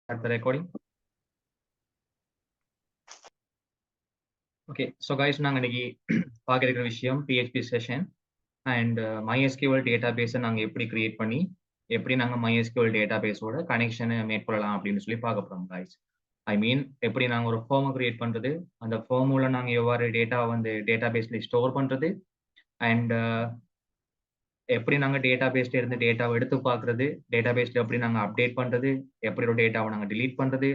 Start the recording. Okay, so guys, நாங்க இன்னைக்கு பார்க்க இருக்கிற விஷயம் PHP செஷன் அண்ட் MySQL டேட்டாபேஸை நாங்கள் எப்படி கிரியேட் பண்ணி எப்படி நாங்கள் MySQL டேட்டாபேஸோட கனெக்ஷனை மேற்கொள்ளலாம் அப்படின்னு சொல்லி பார்க்க போகிறோம் guys. ஐ மீன் எப்படி நாங்கள் ஒரு ஃபார்மை கிரியேட் பண்ணுறது, அந்த ஃபார்முல நாங்கள் எவ்வாறு டேட்டா வந்து டேட்டாபேஸில் ஸ்டோர் பண்ணுறது அண்ட் எப்படி நாங்கள் டேட்டாபேஸ்ல இருந்து டேட்டாவை எடுத்து பார்க்குறது, டேட்டாபேஸில் எப்படி நாங்கள் அப்டேட் பண்ணுறது, எப்படி ஒரு டேட்டாவை நாங்கள் டிலீட் பண்ணுறது.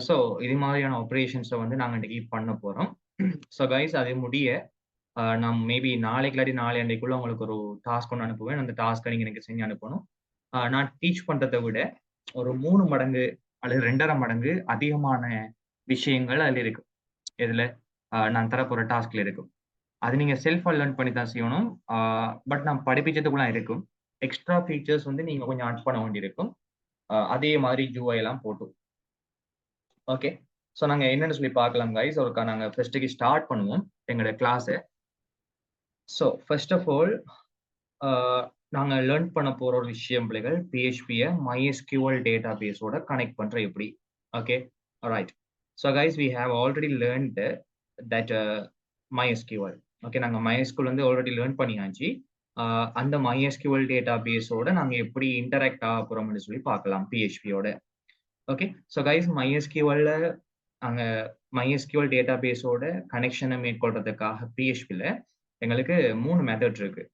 ஸோ இது மாதிரியான ஆப்ரேஷன்ஸை வந்து நாங்கள் இன்னைக்கு பண்ண போகிறோம். ஸோ கைஸ், அது முடிய நான் மேபி நாளைக்கு இல்லாட்டி நாளை அன்றைக்குள்ள உங்களுக்கு ஒரு டாஸ்க் ஒன்று அனுப்புவேன். அந்த டாஸ்க்கை நீங்கள் எனக்கு செஞ்சு அனுப்பணும். நான் டீச் பண்ணுறதை விட ஒரு 3 மடங்கு அல்லது 2.5 மடங்கு அதிகமான விஷயங்கள் அதில் இருக்கும். இதில் நான் தரப்போகிற டாஸ்கில் இருக்கும். அது நீங்கள் செல்ஃபாக லேர்ன் பண்ணி தான் செய்யணும். பட் நான் படிப்பிச்சதுக்குலாம் இருக்கும். எக்ஸ்ட்ரா ஃபீச்சர்ஸ் வந்து நீங்கள் கொஞ்சம் ஆட் பண்ண வேண்டியிருக்கும். அதே மாதிரி ஜூஐ எல்லாம் போட்டு. ஓகே, ஸோ நாங்கள் என்னென்னு சொல்லி பார்க்கலாம் கைஸ். ஒருக்கா நாங்கள் ஃபர்ஸ்ட்டுக்கு ஸ்டார்ட் பண்ணுவோம் எங்களோட கிளாஸை. ஸோ ஃபர்ஸ்ட் ஆஃப் ஆல் நாங்கள் லேர்ன் பண்ண போகிற ஒரு விஷயம் பிள்ளைகள், பிஹெச்பியை MySQL டேட்டாபேஸோட கனெக்ட் பண்ணுற எப்படி. Okay, right. So guys, we have already learned that MySQL. Okay, நாங்கள் MySQL வந்து ஆல்ரெடி லேர்ன் பண்ணியாச்சு. அந்த MySQL டேட்டாபேஸோட நாங்கள் எப்படி இன்டராக்ட் ஆக போகிறோம்னு சொல்லி பார்க்கலாம் பிஹெச்பியோட. ஓகே, ஸோ கைஸ், MySQL நாங்கள் MySQL டேட்டாபேஸோட கனெக்ஷனை மேற்கொள்றதுக்காக பிஹெச்பியில் எங்களுக்கு 3 மெத்தட் இருக்கு.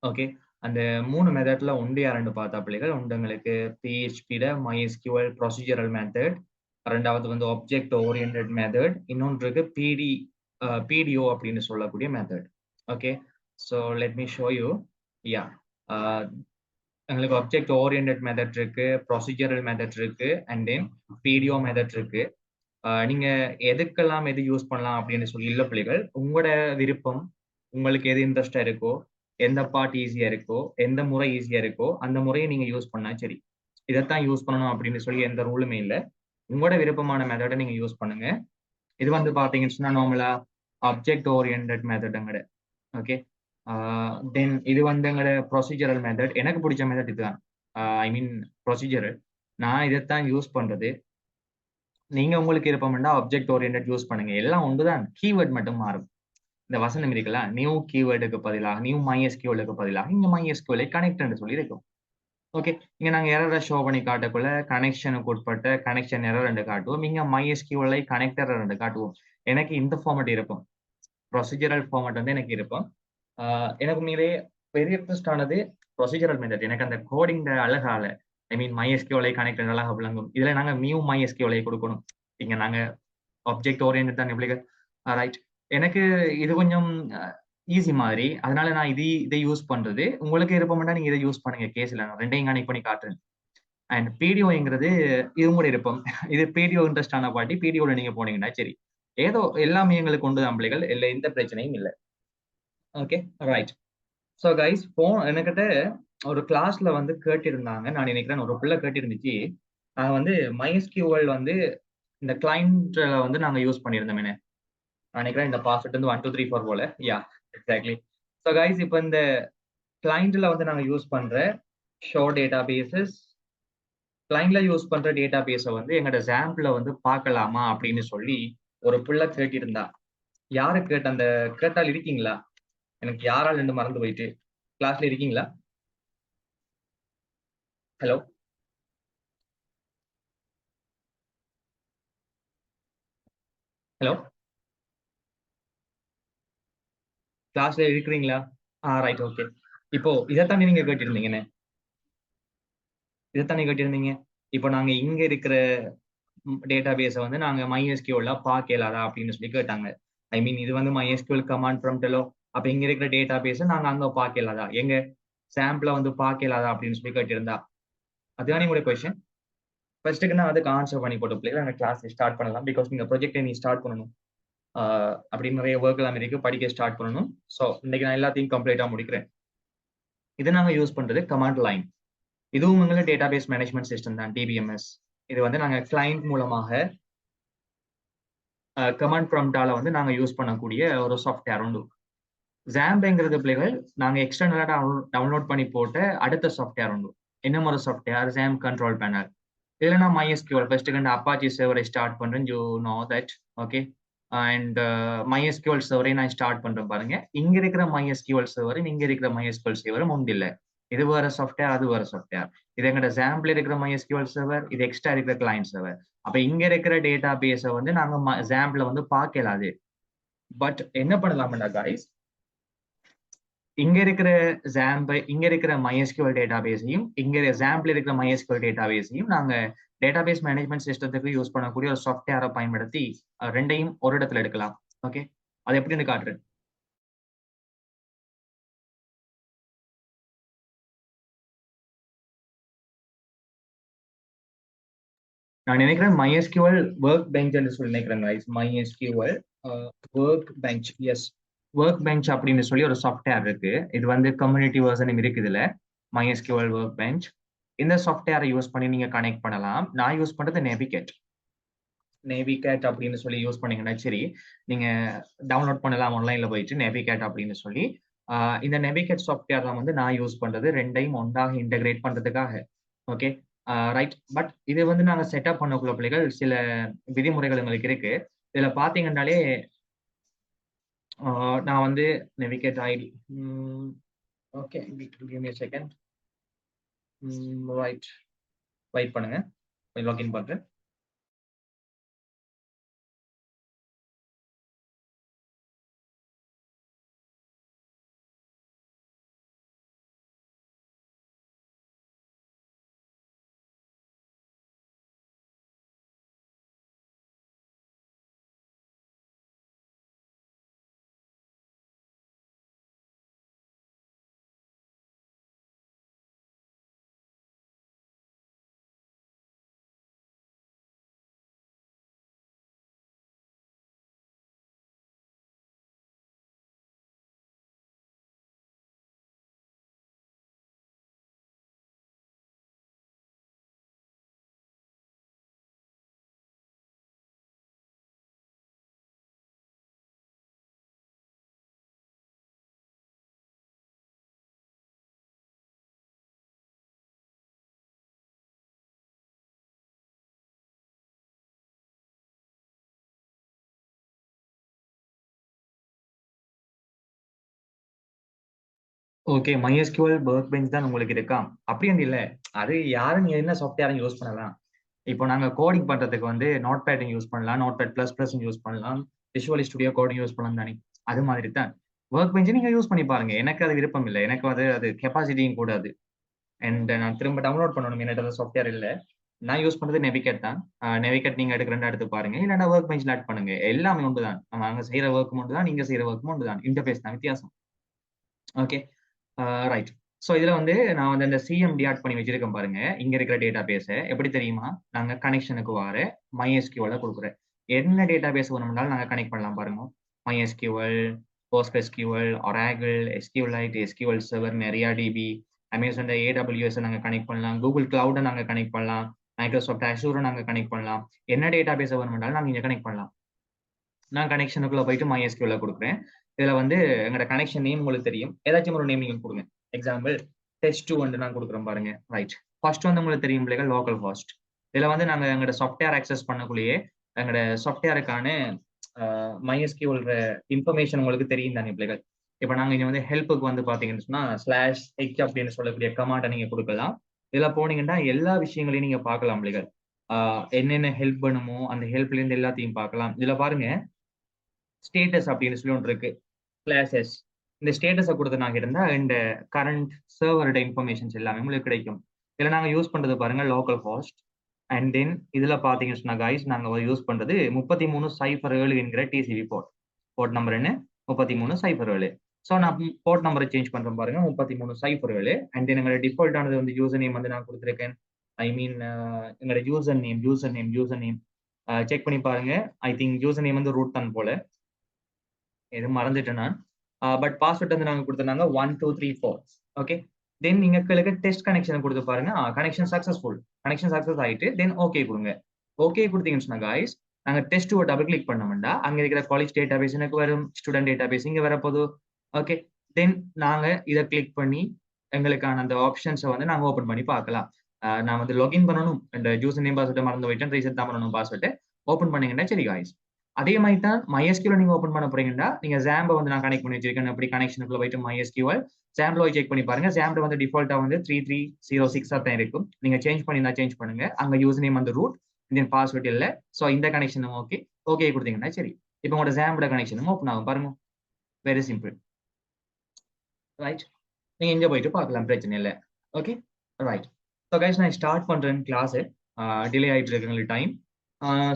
ஓகே, அந்த 3 மெத்தட்ல ஒன்று யாருன்னு பார்த்தா பிள்ளைகள், ஒன்று எங்களுக்கு பிஹெச்பியில் MySQL ப்ரொசீஜரல் மெத்தட், ரெண்டாவது வந்து ஆப்ஜெக்ட் ஓரியன்டட் மெத்தட், இன்னொன்று இருக்கு PDO அப்படின்னு சொல்லக்கூடிய method. Okay, so let me show you. Ya, எங்களுக்கு ஆப்ஜெக்ட் ஓரியன்டட் மெத்தட் இருக்கு, ப்ரொசீஜரல் மெத்தட் இருக்கு, அண்ட் தென் PDO மெத்தட் இருக்கு. நீங்க எதுக்கெல்லாம் எது யூஸ் பண்ணலாம் அப்படின்னு சொல்லி இல்லை பிள்ளைகள், உங்களோட விருப்பம், உங்களுக்கு எது இன்ட்ரெஸ்டா இருக்கோ, எந்த பார்ட் ஈஸியா இருக்கோ, எந்த முறை ஈஸியா இருக்கோ அந்த முறையை நீங்க யூஸ் பண்ணா சரி. இதைத்தான் யூஸ் பண்ணணும் அப்படின்னு சொல்லி எந்த ரூலுமே இல்லை. உங்களோட விருப்பமான மெத்தடை நீங்க யூஸ் பண்ணுங்க. இது வந்து பாத்தீங்கன்னு சொன்னா நார்மலா ஆப்ஜெக்ட் ஓரியன்டட் மெத்தடுங்கிற. ஓகே, தென் இது வந்து எங்களோட ப்ரொசீஜரல் மெத்தட். எனக்கு பிடிச்ச மெத்தட் இதுதான். ஐ மீன் ப்ரொசீஜரல். நான் இதைத்தான் யூஸ் பண்றது. நீங்க உங்களுக்கு விருப்பம்னா ஆப்ஜெக்ட் ஓரியன்டட் யூஸ் பண்ணுங்க. எல்லாம் ஒன்றுதான், கீவேர்ட் மட்டும் மாறும். இந்த வசனம் இருக்கலாம், நியூ கீவேர்டுக்கு பதிலாக நியூ MySQLக்கு பதிலாக இங்க MySQL கனெக்ட் சொல்லி இருக்கும். ஓகே, இங்க நாங்க எரரை ஷோ பண்ணி காட்டக்குள்ள கனெக்ஷனுக்கு உட்பட்ட கனெக்ஷன் எரர் 2 காட்டுவோம். இங்க MySQL கனெக்டர் 2 காட்டுவோம். எனக்கு இந்த ஃபார்மட் இருக்கும், ப்ரொசீஜரல் ஃபார்மட் வந்து எனக்கு இருக்கும். எனக்கு உண்மையிலே பெரிய இன்ட்ரெஸ்ட் ஆனது ப்ரொசீஜரல் மெத்தட். எனக்கு அந்த கோடிங் அழகால, ஐ மீன் MySQL கனெக்டர் அழகா விளங்கும். இதுல நாங்க நியூ MySQL கொடுக்கணும். இங்க நாங்க ஆப்ஜெக்ட் ஓரியன்டட் தான் எப்படி. ரைட், எனக்கு இது கொஞ்சம் ஈஸி மாதிரி, அதனால நான் இதை யூஸ் பண்றது. உங்களுக்கு விருப்பம்னா நீங்க இதை யூஸ் பண்ணுங்க. கேஸ்ல நான் ரெண்டையும் கனெக்ட் பண்ணி காட்டுறேன். அண்ட் PDOங்கிறது இது கூட இருப்போம். இது PDO இன்ட்ரெஸ்ட் ஆன பாட்டி, PDOல நீங்க போனீங்கன்னா சரி. ஏதோ எல்லாமே எங்களுக்கு கொண்டு தான் பிள்ளைகள், இல்லை எந்த பிரச்சனையும் இல்லை. Okay, right. ஸோ கைஸ், என்கிட்ட ஒரு கிளாஸ்ல வந்து கேட்டிருந்தாங்க, நான் நினைக்கிறேன் ஒரு பிள்ளை கேட்டிருந்துச்சு. நாங்க வந்து MySQL வந்து இந்த கிளைண்ட்ல வந்து நாங்க யூஸ் பண்ணியிருந்தோம். என்ன நினைக்கிறேன் இந்த பாஸ்வேர்ட் வந்து 1 2 3 4 போல. யா, எக்ஸாக்ட்லி. ஸோ கைஸ், இப்போ இந்த கிளைண்ட்ல வந்து நாங்க யூஸ் பண்ற ஷோ டேட்டாபேசஸ், கிளைண்ட்ல யூஸ் பண்ற டேட்டாபேஸை வந்து எங்களோட ஜாம்ப்ல வந்து பார்க்கலாமா அப்படின்னு சொல்லி ஒரு பிள்ளை கேட்டிருந்தா. யாரு அந்த கேட்டால் இருக்கீங்களா? எனக்கு யாரால் ரெண்டு மறந்து போயிட்டு. கிளாஸ்ல இருக்கீங்களா? ஹலோ, ஹலோ, கிளாஸ்ல இருக்கிறீங்களா? Right, okay. இப்போ இதைத்தானே நீங்க கேட்டிருந்தீங்கன்னு, இதைத்தானே கேட்டிருந்தீங்க. இப்போ நாங்க இங்க இருக்கிற டேட்டாபேஸை வந்து நாங்க MySQL பார்க்கலாதா அப்படின்னு சொல்லி கேட்டாங்க. ஐ மீன் இது வந்து MySQL கமாண்ட் ப்ராம்ப்ட்லோ, அப்ப இங்க இருக்கிற டேட்டாபேஸை நாங்க அங்க பார்க்கலாதா, எங்க சாம்பிள வந்து பார்க்கலாதா அப்படின்னு சொல்லி கேட்டிருந்தா. அதுதான் உங்களுடைய கொஸ்டின். ஃபர்ஸ்ட்டுக்கு நான் அதுக்கு ஆன்சர் பண்ணி போட்டு பிள்ளைகள் அந்த கிளாஸ் ஸ்டார்ட் பண்ணலாம். பிகாஸ் நீங்க ப்ரொஜெக்டை நீ ஸ்டார்ட் பண்ணணும். அப்படின்னு நிறைய ஒர்க் எல்லாம் இருக்கு, படிக்க ஸ்டார்ட் பண்ணணும். ஸோ இன்னைக்கு நான் எல்லாத்தையும் கம்ப்ளீட்டா முடிக்கிறேன். இதை நாங்க யூஸ் பண்றது கமாண்ட் லைன். இதுவும் எங்களுக்கு டேட்டாபேஸ் மேனேஜ்மெண்ட் சிஸ்டம் தான், DBMS. இது வந்து நாங்க கிளைண்ட் மூலமாக கமாண்ட் ப்ராம்ப்டால வந்து நாங்க யூஸ் பண்ணக்கூடிய ஒரு சாஃப்ட்வேர் உண்டு. ஜாம்பேங்கிறது பிள்ளைகள் நாங்க எக்ஸ்டர்னலா டவுன்லோட் பண்ணி போட்ட அடுத்த சாஃப்ட்வேர் உண்டு. இன்னும் ஒரு சாஃப்ட்வேர் ஜாம் கண்ட்ரோல் பேனல். இதுல நான் MySQL ஃபர்ஸ்ட் அப்பாச்சி சர்வரை ஸ்டார்ட் பண்றேன். You know that. Okay. And MySQL சர்வரை நான் ஸ்டார்ட் பண்றேன் பாருங்க. இங்க இருக்கிற MySQL சர்வர், இங்க இருக்கிற MySQL சர்வர் ஒன்றில்ல. இது வேற சாஃப்ட்வேர், அது வேற சாஃப்ட்வேர். இது எங்கட சாம்பிள் இருக்கிற MySQL சர்வர், இது எக்ஸ்ட்ரா இருக்கிற கிளையன்ட் சர்வர். அப்ப இங்க இருக்கிற டேட்டா பேஸ வந்து நாங்க சாம்பிள வந்து பார்க்கலாது. பட் என்ன பண்ணலாம்டா காய்ஸ், இங்க இருக்கிற இங்க இருக்கிற MySQL டேட்டாபேஸையும் இங்க சாம்பிள் இருக்கிற MySQL டேட்டாபேஸையும் நாங்க டேட்டாபேஸ் மேனேஜ்மெண்ட் சிஸ்டத்துக்கு யூஸ் பண்ணக்கூடிய ஒரு சாஃப்ட்வேரை பயன்படுத்தி ரெண்டையும் ஒரு இடத்துல எடுக்கலாம். ஓகே, அது எப்படின்னு காட்டுறேன். நான் நினைக்கிறேன் MySQL ஒர்க் பெஞ்ச் என்று சொல்லி நினைக்கிறேன் guys. MySQL workbench, yes, workbench அப்படின்னு சொல்லி ஒரு சாஃப்ட்வேர் இருக்கு. இது வந்து கம்யூனிட்டி வெர்ஷனும் இருக்கு இதுல, MySQL ஒர்க் பெஞ்ச். இந்த சாஃப்ட்வேரை யூஸ் பண்ணி நீங்க கனெக்ட் பண்ணலாம். நான் யூஸ் பண்றது நேவிகேட் அப்படின்னு சொல்லி யூஸ் பண்ணீங்கன்னா சரி, நீங்க டவுன்லோட் பண்ணலாம் ஆன்லைன்ல போயிட்டு நேவிகேட் அப்படின்னு சொல்லி. இந்த நேவிகேட் சாஃப்ட்வேர் தான் வந்து நான் யூஸ் பண்றது, ரெண்டையும் ஒன்றாக இன்டகிரேட் பண்றதுக்காக. Okay, right. பட் இது வந்து நாங்க செட்டப் பண்ணக்குள்ள பிள்ளைகள் சில விதிமுறைகள் எங்களுக்கு இருக்கு. இதுல பாத்தீங்கன்னாலே நான் வந்து navigate it, okay, give me second. Right, wait பண்ணுங்க, லாகின் பண்றேன். ஓகே, MySQL ஒர்க் பெஞ்ச் தான் உங்களுக்கு இருக்கா? அப்படி இல்ல, அது யாரும் நீங்க என்ன சாஃப்ட்வேர் யூஸ் பண்ணலாம். இப்போ நாங்க கோடிங் பண்றதுக்கு வந்து நோட் பேடிங் யூஸ் பண்ணலாம், notepad plus plus use பண்ணலாம், விஷுவல் ஸ்டுடியோ கோடிங் யூஸ் பண்ணலாம் தானே. அது மாதிரி தான் ஒர்க் பெஞ்ச் நீங்க யூஸ் பண்ணி பாருங்க. எனக்கு அது விருப்பம் இல்லை, எனக்கு அது கெப்பாசிட்டியும் கூடாது. அண்ட் நான் திரும்ப டவுன்லோட் பண்ணணும், என்னோட சாஃப்ட்வேர் இல்ல. நான் யூஸ் பண்றது நெவிகேட் தான். நெவிகேட் நீங்க எடுக்கிறதா எடுத்து பாருங்க, இல்லைன்னா ஒர்க் பெஞ்ச்ல ஆட் பண்ணுங்க. எல்லாமே ஒன்று தான். நாங்க செய்யற ஒர்க் ஒன்று தான், நீங்க செய்யற ஒர்க் ஒன்று தான். இன்டர்ஃபேஸ் தான் வித்தியாசம். Okay, right. ஸோ இதுல வந்து நான் வந்து அந்த சிஎம்டி ஆட் பண்ணி வச்சிருக்கேன் பாருங்க. இங்க இருக்கிற டேட்டா பேஸ எப்படி தெரியுமா, நாங்க கனெக்ஷனுக்கு வர MySQL கொடுக்குறேன். என்ன டேட்டா பேஸ் வேணும்னாலும் நாங்க கனெக்ட் பண்ணலாம் பாருங்க. MySQL, PostgreSQL, Oracle, SQLite, SQL Server, MariaDB, Amazon AWS நாங்க கனெக்ட் பண்ணலாம், கூகுள் கிளவுட நாங்க கனெக்ட் பண்ணலாம், மைக்ரோசாஃப்ட் அஷூரை நாங்க கனெக்ட் பண்ணலாம். என்ன டேட்டா பேஸ் வேணும்னாலும் நாங்க இங்க கனெக்ட் பண்ணலாம். நான் கனெக்ஷனுக்குள்ள போயிட்டு MySQL கொடுக்குறேன். இதுல வந்து எங்களோட கனெக்ஷன் நேம் உங்களுக்கு தெரியும். ஏதாச்சும் ஒரு நேம் நீங்க கொடுங்க. எக்ஸாம்பிள் டெஸ்ட்2 வந்து நான் கொடுக்குறேன் பாருங்க. ரைட், ஃபர்ஸ்ட் வந்து உங்களுக்கு தெரியும் பிள்ளைகள், லோக்கல் ஹோஸ்ட். இதுல வந்து நாங்க எங்களோட சாஃப்ட்வேர் ஆக்சஸ் பண்ணக்குள்ளேயே எங்களோட சாஃப்ட்வேருக்கான MySQL இன்ஃபர்மேஷன் உங்களுக்கு தெரியும் தானே பிள்ளைகள். இப்ப நாங்க இங்க வந்து ஹெல்ப்புக்கு வந்து பாத்தீங்கன்னு சொன்னா /h அப்படின்னு சொல்லக்கூடிய கமாண்டை நீங்க கொடுக்கலாம். இதுல போனீங்கன்னா எல்லா விஷயங்களையும் நீங்க பார்க்கலாம் பிள்ளைகள். என்னென்ன ஹெல்ப் பண்ணுமோ அந்த ஹெல்ப்ல இருந்து எல்லாத்தையும் பார்க்கலாம். இதுல பாருங்க, ஸ்டேட்டஸ் அப்படின்னு சொல்லி ஒன்று இருக்கு, கிளாஸஸ். இந்த ஸ்டேட்டஸை கொடுத்து நாங்க இருந்தா இந்த கரண்ட் சர்வரோட இன்ஃபர்மேஷன்ஸ் எல்லாமே உங்களுக்கு கிடைக்கும். இதுல நாங்க யூஸ் பண்றது பாருங்க லோக்கல் ஹோஸ்ட். அண்ட் தென் இதுல பாத்தீங்கன்னு சொன்னா கைஸ், நாங்க யூஸ் பண்றது 3307 என்கிற டிசிபி போர்ட். போர்ட் நம்பர் என்ன, 3307. ஸோ நான் போர்ட் நம்பரை சேஞ்ச் பண்றேன் பாருங்க, 3307. அண்ட் தென் எங்களோட டிஃபால்ட் ஆனது வந்து யூசர் நேம் வந்து நான் கொடுத்துருக்கேன். ஐ மீன் எங்களோட யூசர் நேம் செக் பண்ணி பாருங்க. ஐ திங்க் யூசர் நேம் வந்து ரூட் தான் போல, எதுவும் மறந்துட்டேன் நான். பட் பாஸ்வேர்ட் வந்து நாங்க கொடுத்துருந்தாங்க 1234. ஓகே, தென் நீங்க டெஸ்ட் கனெக்ஷன் கொடுத்து பாருங்க. கனெக்ஷன் சக்சஸ்ஃபுல், கனெக்ஷன் சக்சஸ் ஆயிட்டு தென் ஓகே கொடுங்க. ஓகே கொடுத்தீங்கன்னு சொன்னா காய்ஸ், நாங்க டெஸ்ட் டபுள் கிளிக் பண்ணோம்னா அங்க இருக்கிற காலேஜ் டேட்டா பேஸ் எனக்கு வரும், ஸ்டூடெண்ட் டேட்டா பேஸ் இங்க வரப்போது. ஓகே, தென் நாங்க இதை கிளிக் பண்ணி எங்களுக்கான அந்த ஆப்ஷன்ஸை வந்து நாங்க ஓபன் பண்ணி பார்க்கலாம். நான் வந்து லாகின் பண்ணணும் இந்த யூசர் நேம் பாஸ்வேர்ட் மறந்து போயிட்டேன் ரீசெட் தான் பண்ணணும் பாஸ்வேர்ட் ஓப்பன் பண்ணீங்கன்னா சரி காய்ஸ் அதே மாதிரி தான் MySQL நீங்க ஓப்பன் பண்ண போறீங்கன்னா நீங்க ஜாம்ப வந்து நான் கனெக்ட் பண்ணி வச்சிருக்கேன் அப்படி கனெக்ஷனுக்குள்ள போயிட்டு MySQL ஜாம்ப்ல போய் செக் பண்ணி பாருங்க ஜாம்ப்ல வந்து டிஃபால்ட்டா வந்து 3306 தான் இருக்கும் நீங்க சேஞ்ச் பண்ணி சேஞ்ச் பண்ணுங்க அங்க யூசர் நேம் வந்து ரூட் தென் பாஸ்வேர்ட் இல்ல சோ இந்த கனெக்ஷனும் ஓகே ஓகே கொடுத்தீங்கன்னா சரி இப்போ உங்களோட ஜாம்போட கனெக்ஷனும் ஓப்பன் ஆகும் பாருங்க வெரி சிம்பிள் ரைட் நீங்க இங்க போயிட்டு பார்க்கலாம் பிரச்சனை இல்லை ஓகே ரைட் ஸோ கைஸ் நான் ஸ்டார்ட் பண்றேன் கிளாஸ் டிலே ஆயிட்டு இருக்கு எங்களுக்கு டைம்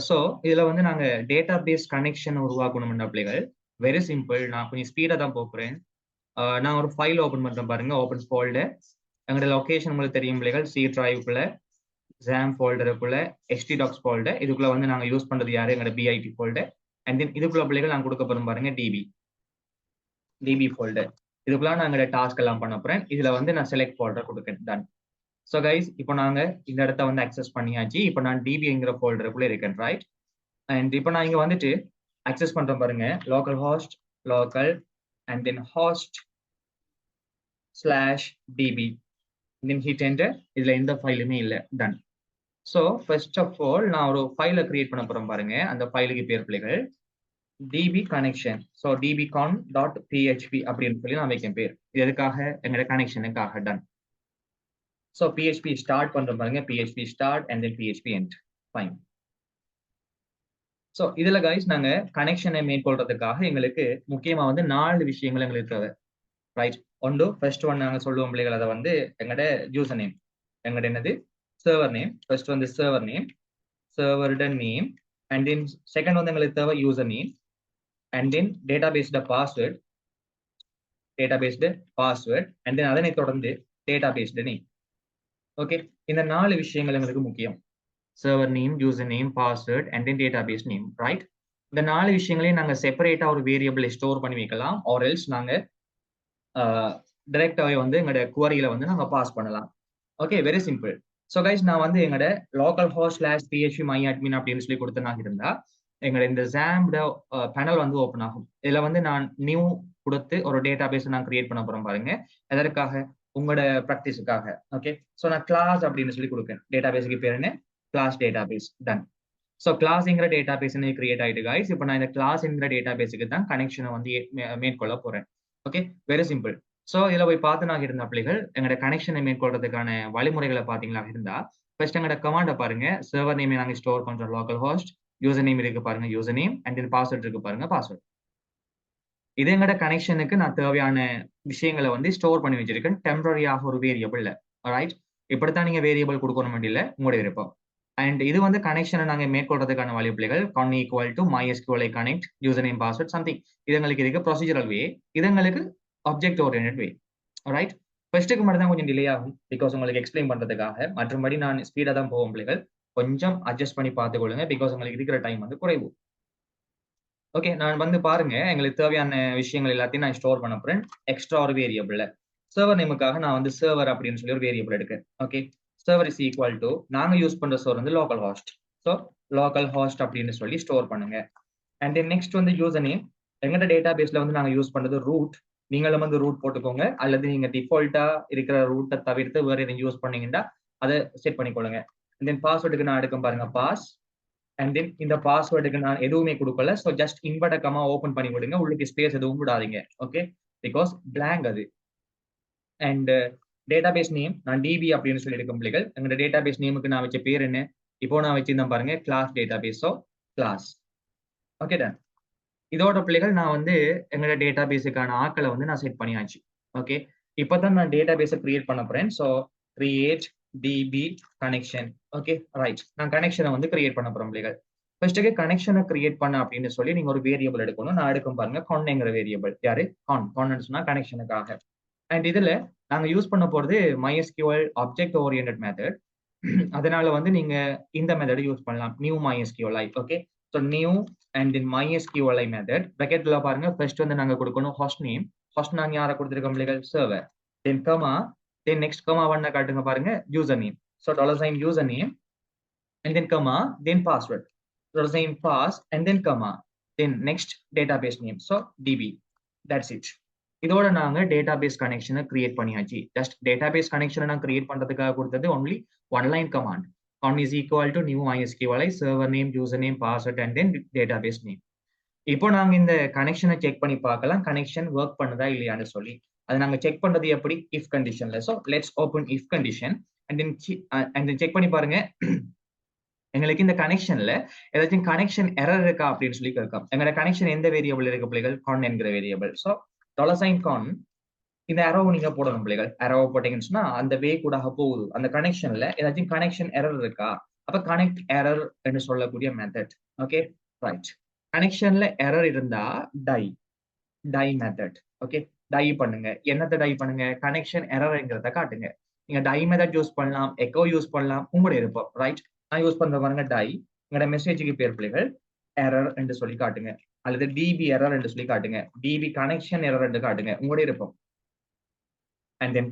ஸோ இதுல வந்து நாங்க டேட்டா பேஸ் கனெக்ஷன் உருவாக்கணும் பிள்ளைகள் வெரி சிம்பிள் நான் கொஞ்சம் ஸ்பீடா தான் போகிறேன் நான் ஒரு ஃபைல் ஓப்பன் பண்றேன் பாருங்க ஓப்பன் ஃபோல்டர் எங்களோட லொகேஷன் உங்களுக்கு தெரியும் பிள்ளைகள் சி டிரைவ்க்குள்ள ஜாம் ஃபோல்டருக்குள்ள htdocs ஃபோல்டர் இதுக்குள்ள வந்து நாங்க யூஸ் பண்றது யாரு எங்களோட பிஐடி ஃபோல்டர் அண்ட் தென் இதுக்குள்ள பிள்ளைகள் நான் கொடுக்க போறோம் பாருங்க டிபி ஃபோல்டர் இதுக்குள்ள நான் எங்களோட டாஸ்க் எல்லாம் பண்ண போறேன் இதுல வந்து நான் செலக்ட் ஃபோல்டர் கொடுக்கேன் டன் ஸோ கைஸ் இப்போ நாங்க இந்த இடத்த வந்து அக்சஸ் பண்ணியாச்சு இப்போ நான் டிபிங்கிற ஃபோல்டருக்குள்ள இருக்கேன் ரைட் அண்ட் இப்போ நான் இங்க வந்துட்டு அக்சஸ் பண்றேன் பாருங்க local and then host /db then hit enter இதுல எந்த ஃபைலுமே இல்லை done so first of all நான் ஒரு ஃபைலை கிரியேட் பண்ண போறேன் பாருங்க அந்த ஃபைலுக்கு பேர் பிள்ளைகள் டிபி கனெக்ஷன் ஸோ dbcon.php அப்படின்னு சொல்லி நான் வைக்கேன் பேர் இது எதுக்காக எங்களோட கனெக்ஷனுக்காக டன் ஸோ PHP ஸ்டார்ட் பண்றோம் பாருங்க PHP start and then PHP end fine so இதுல கைஸ் நாங்க கனெக்ஷனை மேற்கொள்றதுக்காக எங்களுக்கு முக்கியமா வந்து 4 விஷயங்கள் எங்களுக்கு தேவை ரைட் ஒன்று ஃபர்ஸ்ட் ஒன் நாங்க சொல்லுவோம் பிள்ளைகள் அதை வந்து எங்களோட யூசர் நேம் எங்களோட என்னது சர்வர் நேம் ஃபர்ஸ்ட் வந்து server name and then second வந்து எங்களுக்கு தேவை யூசர் நேம் அண்ட் தென் டேட்டாபேஸ்ட பாஸ்வேர்ட் அண்ட் தென் அதனை தொடர்ந்து டேட்டாபேஸ்ட நேம் ஓகே இந்த 4 விஷயங்கள் எங்களுக்கு முக்கியம் server name user name password and then database name right இந்த 4 விஷயங்களையும் நாங்க செப்பரேட்டா ஒரு வேரியபிளை ஸ்டோர் பண்ணி வைக்கலாம் ஆர் எல்ஸ் நாங்க டைரக்டாவே வந்து எங்களோட குவரியில வந்து நாங்க பாஸ் பண்ணலாம் okay very simple so guys நான் வந்து எங்களோட லோக்கல் ஹோஸ்ட் /php myadmin அப்படின்னு சொல்லி கொடுத்தனாக இருந்தா எங்களோட இந்த ஜாம்ட பேனல் வந்து ஓப்பன் ஆகும் இதுல வந்து நான் நியூ கொடுத்து ஒரு டேட்டா பேஸ் நான் கிரியேட் பண்ண போறேன் பாருங்க எதற்காக உங்களோட ப்ராக்டிஸுக்காக ஓகே ஸோ நான் கிளாஸ் அப்படின்னு சொல்லி கொடுப்பேன் டேட்டா பேஸுக்கு பேர் என்ன class data base done so கிளாஸ்ங்கிற டேட்டா பேஸ் கிரியேட் ஆயிட்டு கைஸ் இப்போ நான் இந்த கிளாஸ்ங்கிற டேட்டா பேஸுக்கு தான் கனெக்ஷனை வந்து மேற்கொள்ள போறேன் ஓகே வெரி சிம்பிள் ஸோ இதுல போய் பார்த்து இருந்த பிள்ளைகள் எங்களோட கனெக்ஷனை மேற்கொள்றதுக்கான வழிமுறைகளை பார்த்தீங்களா இருந்தா ஃபர்ஸ்ட் எங்களோட கமாண்டை பாருங்க சர்வர் நேம் நாங்கள் ஸ்டோர் பண்றோம் லோக்கல் ஹோஸ்ட் யூசர் நேம் இருக்கு பாருங்க user name and then password இருக்கு பாருங்க பாஸ்வேர்ட் இது எங்களோட கனெக்ஷனுக்கு நான் தேவையான விஷயங்களை வந்து ஸ்டோர் பண்ணி வச்சிருக்கேன் டெம்பரரியாக ஒரு வேரியபிள்ல ரைட் இப்படித்தான் நீங்க வேரியபிள் கொடுக்கணும் வேண்டிய உங்களுடைய விருப்பம் அண்ட் இது வந்து கனெக்ஷனை நாங்க மேற்கொள்றதுக்கான வழிபிள்ளைகள் con equal to MySQL connect user name password something இதுங்களுக்கு இருக்கு ப்ரொசீஜரல் வே இதுங்களுக்கு ஆப்ஜெக்ட் ஓரியன்டட் வே ரைட் ஃபர்ஸ்ட்டுக்கு மட்டும் தான் கொஞ்சம் டிலே ஆகும் பிகாஸ் உங்களுக்கு எக்ஸ்பிளைன் பண்றதுக்காக மற்றபடி நான் ஸ்பீடா தான் போவோம் பிள்ளைகள் கொஞ்சம் அட்ஜஸ்ட் பண்ணி பார்த்துக்கொள்ளுங்க பிகாஸ் உங்களுக்கு இருக்கிற டைம் வந்து குறைவு ஓகே நான் வந்து பாருங்க எங்களுக்கு தேவையான விஷயங்கள் எல்லாத்தையும் நான் ஸ்டோர் பண்ண போறேன் எக்ஸ்ட்ரா ஒரு வேரியபிள்ல சர்வர் நேமுக்காக நான் வந்து சர்வர் அப்படின்னு சொல்லி ஒரு வேரியபிள் எடுக்கேன் okay server is equal to நாங்க யூஸ் பண்ற சர்வர் வந்து local host so local host அப்படின்னு சொல்லி ஸ்டோர் பண்ணுங்க அண்ட் தென் நெக்ஸ்ட் வந்து யூசர் நேம் எங்கட டேட்டா பேஸ்ல வந்து நாங்க யூஸ் பண்றது ரூட் நீங்களும் வந்து ரூட் போட்டுக்கோங்க அல்லது நீங்க டிஃபால்ட்டா இருக்கிற ரூட்டை தவிர்த்து வேற எதுவும் யூஸ் பண்ணீங்கன்னா அதை செட் பண்ணிக்கொள்ளுங்க தென் பாஸ்வேர்டுக்கு நான் எடுக்கும் பாருங்க பாஸ் அண்ட் தென் இந்த பாஸ்வேர்டுக்கு நான் எதுவுமே கொடுக்கல ஸோ ஜஸ்ட் இன்வெர்டக்கமா ஓப்பன் பண்ணி விடுங்க உங்களுக்கு ஸ்பேஸ் எதுவும் விடாதீங்க ஓகே பிகாஸ் பிளாங்க் அது அண்ட் டேட்டாபேஸ் நேம் நான் டிபி அப்படின்னு சொல்லி எடுக்கும் பிள்ளைகள் எங்களோட டேட்டாபேஸ் நேமுக்கு நான் வச்ச பேர் என்ன இப்போ நான் வச்சிருந்தேன் பாருங்க class database so class okay done இதோட பிள்ளைகள் நான் வந்து எங்களோட டேட்டா பேஸுக்கான ஆக்களை வந்து நான் செட் பண்ணியாச்சு ஓகே இப்போதான் நான் டேட்டா பேஸை கிரியேட் பண்ண போறேன் so create DB connection okay right நான் கனெக்ஷனை வந்து கிரியேட் பண்ண போறேன் பிள்ளைகள் ஃபர்ஸ்ட்டுக்கு கனெக்ஷனை கிரியேட் பண்ண அப்படின்னு சொல்லி நீங்க ஒரு வேரியபிள் எடுக்கணும் நான் எடுக்கும் பாருங்க கான்ங்கிற வேரியபிள் யாரு கான் சொன்னா கனெக்ஷனுக்காக அண்ட் இதுல நாங்க யூஸ் பண்ண போறது MySQL ஆப்ஜெக்ட் ஓரியன்டட் மெத்தட் அதனால வந்து நீங்க இந்த மெத்தட் யூஸ் பண்ணலாம் new MySQLi okay so new and then MySQLi method ப்ராக்கெட்ல பாருங்க ஃபர்ஸ்ட் வந்து நாங்க கொடுக்கணும் ஹாஸ்ட் நேம் ஹாஸ்ட் நாங்க யாரை கொடுத்துருக்கோம் பிள்ளைகள் server then comma then next comma பண்ண காட்டுங்க பாருங்க user name so $sign user name and then comma then password $sign pass and then comma then next database name so DB that's it இதோட நாங்க database கனெக்ஷனை create பண்ணியாச்சு. Just database கனெக்ஷனை நான் create பண்றதுக்காக கொடுத்தது only one line command. on is equal to new MySQLi server name, username, password and then database name. இப்போ நாங்க இந்த கனெக்ஷனை செக் பண்ணி பார்க்கலாம் கனெக்ஷன் ஒர்க் பண்ணுதா இல்லையான்னு சொல்லி. அதை நாங்க செக் பண்றது எப்படி? இஃப் கண்டிஷன்ல. So let's open if condition and then check பண்ணி பாருங்க. எங்களுக்கு இந்த கனெக்ஷன்ல ஏதாச்சும் கனெக்ஷன் எரர் இருக்கா அப்படின்னு சொல்லி கேட்கும். எங்களோட கனெக்ஷன் எந்த வேரியபிள் இருக்கு பிள்ளைகள்? கான் என்கிற வேரியபிள். ஸோ $கான் இந்த அரோ நீங்க போடணும் பிள்ளைகள். அரோ போட்டீங்கன்னு சொன்னா அந்த வே கூட போகுது. அந்த கனெக்ஷன்ல ஏதாச்சும் கனெக்ஷன் எரர் இருக்கா? அப்ப கனெக்ட் எரர் என்று சொல்லக்கூடிய மெத்தட். Okay right. கனெக்ஷன்ல எரர் இருந்தா டை மெத்தட். ஓகே டை பண்ணுங்க. என்னத்தை டை பண்ணுங்க? கனெக்ஷன் எரர்ங்கிறத காட்டுங்க. நீங்க டை மெத்தட் யூஸ் பண்ணலாம், எக்கோ யூஸ் பண்ணலாம், உங்களுடைய இருப்போம். ரைட். நான் யூஸ் பண்ற பாருங்க டை. உங்களோட மெசேஜுக்கு பேர் பிள்ளைகள் எரர் என்று சொல்லி காட்டுங்க, அல்லது டிபி எரர் என்று சொல்லி காட்டுங்க, டிபி கனெக்ஷன் எரர் என்று காட்டுங்க, உங்களுடைய இருப்போம். அண்ட் தென்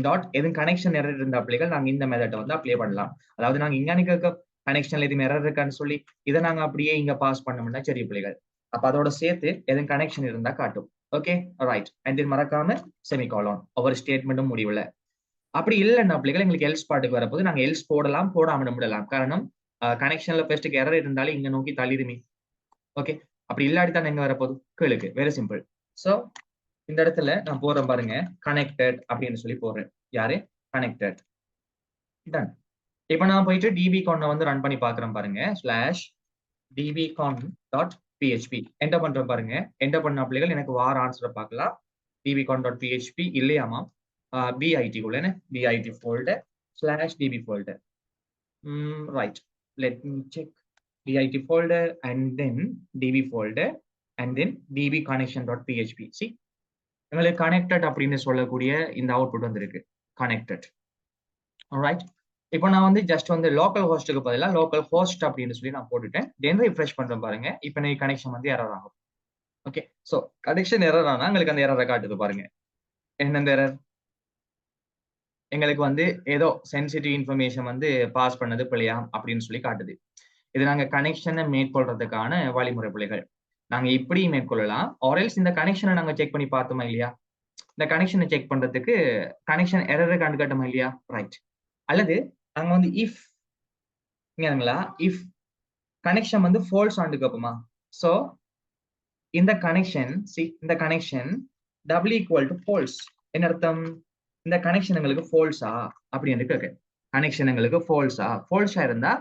டாட் எதுவும் கனெக்ஷன் எரர் இருந்த பிள்ளைகள் நாங்க இந்த மெத்தட் வந்து அப்ளை பண்ணலாம். அதாவது நாங்க இங்க கனெக்ஷன்ல எதுவும் எரர் இருக்கான்னு சொல்லி இதை நாங்க அப்படியே இங்க பாஸ் பண்ணோம்னா சரி பிள்ளைகள். அப்ப அதோட சேர்த்து எதுவும் கனெக்ஷன் இருந்தா காட்டும். Okay right. அண்ட் தென் மறக்காம செமிகாலன் ஒவ்வொரு ஸ்டேட்மெண்ட்டும் முடிவுல. அப்படி இல்லைன்னா பிள்ளைகள் எங்களுக்கு எல்ஸ் பாட்டுக்கு வரப்போது நாங்க எல்ஸ் போடலாம், போடாம விடலாம். காரணம் கனெக்ஷன்ல ஃபர்ஸ்ட்டுக்கு எரர் இருந்தாலும் இங்க நோக்கி தள்ளிடுமே. ஓகே அப்படி இல்லாட்டி தான் எங்க வரப்போகுது? கீழுக்கு. Very simple. ஸோ இந்த இடத்துல நான் போறேன் பாருங்க, கனெக்டட் அப்படின்னு சொல்லி போடுறேன். யாரு? கனெக்டட். டன். இப்போ நான் போயிட்டு dbcon வந்து ரன் பண்ணி பாக்குறேன் பாருங்க. /dbcon.php என்டர் பண்றேன் பாருங்க. என்டர் பண்ண பிள்ளைகள் எனக்கு வார ஆன்சரை பார்க்கலாம். dbcon.php இல்லையாமா bit குள்ள bit folder /db folder. Right. Let me check bit folder and then db folder and then dbconnection.php. See, எங்களுக்கு கனெக்டட் அப்படின்னு சொல்லக்கூடிய இந்த அவுட்புட் வந்திருக்கு. கனெக்டட். ஆல்ரைட். இப்போ நான் வந்து ஜஸ்ட் வந்து லோக்கல் ஹோஸ்ட்டுக்கு பதிலாக லோக்கல் ஹோஸ்ட் அப்படின்னு சொல்லி நான் போட்டுட்டேன். தென் ரிஃப்ரெஷ் பண்றேன் பாருங்க. இப்போ எனக்கு கனெக்ஷன் வந்து எரர் ஆகும். ஓகே ஸோ கனெக்ஷன் எரர் ஆனா எங்களுக்கு அந்த எரரை காட்டுது பாருங்க. என்ன எரர்? எங்களுக்கு வந்து ஏதோ சென்சிட்டிவ் இன்ஃபர்மேஷன் வந்து பாஸ் பண்ணது பிள்ளையா அப்படின்னு சொல்லி காட்டுது. இது நாங்க கனெக்ஷனை மேற்கொள்றதுக்கான வழிமுறை பிள்ளைகள். நாங்க இப்படி மேற்கொள்ளலாம். ஆர்எல்ஸ் இந்த கனெக்ஷனை நாங்க செக் பண்ணி பார்த்தோமா இல்லையா? இந்த கனெக்ஷனை செக் பண்றதுக்கு கனெக்ஷன் எரரை கண்டுகாட்டோமா இல்லையா? ரைட். அல்லது நாங்க வந்து இஃப் கனெக்ஷன் வந்து ஃபால்ஸ் ஆண்டு கேட்போமா? ஸோ இந்த connection double equal to false. என்ன அர்த்தம்? இந்த கனெக்ஷன் எங்களுக்கு ஃபால்ஸா அப்படின்னு கேட்க. கனெக்ஷன் எங்களுக்கு ஃபால்ஸா இருந்தா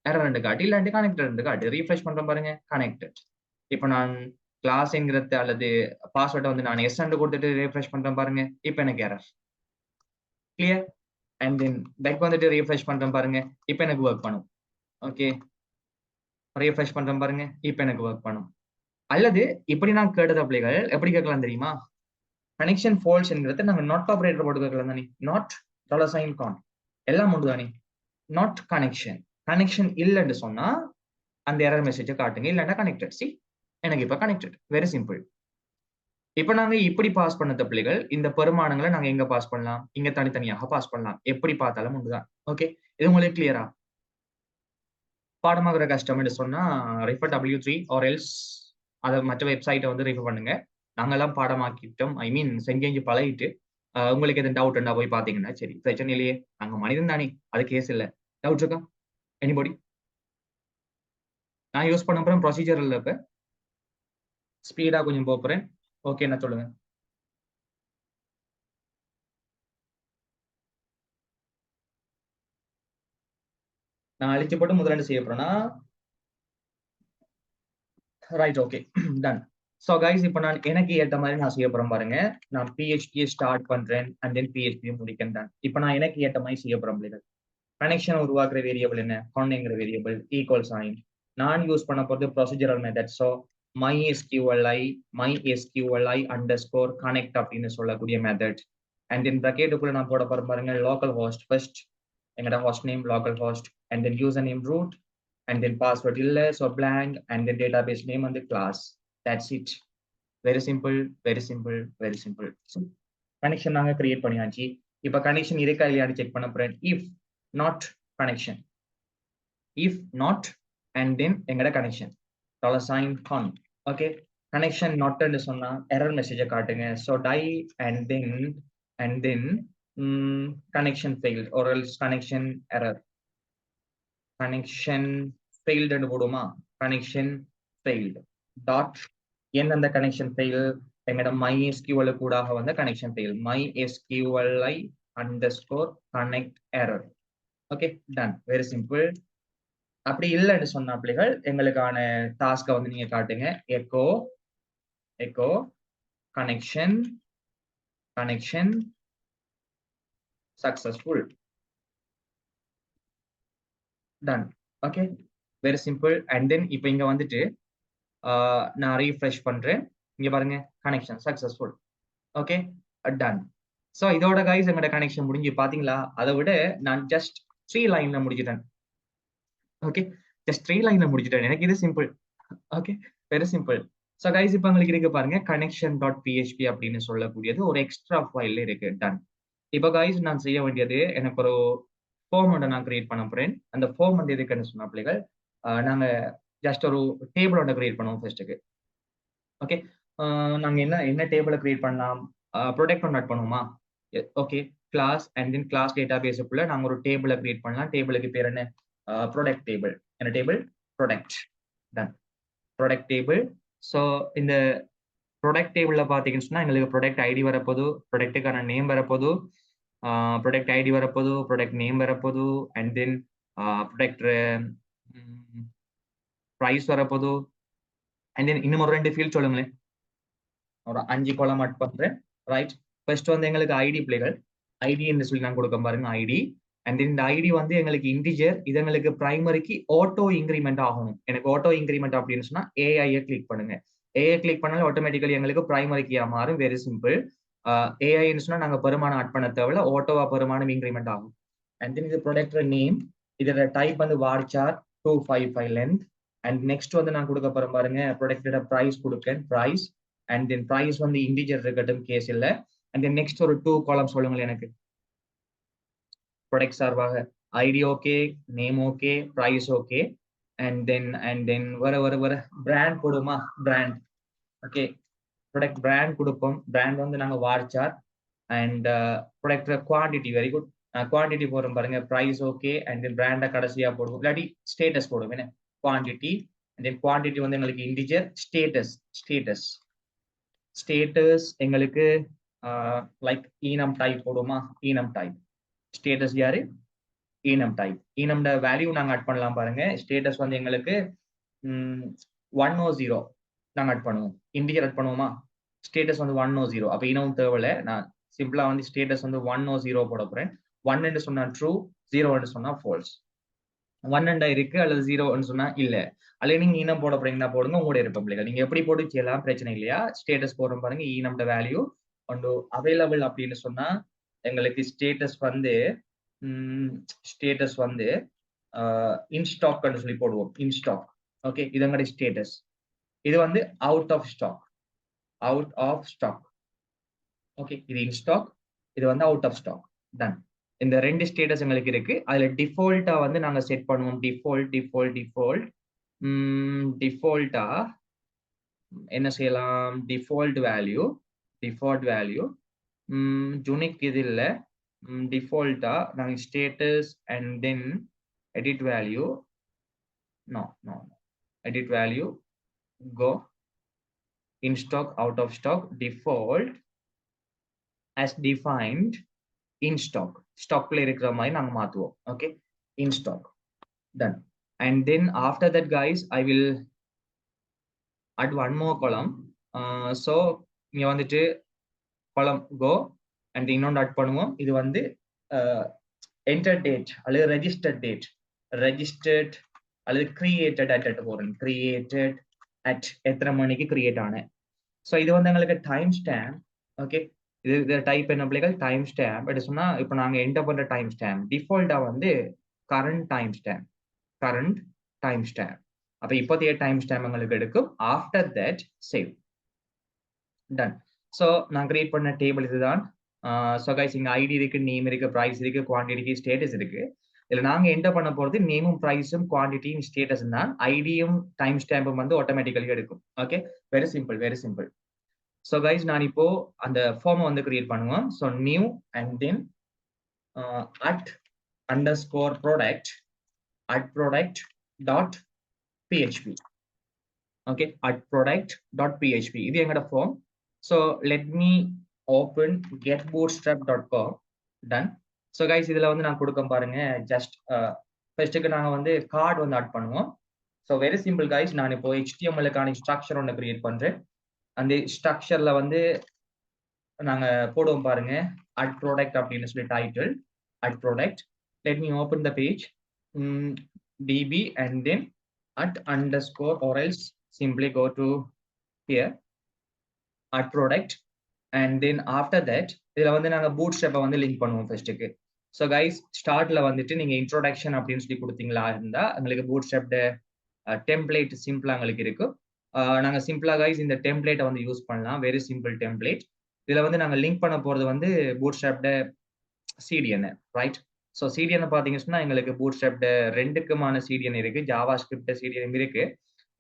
எரர் ரெண்டு காட்டு, இல்லாட்டி கனெக்டட் ரெண்டு காட்டு. ரீஃப்ரெஷ் பண்றோம் பாருங்க, கனெக்டட். இப்போ நான் கிளாஸ்ங்கிறது அல்லது பாஸ்வேர்டை வந்து நான் எஸ் கொடுத்துட்டு ரீஃப்ரெஷ் பண்றேன் பாருங்க. இப்போ எனக்கு error. Clear. And then back வந்துட்டு ரீஃப்ரெஷ் பண்றேன் பாருங்க. இப்போ எனக்கு ஒர்க் பண்ணும். ஓகே ரீஃப்ரெஷ் பண்றேன் பாருங்க. இப்போ எனக்கு ஒர்க் பண்ணும். அல்லது இப்படி நான் கேட்டது பிள்ளைகள் எப்படி கேட்கலாம் தெரியுமா? கனெக்ஷன் ஃபால்ஸ்ங்கிறத நாங்க நாட் ஆபரேட்டர் போட்டு கேட்கலாம் தானே. நாட் $கான் எல்லாம் உண்டு தானே. நாட் கனெக்ஷன் இல்லைன்னு சொன்னா அந்த எரர் மெசேஜை காட்டுங்க, இல்லைன்னா கனெக்டட். சி எனக்கு இப்ப கனெக்டட். Very simple. இப்ப நாங்க இப்படி பாஸ் பண்ண பிள்ளைகள் இந்த பெருமானங்களை நாங்க எங்க பாஸ் பண்ணலாம்? இங்க தனித்தனியாக பாஸ் பண்ணலாம். எப்படி பார்த்தாலும் உண்டுதான். ஓகே இது உங்களுக்கு கிளியரா? பாடமாகிற கஷ்டம் சொன்னா ரெஃபர் W3 ஆர் எல்ஸ் அதை மற்ற வெப்சைட்டை வந்து ரெஃபர் பண்ணுங்க. நாங்கெல்லாம் பாடமாக்கிட்டோம். ஐ மீன் செஞ்சு பழகிட்டு உங்களுக்கு எதுவும் டவுட் இருந்தா போய் பாத்தீங்கன்னா சரி, பிரச்சனை இல்லையே. நாங்க மனிதன் தானே, அது கேஸ் இல்லை. டவுட் இருக்கா எனிபடி? நான் யூஸ் பண்ண போறேன் ப்ரொசீஜர் இல்லை. இப்ப ஸ்பீடா கொஞ்சம் போறேன். ஓகே என்ன சொல்லுங்க. நான் அழிச்சு போட்டு முதல்ல செய்ய போறேன்னா right. Okay done. So guys இப்போ நான் எனக்கு ஏற்ற மாதிரி நான் செய்ய போறேன் பாருங்க. நான் PHP ஸ்டார்ட் பண்றேன் அண்ட் தென் PHP முடிக்கிறேன். தான் இப்போ நான் எனக்கு ஏற்ற மாதிரி செய்ய போறேன் பிள்ளைகள். கனெக்ஷன் உருவாக்குற வேரியபிள் என்ன? கான்ங்கிற வேரியபிள் ஈக்குவல் சைன். நான் யூஸ் பண்ண போறது procedural method. So MySQLi _ connect அப்படின்னு சொல்லக்கூடிய மெத்தட். அண்ட் தென் ப்ராக்கெட்டுக்குள்ள நான் போட போறேன் பாருங்க, லோக்கல் ஹோஸ்ட் ஃபர்ஸ்ட் எங்கட host name localhost and then user name root and then password illa, so blank, and then database name and the class. That's it. Very simple. So connection நாங்க create பண்ணியாச்சு. இப்ப connection இருக்கா இல்லையான்னு check பண்ண போறேன். if not and then எங்கட connection $con. okay connection நாட்னு சொன்னா எரர் மெசேஜை காட்டுங்க. So die and then connection failed or else connection error. Connection ஃபெயில்டுன்னு போடுமா? கனெக்ஷன் ஃபெயில்டு டாட் அந்த கனெக்ஷன் ஃபெயில் எங்கட MySQL கூடாக வந்த connection fail MySQLi underscore connect error. Okay, done. Very simple. அப்படி இல்லைன்னு சொன்ன பிள்ளைகள் எங்களுக்கான டாஸ்கை வந்து நீங்க காட்டுங்க. Echo connection successful. Done. Okay, very simple. And then இப்போ இங்க வந்துட்டு நான் ரீஃப்ரெஷ் பண்றேன். இங்க பாருங்க, connection successful. Okay, done. So இதோட கைஸ் எங்களோட கனெக்ஷன் முடிஞ்சு பாத்தீங்களா? அதை விட நான் ஜஸ்ட் 3 லைன்ல முடிச்சிட்டேன். ஓகே, ஜஸ்ட் 3 லைன்ல முடிச்சிட்டேன். எனக்கு இது simple. Okay, very simple. So guys இப்போ உங்களுக்கு இருக்கு பாருங்க, connection.php அப்படின்னு சொல்லக்கூடியது ஒரு எக்ஸ்ட்ரா ஃபைல்ல இருக்கு. டன். இப்போ கைஸ் நான் செய்ய வேண்டியது, எனக்கு ஒரு ஃபார்ம் ஒன்று நான் கிரியேட் பண்ண போறேன். அந்த ஃபார்ம் வந்து எதுக்குன்னு சொன்ன பிள்ளைகள், நாங்க ஜஸ்ட் ஒரு டேபிள் ஒன்று கிரியேட் பண்ணுவோம் ஃபர்ஸ்ட்டுக்கு. ஓகே, நாங்க என்ன டேபிளை கிரியேட் பண்ணலாம்? ப்ரொடக்ட் ஒன்று ஆட் பண்ணுவோமா? Okay, class and then class data பேஸுக்குள்ள நாங்க ஒரு டேபிளை கிரியேட் பண்ணலாம். டேபிளுக்கு பேர் என்ன? Product table. என்ன table? Product. Done. Product table. So இந்த ப்ரொடக்ட் டேபிள்ல பாத்தீங்கன்னு சொன்னா எங்களுக்கு ப்ரொடக்ட் ஐடி வரப்போது, ப்ரொடக்ட்டுக்கான நேம் வரப்போது, ப்ரொடக்ட் ஐடி வரப்போது, ப்ரொடக்ட் நேம் வரப்போது, அண்ட் தென் ப்ரொடக்ட் ப்ரைஸ் வரப்போது, அண்ட் தென் இன்னும் ஒரு 2 ஃபீல்ட் சொல்லுங்களேன். ஒரு 5 காலம் ஆட் பண்றேன். ரைட். ஃபர்ஸ்ட் வந்து எங்களுக்கு ஐடி பிள்ளைகள், ஐடின்னு சொல்லி நான் கொடுக்க பாருங்க, ஐடி. அண்ட் இந்த ஐடி வந்து எங்களுக்கு இன்டிஜர், இது எங்களுக்கு பிரைமரிக்கு ஆட்டோ இன்க்ரிமெண்ட் ஆகணும். எனக்கு ஆட்டோ இன்க்ரிமெண்ட் அப்படின்னு சொன்னா ஏஐயை கிளிக் பண்ணுங்க. ஏஐ கிளிக் பண்ணாலும் ஆட்டோமேட்டிக்கலி எங்களுக்கு பிரைமரிக்கு மாறும். Very simple. ஏஐன்னு சொன்னா நாங்க பெருமானம் ஆட் பண்ண தேவையில்ல, ஆட்டோவா பெருமானம் இன்க்ரிமெண்ட் ஆகும். அண்ட் தென் இது ப்ரொடக்ட் நேம், இதோட டைப் வந்து varchar 255 லென்த். அண்ட் நெக்ஸ்ட் வந்து நான் கொடுக்க போறேன் பாருங்க, ப்ரொடக்டோட பிரைஸ் கொடுக்கேன், பிரைஸ். அண்ட் தென் பிரைஸ் வந்து இன்டிஜர் இருக்கட்டும், கேஸ் இல்லை. அண்ட் தென் நெக்ஸ்ட் ஒரு 2 காலம் சொல்லுங்களேன் எனக்கு. ப்ரொடக்ட் சார்பாக ID okay, name okay, price okay. And then வர பிராண்ட் போடுமா? பிராண்ட். ஓகே, ப்ரொடக்ட் பிராண்ட் கொடுப்போம். பிராண்ட் வந்து நாங்க varchar. And product quantity, very good. Quantity போடுறோம் பாருங்க, பிரைஸ் ஓகே. அண்ட் தென் பிராண்டை கடைசியா போடுவோம், இல்லாட்டி ஸ்டேட்டஸ் போடுவோம். என்ன? குவான்டிட்டி. அண்ட் தென் குவான்டிட்டி வந்து எங்களுக்கு இன்டிஜர். ஸ்டேட்டஸ் எங்களுக்கு லைக் ஈனம் டைப் போடுமா? ஈனம் டைப். ஸ்டேட்டஸ் யாரு? ஈனம் டைப். ஈனம்ட வேல்யூ நாங்க ஆட் பண்ணலாம் பாருங்க. ஸ்டேட்டஸ் வந்து எங்களுக்கு 100 நாங்க ஆட் பண்ணுவோம். இன்டிஜர் ஆட் பண்ணுவோமா? ஸ்டேட்டஸ் வந்து 100. அப்ப ஈனம் தேவையில்ல, நான் சிம்பிளா வந்து ஸ்டேட்டஸ் வந்து 100 போட போறேன். 1 சொன்னா ட்ரூ, 0 சொன்னா ஃபால்ஸ். 1 இருக்கு அல்லது 0 சொன்னா இல்ல. அல்லது நீங்க ஈனம் போட போறீங்கன்னா போடுங்க, உங்களோட இருப்ப பிள்ளைகள். நீங்க எப்படி போட்டு செய்யலாம், பிரச்சனை இல்லையா? ஸ்டேட்டஸ் போடுறோம் பாருங்க, ஈனம்ட வேல்யூ ஒன்று அவைலபிள் அப்படின்னு சொன்னா எங்களுக்கு ஸ்டேட்டஸ் வந்து இன்ஸ்டாக் சொல்லி போடுவோம். இன்ஸ்டாக். ஓகே, இது எங்களுடைய ஸ்டேட்டஸ். இது வந்து அவுட் ஆஃப் ஸ்டாக். ஓகே, இது இன்ஸ்டாக், இது வந்து அவுட் ஆஃப் ஸ்டாக். டன். இந்த 2 ஸ்டேட்டஸ் எங்களுக்கு இருக்கு. அதுல டிஃபால்ட்டா வந்து நாங்க செட் பண்ணுவோம். டிஃபால்ட்டா என்ன செய்யலாம்? டிஃபால்ட் வேல்யூ யூனிக் இது இல்ல. டிஃபால்ட்டா நாங்க status and then edit value. No. Edit value, go in stock, out of stock, default as defined in stock. Stockல இருக்கிற மாதிரி நாங்க மாத்துவோம். Okay, in stock. Done. And then after that guys, I will add one more column. So இங்க வந்துட்டு column go and இன்னொன்று add பண்ணுவோம். இது வந்து enter date அல்லது registered அல்லது created at போறேன். created at எத்தனை மணிக்கு கிரியேட் ஆன. ஸோ இது வந்து எங்களுக்கு டைம் ஸ்டாம்ப். ஓகே, இது டைப் என்ன பிள்ளைகள்? Time stamp. எப்படி சொன்னா இப்போ நாங்க என்டர் பண்ற டைம் ஸ்டாம்ப் டிஃபால்ட்டா வந்து கரண்ட் டைம் ஸ்டாம்ப். அப்ப இப்போதைய டைம் ஸ்டாம்ப் எங்களுக்கு எடுக்கும். After that save. Done. So நான் கிரியேட் பண்ண டேபிள் இதுதான். ஸோ கைஸ் இங்க ஐடி இருக்கு, நேம் இருக்கு, பிரைஸ் இருக்கு, குவான்டிட்டி, ஸ்டேட்டஸ் இருக்கு. இதுல நாங்க என்டர் பண்ண போறது நேமும் பிரைஸும் குவான்டிட்டியும் ஸ்டேட்டஸும் தான். ஐடியும் டைம் ஸ்டாம்பும் வந்து ஆட்டோமேட்டிக்கலி எடுக்கும். Okay, very simple, very simple. So guys, நான் இப்போ அந்த ஃபார்மை வந்து கிரியேட் பண்ணுவோம். So new and then @_product @product.php. Okay, @product.php இது எங்களோட form. So let me open getbootstrap.com. Done. So guys, இதுல வந்து நான் கொடுக்க பாருங்க. ஜஸ்ட் ஃபர்ஸ்ட்டுக்கு நாங்கள் வந்து கார்டு வந்து ஆட் பண்ணுவோம். ஸோ வெரி சிம்பிள் கைஸ், நான் இப்போ HTML-க்கான ஸ்ட்ரக்சர் ஒன்று கிரியேட் பண்றேன். அந்த ஸ்ட்ரக்சர்ல வந்து நாங்க போடுவோம் பாருங்க, @product அப்படின்னு சொல்லி title @product. Let me open the page, db and then @_ or else simply go to here @product and then after that இதுல வந்து நாங்க பூட்ஸ்ட்ராப்பை வந்து லிங்க் பண்ணுவோம் ஃபர்ஸ்ட்டுக்கு. ஸோ கைஸ், ஸ்டார்ட்ல வந்துட்டு நீங்க இன்ட்ரோடக்ஷன் அப்படின்னு சொல்லி கொடுத்தீங்களா இருந்தா உங்களுக்கு பூட்ஸ்ட்ராப் டெம்ப்ளேட் சிம்பிளா உங்களுக்கு இருக்கு. நாங்க சிம்பிளா கைஸ் இந்த டெம்ப்ளேட்டை வந்து யூஸ் பண்ணலாம். Very simple template. இதுல வந்து நாங்க லிங்க் பண்ண போறது வந்து பூட்ஸ்ட்ராப்ட CDN, ரைட்? ஸோ CDN பாத்தீங்கன்னு சொன்னா எங்களுக்கு பூட்ஸ்ட்ராப்ட 2க்குமான CDN இருக்கு. ஜாவா ஸ்கிரிப்ட் CDN இருக்கு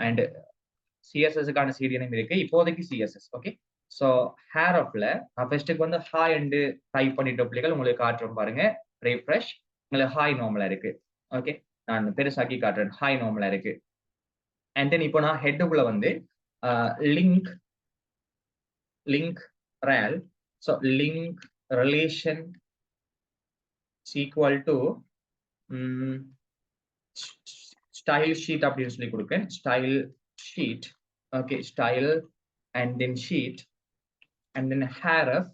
அண்ட் CSS-க்கான CDN இருக்கு. இப்போதைக்கு CSS. ஓகே, ஸோ ஹேரப்ல நான் ஃபர்ஸ்ட்டுக்கு வந்து ஹாய் அண்டு டைப் பண்ணிட்ட பிள்ளைகள் உங்களுக்கு காட்டுறோம் பாருங்க. ரீஃப்ரெஷ், உங்களுக்கு ஹாய் நார்மலா இருக்கு. ஓகே, நான் பெருசாக்கி காட்டுறேன். ஹாய் நார்மலா இருக்கு. அண்ட் தென் இப்போ நான் ஹெட்டுக்குள்ள வந்து link rel, so link relation is equal to style sheet அப்படின்னு சொல்லி கொடுப்பேன். style sheet. okay, style and then sheet and then href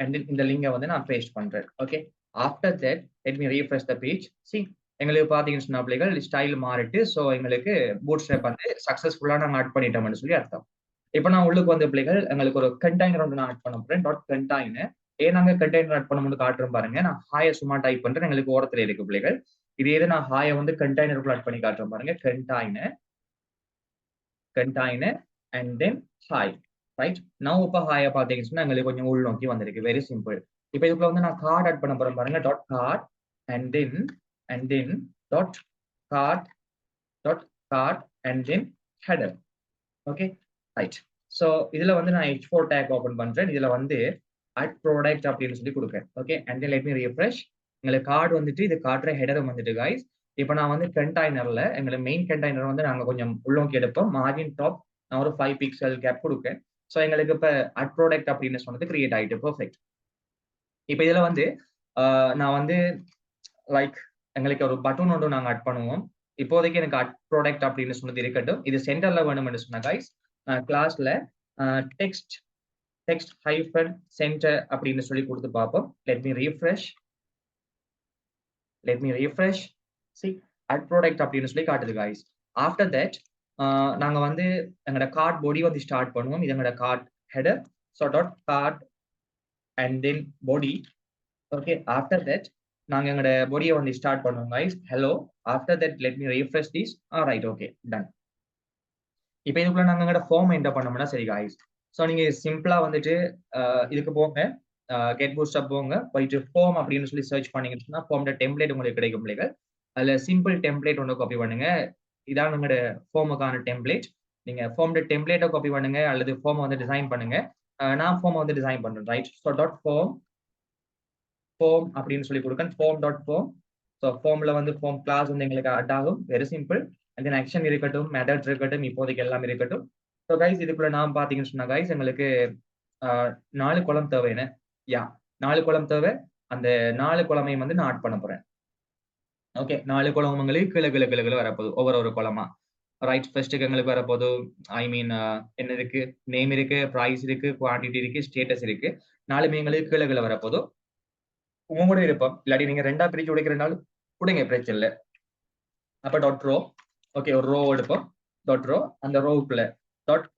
and then இந்த லிங்கை வந்து நான் பேஸ்ட் பண்றேன். Okay, after that let me refresh the page. see, எங்களுக்கு பாத்தீங்கன்னு சொன்னா பிள்ளைகள் ஸ்டைல் மாறிட்டு, ஸோ எங்களுக்கு பூட்ஸ்ட்ராப் வந்து சக்சஸ்ஃபுல்லா நாங்கள் ஆட் பண்ணிட்டோம்னு சொல்லி அர்த்தம். இப்போ நான் உள்ளுக்கு வந்த பிள்ளைகள் எங்களுக்கு ஒரு கண்டெய்னர் வந்து நான் ஆட் பண்ண போறேன். .container. ஏன் நாங்க கண்டெய்னர் ஆட் பண்ணும்போது காட்டுறோம் பாருங்க. நான் ஹாயை சும்மா டைப் பண்றேன், எங்களுக்கு ஓரத்துல இருக்கு பிள்ளைகள். இதே நான் ஹாயை வந்து கண்டெய்னருக்குள்ள ஆட் பண்ணி காட்டுறோம் பாருங்க. Container and then hi, right? நான் இப்போ ஹாயை பார்த்தீங்கன்னு சொன்னா எங்களுக்கு கொஞ்சம் உள் நோக்கி வந்திருக்கு. Very simple. இப்போ இதுக்குள்ள வந்து நான் கார்டு ஆட் பண்ண போறேன் பாருங்க. .card and then .card and then header. Okay, right. So இதுல வந்து நான் H4 டேக் ஓபன் பண்றேன். இதுல வந்து @product அப்படின்னு சொல்லி கொடுக்குறேன். Okay, and then let me refresh. எங்களுக்கு கார்டு வந்துட்டு இது காட்டுற ஹெடரும் வந்துட்டு கைஸ். இப்போ நான் வந்து கண்டெய்னர்ல எங்களை மெயின் கண்டெய்னர் வந்து நாங்க கொஞ்சம் உள்நோக்கி எடுப்போம். மார்ஜின் டாப் நான் ஒரு 5 பிக்சல் கேப் கொடுக்கேன். ஸோ எங்களுக்கு இப்போ @product அப்படின்னு சொன்னது கிரியேட் ஆயிட்டு. பெர்ஃபெக்ட். இப்போ இதுல வந்து நான் வந்து லைக் எங்களுக்கு ஒரு பட்டன் ஒன்று நாங்கள் ஆட் பண்ணுவோம். இப்போதைக்கு எனக்கு @product அப்படின்னு சொன்னது இருக்கட்டும். இது சென்டர்ல வேணும்னு சொன்ன கைஸ், கிளாஸ்ல text hyphen center அப்படின்னு சொல்லி கொடுத்து பார்ப்போம். let me refresh. see, @product அப்படின்னு சொல்லி காட்டுது guys. after that நாங்க வந்து எங்களோட கார்ட் பாடி வந்து ஸ்டார்ட் பண்ணுவோம். இது எங்களோட card header. so .card and then body. okay, after that நாங்க எங்களோட பாடியை வந்து ஸ்டார்ட் பண்ணுவோம் guys. hello. after that let me refresh this. alright, okay, done. இப்போ இதுக்குள்ள நாங்க எங்களோட ஃபார்ம் என்டர் பண்ணோம்னா சரி guys. ஸோ நீங்க சிம்பிளா வந்துட்டு இதுக்கு போங்க, getbootstrap போங்க, போயிட்டு ஃபார்ம் அப்படின்னு சொல்லி சர்ச் பண்ணீங்கன்னு சொன்னா ஃபார்ம் டெம்ப்ளேட் உங்களுக்கு கிடைக்கும் பிள்ளைகள். அதுல சிம்பிள் டெம்ப்ளேட் ஒன்று காப்பி பண்ணுங்க. இதான் உங்களோட ஃபார்முக்கான டெம்ப்ளேட். நீங்க ஃபார்ம் டெம்ப்ளேட்டை காப்பி பண்ணுங்க அல்லது ஃபார்மை வந்து டிசைன் பண்ணுங்க. நான் ஃபார்மை வந்து டிசைன் பண்றேன், ரைட்? ஸோ ஃபார்ம் அப்படின்னு சொல்லி கொடுக்கேன். form.form. ஸோ ஃபார்ம்ல வந்து ஃபார்ம் கிளாஸ் வந்து எங்களுக்கு அட் ஆகும். Very simple. And then action இருக்கட்டும், மெத்தட் இருக்கட்டும், இப்போதைக்கு எல்லாம் இருக்கட்டும். ஸோ கைஸ், இதுக்குள்ள நான் பாத்தீங்கன்னு சொன்னா கைஸ் எங்களுக்கு 4 குளம் தேவைன்னு. 4 குளம் தேவை. அந்த 4 குளமையும் வந்து நான் ஆட் பண்ண போறேன். ஓகே, 4 குளம் உங்களுக்கு கீழே வரப்போகுது, ஒவ்வொரு குளமா. ரைட், ஃபர்ஸ்ட்டுக்கு எங்களுக்கு வரப்போது ஐ மீன் என்ன இருக்கு, நேம் இருக்கு, ப்ரைஸ் இருக்கு, குவான்டிட்டி இருக்கு, ஸ்டேட்டஸ் இருக்கு. 4 எங்களுக்கு கீழே வரப்போது. உங்களோட இருப்போம். இல்லாட்டி நீங்க 2ஆ பிரிச்சு உடைக்கிறனாலும் உடைங்க, பிரச்சனை இல்லை. அப்ப .row. ஓகே, ஒரு ரோ எடுப்போம். .row. அந்த ரோவுக்குள்ள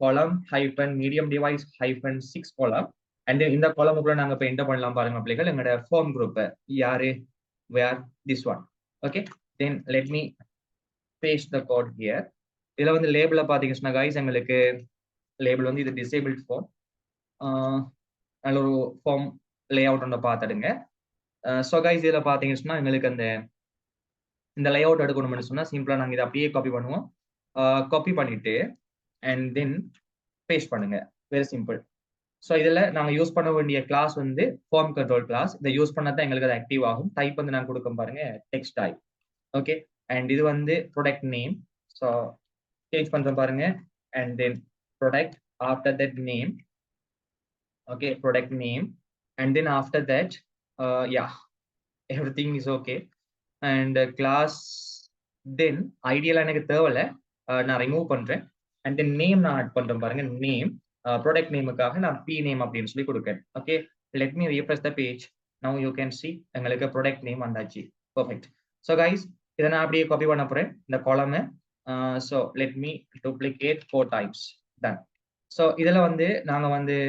.column hyphen medium device hyphen 6 column. And இந்த காலமுக்குள்ள நாங்க இப்போ என்டர் பண்ணலாம் பாருங்க பிள்ளைகள். எங்களோட ஃபார்ம் குரூப் யாரு, where, this one. Okay, then let me paste the code here. இதுல வந்து லேபிள பாத்தீங்கன்னா கைஸ் எங்களுக்கு லேபிள் வந்து இது டிசேபிள்ட் ஃபார்ம். நல்ல ஒரு ஃபார்ம் லே அவுட் ஒன்று பார்த்துடுங்க. ஸோ கைஸ் இதில் பார்த்தீங்கன்னு சொன்னா எங்களுக்கு இந்த லேஅவுட் எடுக்கணும்னு சொன்னா சிம்பிளா நாங்க இதை அப்படியே காப்பி பண்ணுவோம். காப்பி பண்ணிட்டு அண்ட் தென் பேஸ்ட் பண்ணுங்க. Very simple. ஸோ இதில் நாங்கள் யூஸ் பண்ண வேண்டிய கிளாஸ் ஃபார்ம் கண்ட்ரோல் கிளாஸ். இதை யூஸ் பண்ணா தான் எங்களுக்கு அது ஆக்டிவ் ஆகும். டைப் நான் கொடுக்க பாருங்க டெக்ஸ்ட் டைப். ஓகே, அண்ட் இது ப்ராடக்ட் நேம். ஸோ சேஞ்ச் பண்றோம் பாருங்க. And then product after that name. Okay, product name. And then after that yeah everything is okay. And class then ஐடியெல்லாம் எனக்கு தேவையில்ல, நான் ரிமூவ் பண்றேன். அண்ட் தென் நேம் நான் add பண்றேன் பாருங்க. நேம் ப்ராடக்ட் நேமுக்காக நான் பி நேம் அப்படின்னு சொல்லி கொடுக்கேன். Okay, let me refresh the page. Now you can see எங்களுக்கு ப்ராடக்ட் நேம் வந்தாச்சு. பர்ஃபெக்ட். ஸோ கைஸ் இதை நான் அப்படியே காப்பி பண்ண போறேன் இந்த காலமை. So let me duplicate 4 times. Done. So இதில் நாங்கள்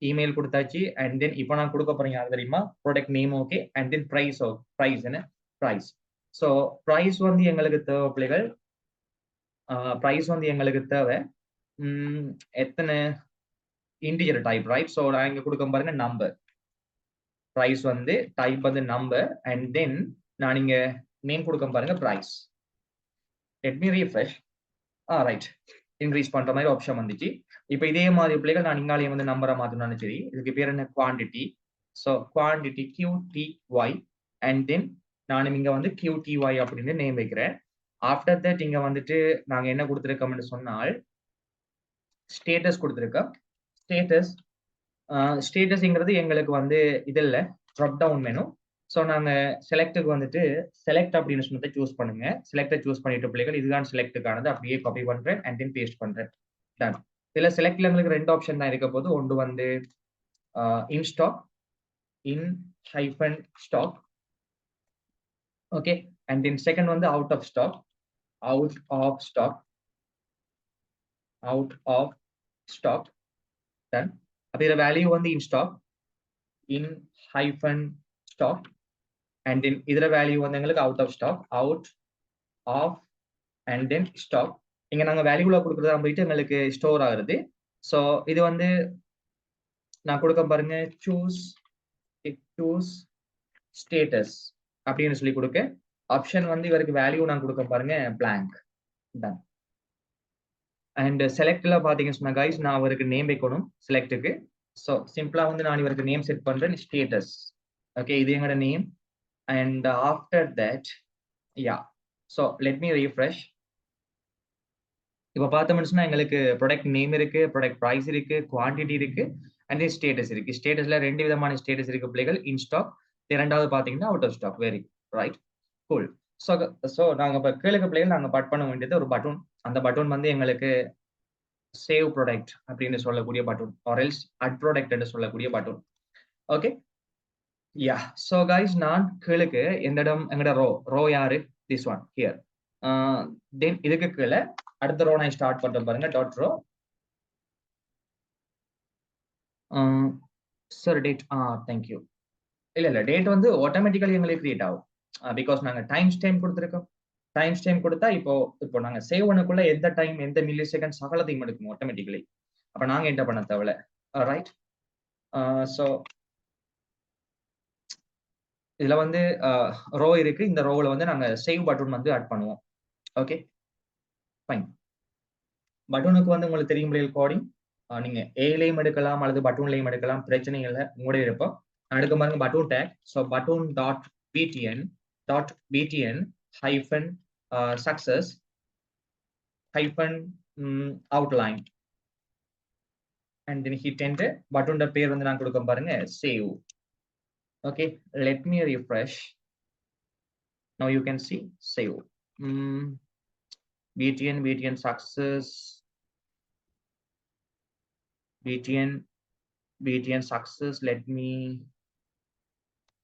இமெயில் கொடுத்தாச்சு. அண்ட் தென் இப்போ நான் கொடுக்க போறேன் யார் தெரியுமா? Product name. Okay, and then price. Price என்ன? ப்ரைஸ். ஸோ ப்ரைஸ் எங்களுக்கு தேவை பிள்ளைகள். ப்ரைஸ் எங்களுக்கு தேவை எத்தனை இன்டிஜர் டைப், ரைட்? ஸோ நான் இங்க கொடுக்க பாருங்க number. Price type number. And then நான் இங்க நேம் கொடுக்க பாருங்க price. Let me refresh. Right, increase பண்ற மாதிரி ஆப்ஷன் வந்துச்சு. இப்போ இதே மாதிரி பிள்ளைகள் நான் இங்காலையும் நம்பரை மாத்தணும்னு சரி. இதுக்கு பேர் என்ன? Quantity. So quantity QTY. And then நான் இங்க QTY அப்படின்னு நேம் வைக்கிறேன். ஆஃப்டர் தட் இங்க நாங்க என்ன கொடுத்துருக்கோம்னு சொன்னால் ஸ்டேட்டஸ் கொடுத்துருக்கோம். ஸ்டேட்டஸ் ஸ்டேட்டஸ்ங்கிறது எங்களுக்கு இது இல்லை, ட்ராப் டவுன் மெனு. ஸோ நாங்க செலக்டுக்கு செலக்ட் அப்படின்னு சொன்னதை சூஸ் பண்ணுங்க. செலக்டை சூஸ் பண்ணிட்டு பிள்ளைகள் இதுதான் செலக்டுக்கானது. அப்படியே காப்பி பண்றேன் அண்ட் தென் பேஸ்ட் பண்றேன். டன். இதுல செலக்ட்ல எங்களுக்கு 2 ஆப்ஷன் தான் இருக்க போது. ஒன்று in stock, in hyphen stock. Okay, and then second out of stock, out of stock, out of stock. Done. அப்ப இதுல value in stock, in hyphen stock. And then இதுல வேல்யூ எங்களுக்கு out of stock, out of and then stock. இங்க நாங்க வேல்யூல கொடுக்குறதா போயிட்டு எங்களுக்கு store ஆகுது. ஸோ இது நான் கொடுக்க பாருங்க சூஸ் ஸ்டேட்டஸ் அப்படின்னு சொல்லி கொடுக்க. ஆப்ஷன் இவருக்கு வேல்யூ நான் கொடுக்க பாருங்க blank. டன். அண்ட் செலக்ட்ல பாத்தீங்கன்னு சொன்னா கைஸ் நான் அவருக்கு நேம் வைக்கணும் செலக்டுக்கு. ஸோ சிம்பிளா நான் இவருக்கு நேம் செட் பண்றேன் ஸ்டேட்டஸ். ஓகே, இது எங்களோட name. And after that yeah, so let me refresh. இப்போ பார்த்தோம்னா எங்களுக்கு ப்ராடக்ட் நேம் இருக்கு, ப்ராடக்ட் ப்ரைஸ் இருக்கு, குவான்டிட்டி இருக்கு, அண்ட் தென் ஸ்டேட்டஸ் இருக்கு. ஸ்டேட்டஸ்ல 2 விதமான ஸ்டேட்டஸ் இருக்கு பிள்ளைகள். இன் ஸ்டாக், இரண்டாவது பாத்தீங்கன்னா out of stock. Very right, cool. So நாங்க இப்போ கேளுக்கு பிள்ளைகள் நாங்க பட் பண்ண வேண்டியது ஒரு பட்டன். அந்த பட்டன் எங்களுக்கு சேவ் ப்ராடக்ட் அப்படின்னு சொல்லக்கூடிய button, or else at product என்று சொல்லக்கூடிய பட்டன். ஓகே, யா. ஸோ கைஸ் நான் கீழுக்கு எந்த இடம் எங்கட ரோ யாரு? This one here. தென் இதுக்கு கீழே அடுத்த ரோ நான் ஸ்டார்ட் பண்றேன் பாருங்க. Dot row. Sir date. Thank you. இல்ல டேட் ஆட்டோமேட்டிக்கலி எங்களுக்கு கிரியேட் ஆகும். பிகாஸ் நாங்க டைம் கொடுத்துருக்கோம். டைம் கொடுத்தா இப்போ நாங்க சேவ் பண்ணக்குள்ள எந்த டைம், எந்த மில்லி செகண்ட் சகலத்தையும் எடுக்கும் ஆட்டோமேட்டிக்கலி. அப்ப நாங்க என்ன பண்ண தேவையில்ல. ரைட். ஸோ இதுல ரோ இருக்கு. இந்த ரோல நாங்க சேவ் பட்டன் ஆட் பண்ணுவோம். Okay, fine. பட்டனுக்கு உங்களுக்கு தெரியும் கோடிங். நீங்க ஏலையும் எடுக்கலாம் அல்லது பட்டன்லையும் எடுக்கலாம், பிரச்சனை இல்லை, உங்களுடைய இருப்போம். அடுக்க பாருங்க button tag. So button btn hyphen success hyphen outline and then hit enter. பட்டனோட பேர் நான் கொடுக்க பாருங்க save. Okay, let me refresh. Now you can see save. btn success, btn success. Let me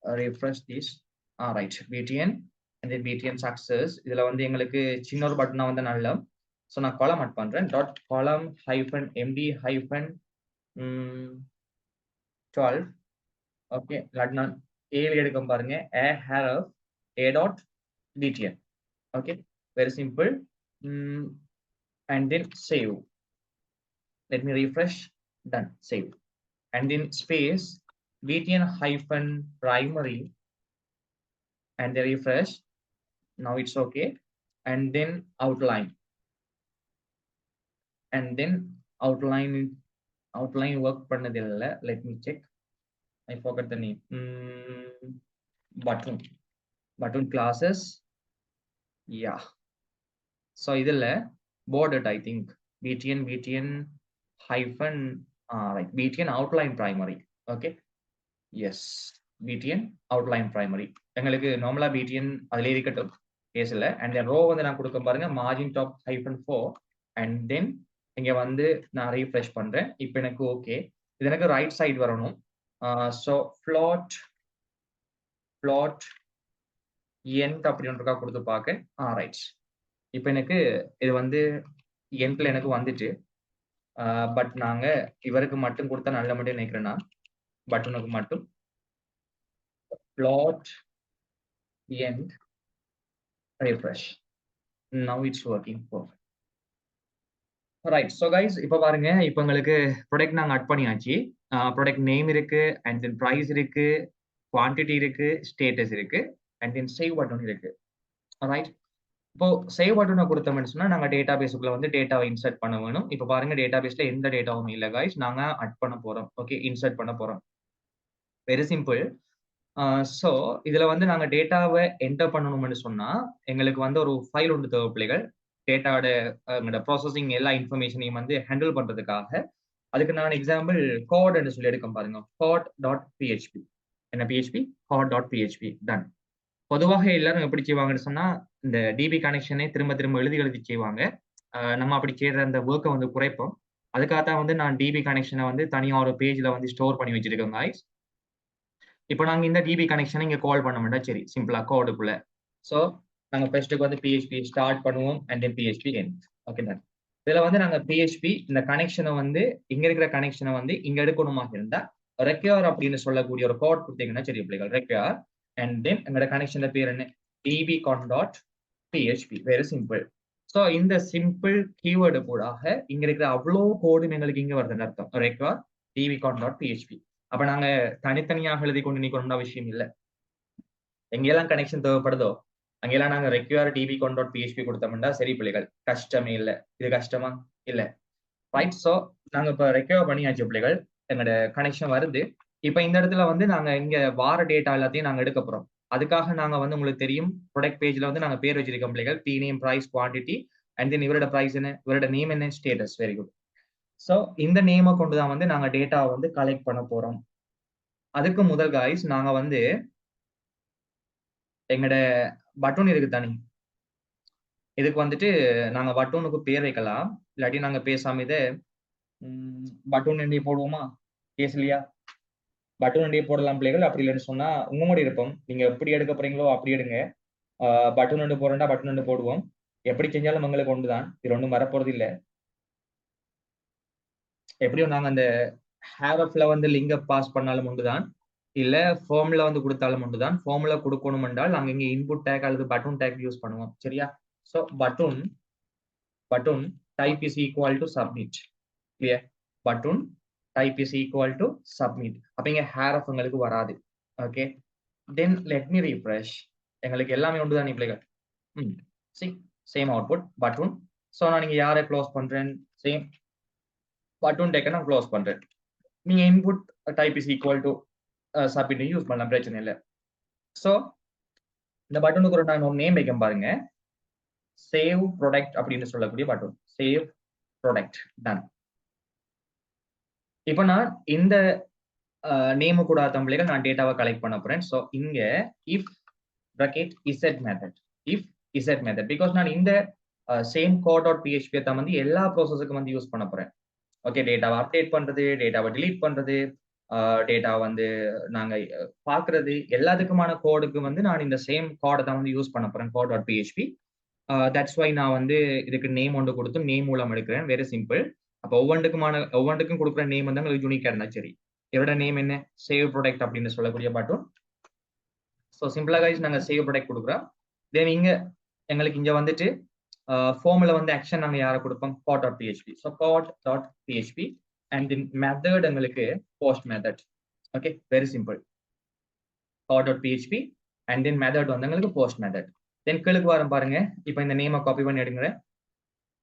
refresh this. Right, btn and then btn success. இதுல எங்களுக்கு சின்ன ஒரு பட்டனா நல்ல. ஸோ நான் காலம் ஆட் பண்றேன். டாட் காலம் ஹைஃபன் md ஹைஃபன் 12. ஓகே, நான் ஏழு எடுக்க பாருங்க a harf a dot btn. okay, very simple. And then save. Let me refresh. Done, save. And then space btn hyphen primary and then refresh. Now it's okay. And then outline, and then outline work பண்ணதில்லை. Let me check. I forgot the name. Button classes. Yeah. So இதுல bordered, I think. btn hyphen right, btn outline primary. Okay. Yes, btn outline primary. எங்களுக்கு நார்மலா btn அதிலே இருக்கட்டும், கேஸ்ல. And then row வந்து நான் கொடுக்க பாருங்க, margin top hyphen 4. And then இங்க வந்து நான் ரீஃப்ரெஷ் பண்றேன். இப்போ எனக்கு ஓகே. இது எனக்கு ரைட் சைடு வரணும். ஸோ ஃப்ளாட் எண்ட் அப்படின்றக்கா கொடுத்து பார்க்க. ரைட். இப்போ எனக்கு இது வந்து எண்ட்ல எனக்கு வந்துட்டு, பட் நாங்க இவருக்கு மட்டும் கொடுத்தா நல்ல மட்டும் நினைக்கிறேன்னா, பட்டனுக்கு மட்டும் plot end refresh. Now it's working perfect. Right. So guys, இப்போ பாருங்க, இப்போ உங்களுக்கு ப்ராடக்ட் நாங்க ஆட் பண்ணியாச்சு. ப்ராடக்ட் நேம் இருக்கு, அண்ட் தென் பிரைஸ் இருக்கு, குவான்டிட்டி இருக்கு, ஸ்டேட்டஸ் இருக்கு, அண்ட் தென் சேவ் பட்டன் இருக்கு. ரைட். இப்போ சேவ் பட்டனை கொடுத்தோம்னு சொன்னா நாங்க டேட்டா பேஸுக்குள்ள வந்து டேட்டாவை இன்சர்ட் பண்ண வேணும். இப்போ பாருங்க, டேட்டா பேஸ்ல எந்த டேட்டாவும் இல்லை guys. நாங்க ஆட் பண்ண போறோம். ஓகே, இன்சர்ட் பண்ண போறோம். Very simple. ஸோ இதுல வந்து நாங்க டேட்டாவை என்டர் பண்ணணும்னு சொன்னா எங்களுக்கு வந்து ஒரு ஃபைல் ஒன்று தேவைப்பிள்ளைகள். டேட்டாவோட ப்ராசஸிங் எல்லா இன்ஃபர்மேஷனையும் வந்து ஹேண்டில் பண்றதுக்காக. அதுக்கு நான் எக்ஸாம்பிள் கோட்னு சொல்லி எடுக்க பாருங்க. code.php. என்ன PHP? code.php. டன். பொதுவாக எல்லாரும் எப்படி செய்வாங்கன்னு சொன்னா, இந்த டிபி கனெக்ஷனே திரும்ப திரும்ப எழுதி செய்வாங்க. நம்ம அப்படி செய்யற அந்த ஒர்க்கை வந்து குறைப்போம். அதுக்காகத்தான் வந்து நான் டிபி கனெக்ஷனை வந்து தனியா ஒரு பேஜ்ல வந்து ஸ்டோர் பண்ணி வச்சிருக்கேன் guys. இப்போ நாங்க இந்த டிபி கனெக்ஷனை இங்க கால் பண்ண மாட்டோம். சரி, சிம்பிளா கோடுக்குள்ள. ஸோ நாங்க ஃபர்ஸ்ட்டுக்கு வந்து PHP ஸ்டார்ட் பண்ணுவோம், and then PHP end. Okay done. இதுல வந்து நாங்க PHP இந்த கனெக்ஷனை வந்து இங்க இருக்கிற கனெக்ஷனை வந்து இங்க எடுக்கணுமாக இருந்தா ரெக்யூர் அப்படின்னு சொல்லக்கூடிய ஒரு கோட் கொடுத்தீங்கன்னா சரி பிள்ளைகள், ரெக்யூர். அண்ட் தென் எங்களோட கனெக்ஷன் பேர் என்ன? dbcon.php. Very simple. ஸோ இந்த சிம்பிள் கீவேர்டு கூடாக இங்க இருக்கிற அவ்வளோ கோடு எங்களுக்கு இங்க வருதுன்னு அர்த்தம். Require dbcon.php. அப்ப நாங்க தனித்தனியாக எழுதி கொண்டு நிக்கணும்னா விஷயம் இல்லை. எங்கெல்லாம் கனெக்ஷன் தேவைப்படுதோ அங்கெல்லாம் நாங்க ரெக்யூர் dbcon.php கொடுத்தோம்னா சரி பிள்ளைகள், கஷ்டமே இல்லை. இது கஷ்டமா? இல்லை. ரைட். ஸோ நாங்க இப்ப ரெக்யூர் பண்ணியாச்சு பிள்ளைகள், எங்களோட கனெக்ஷன் வருது. இப்ப இந்த இடத்துல வந்து நாங்க இங்க வார டேட்டா எல்லாத்தையும் நாங்க எடுக்க போறோம். அதுக்காக நாங்க வந்து உங்களுக்கு தெரியும், ப்ராடக்ட் பேஜ்ல வந்து நாங்க பேர் வச்சிருக்கோம் பிள்ளைகள். P name, price, quantity, and then இவரோட பிரைஸ் என்ன, இவரோட நேம் என்ன, ஸ்டேட்டஸ். Very good. ஸோ இந்த நேமை கொண்டுதான் வந்து நாங்க டேட்டாவை வந்து கலெக்ட் பண்ண போறோம். அதுக்கு முதல் காய்ஸ் நாங்க வந்து எங்கட பட்டன் இருக்கு தானே, இதுக்கு வந்துட்டு நாங்க பட்டனுக்கு பேர் வைக்கலாம். இல்லாட்டி நாங்க பேசாம இதை பட்டன் எண்ணி போடுவோமா? கேஸ் இல்லையா? பட்டன் எண்ணியை போடலாம் பிள்ளைகள். அப்படி இல்லைன்னு சொன்னா உங்களுடைய இருப்போம், நீங்க எப்படி எடுக்க போறீங்களோ அப்படி எடுங்க. பட்டன் எண்டு போறேன்டா பட்டன் எண்டு போடுவோம். எப்படி செஞ்சாலும் உங்களுக்கு ஒன்றுதான், இது ஒன்றும் வரப்போறது இல்லை. எப்படியும் நாங்க அந்த ஹேரப்ல வந்து லிங்க பாஸ் பண்ணாலும் ஒன்றுதான், இல்ல ஃபார்ம்ல வந்து கொடுத்தாலும் ஒன்றுதான். ஃபார்ம்ல கொடுக்கணும் என்றால் நாங்க இங்க இன்புட் டேக் அல்லது பட்டன் டேக் யூஸ் பண்ணுவோம். சரியா? So button type is equal to submit. Clear? Button type is equal to submit. அப்ப இங்க ஹேரப் எங்களுக்கு வராது. Okay, then let me refresh. எங்களுக்கு எல்லாமே ஒன்றுதான் பிள்ளைகள். Same output button. ஸோ நான் நீங்க யாரை க்ளோஸ் பண்றேன்? சேம் பட்டன் டேக்கை நான் க்ளோஸ் பண்றேன். நீங்க input type is equal to submit use பண்ணலாம், பிரச்சனை இல்லை. ஸோ இந்த பட்டனுக்கு ஒரு நான் ஒரு நேம் வைக்க பாருங்க, சேவ் ப்ராடக்ட் அப்படின்னு சொல்லக்கூடிய பட்டன். Save product. டன். இப்போ நான் இந்த நேமு கூட தம்பிளைகள் நான் டேட்டாவை கலெக்ட் பண்ண போறேன். ஸோ இங்க if bracket Z method, if Z method, because நான் இந்த சேம் code.php தான் வந்து எல்லா ப்ராசஸுக்கும் வந்து யூஸ் பண்ண போறேன். ஓகே, டேட்டாவை அப்டேட் பண்றது, டேட்டாவை டிலீட் பண்றது, டேட்டா வந்து நாங்க பாக்குறது, எல்லாத்துக்குமான கோடுக்கு வந்து நான் இந்த சேம் கோடை தான் வந்து யூஸ் பண்ண போறேன், code.php. தட்ஸ் வை நான் வந்து இதுக்கு நேம் ஒன்று கொடுத்து நேம் மூலம் எடுக்கிறேன். Very simple. அப்போ ஒவ்வொன்றுக்கும் கொடுக்குற நேம் வந்து உங்களுக்கு யூனிக்கா இருந்தா சரி. இவரோட நேம் என்ன? சேவ் ப்ராடக்ட் அப்படின்னு சொல்லக்கூடிய பட்டன். ஸோ சிம்பிளா கைஸ் நாங்க சேவ் ப்ராடக்ட் கொடுக்குறோம். தென் இங்க எங்களுக்கு இங்க வந்துட்டு ஃபார்ம்ல வந்து ஆக்ஷன் நாங்க யாரை கொடுப்போம்? code.php. So code.php and then method எங்களுக்கு post method. Okay, very simple. core.php and then method வந்து எங்களுக்கு போஸ்ட் மெத்தட். தென் கீழுக்கு வரும் பாருங்க. இப்போ இந்த நேமை காப்பி பண்ணி எடுங்க.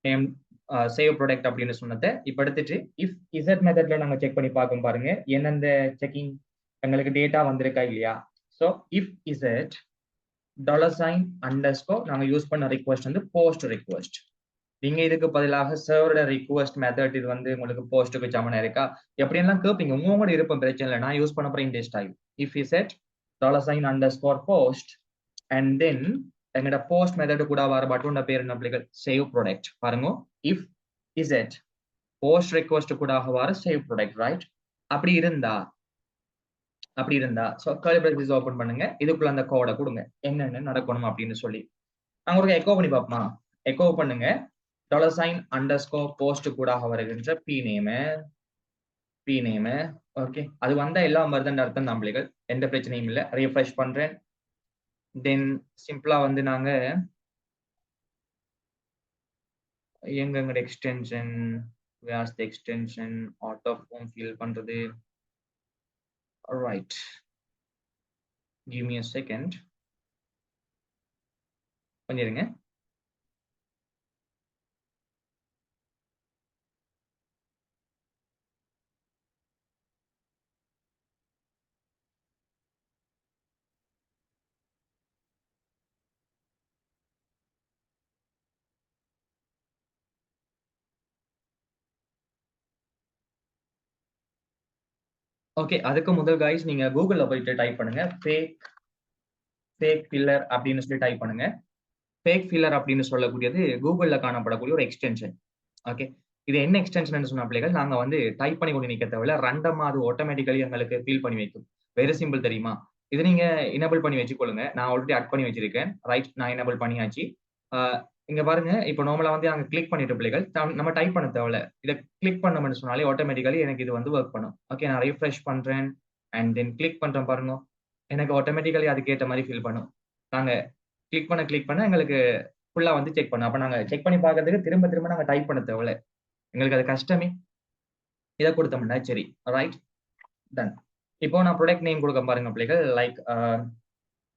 நேம் சேவ் ப்ராடக்ட் அப்படின்னு சொன்னதை இப்போ எடுத்துட்டு இஃப் இசட் மெத்தட்ல நாங்க செக் பண்ணி பார்க்கும் பாருங்க எந்தெந்த செக்கிங் எங்களுக்கு டேட்டா வந்திருக்கா இல்லையா. ஸோ இஃப் இசட் $_ நாங்க யூஸ் பண்ண ரிக்வெஸ்ட் வந்து போஸ்ட் ரிக்வெஸ்ட். நீங்க இதுக்கு பதிலாக சர்வரோட ரிக்வெஸ்ட் மெத்தட் இது வந்து உங்களுக்கு போஸ்ட்டுக்கு சமனா இருக்கா எப்படியெல்லாம் கேட்பீங்க. உங்களோட இருப்போம், பிரச்சனை இல்லை. நான் யூஸ் பண்ண போற இந்த style if Z $_ post and then எங்கட போஸ்ட் மெத்தட் கூட வர பட்டோட பேர் என்ன பிள்ளைகள், சேவ் ப்ராடக்ட். பாருங்க, இஃப் இசட் போஸ்ட் ரிக்வெஸ்ட் கூட வர சேவ் ப்ராடக்ட், ரைட்? அப்படி இருந்தா ஸோ கர்லி பிராக்கெட்ஸ் ஓபன் பண்ணுங்க. இதுக்குள்ள அந்த கோடை கொடுங்க என்னென்ன நடக்கணும் அப்படின்னு சொல்லி. நாங்க ஒரு எக்கோ பண்ணி பார்ப்போமா. எக்கோ பண்ணுங்க $_ போஸ்ட் கூட வருகின்ற பி நேம். ஓகே, அது வந்தா எல்லாம் வருதுன்னு அர்த்தம் தான் பிள்ளைகள், எந்த பிரச்சனையும் இல்லை. ரீஃப்ரெஷ் பண்றேன். தென் சிம்பிளா வந்து நாங்க எங்கெங்கட extension where's the extension auto form fill பண்றது. Right, give me a second. பண்ணிருங்க. ஓகே, அதுக்கு முதல் கைஸ் நீங்க கூகுள்ல போயிட்டு டைப் பண்ணுங்க ஃபேக் ஃபில்லர் அப்படின்னு சொல்லி டைப் பண்ணுங்க. ஃபேக் ஃபில்லர் அப்படின்னு சொல்லக்கூடியது கூகுள்ல காணப்படக்கூடிய ஒரு எக்ஸ்டென்ஷன். ஓகே, இது என்ன எக்ஸ்டென்ஷன் சொன்ன பிள்ளைகள், நாங்க வந்து டைப் பண்ணி கொண்டு நிக்க தேவையில்ல, ரண்டமா அது ஆட்டோமேட்டிக்கலி எங்களுக்கு ஃபீல் பண்ணி வைக்கும். வெரி சிம்பிள் தெரியுமா. இது நீங்க எனேபிள் பண்ணி வச்சுக்கொள்ளுங்க. நான் ஆல்ரெடி ஆட் பண்ணி வச்சிருக்கேன். ரைட், நான் எனேபிள் பண்ணியாச்சு. இங்க பாருங்க, இப்போ நார்மலா வந்து நாங்க கிளிக் பண்ணிட்டு பிள்ளைகள் நம்ம டைப் பண்ண தேவையில்ல. இதை கிளிக் பண்ணோம்னு சொன்னாலே ஆட்டோமேட்டிக்கலி எனக்கு இது வந்து ஒர்க் பண்ணும். ஓகே, நான் ரீஃப்ரெஷ் பண்றேன் அண்ட் தென் கிளிக் பண்றேன் பாருங்க, எனக்கு ஆட்டோமேட்டிக்கலி அதுக்கு ஏற்ற மாதிரி ஃபீல் பண்ணும். நாங்க கிளிக் பண்ண எங்களுக்கு ஃபுல்லா வந்து செக் பண்ணும். அப்ப நாங்க செக் பண்ணி பார்க்கறதுக்கு திரும்ப நாங்க டைப் பண்ண தேவையில்ல, எங்களுக்கு அது கஷ்டமே. இதை கொடுத்தோம்னா சரி, ரைட், டன். இப்போ நான் ப்ராடக்ட் நேம் கொடுக்க பாருங்க பிள்ளைகள். லைக்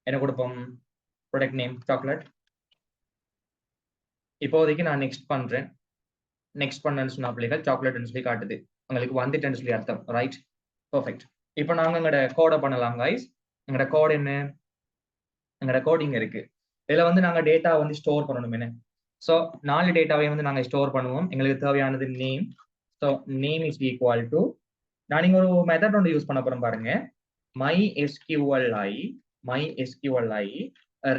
என்ன கொடுப்போம், ப்ராடக்ட் நேம் சாக்லேட். இப்போதைக்கு நான் நெக்ஸ்ட் பண்றேன். நெக்ஸ்ட் பண்ணேன்னு சொன்னா பிள்ளைகள் சாக்லேட்னு சொல்லி காட்டுது, உங்களுக்கு வந்துட்டேன்னு சொல்லி அர்த்தம். Right, perfect. இப்போ நாங்க எங்களோட கோடை பண்ணலாம் கைஸ். எங்களோட கோட் என்ன, எங்களோட கோடிங் இருக்கு. இதுல வந்து நாங்க டேட்டா வந்து ஸ்டோர் பண்ணணும். என்ன, ஸோ 4 டேட்டாவை வந்து நாங்க ஸ்டோர் பண்ணுவோம். எங்களுக்கு தேவையானது name. So name is equal to, நான் நீங்க ஒரு மெத்தட் ஒன்று யூஸ் பண்ண போறோம் பாருங்க. MySQLi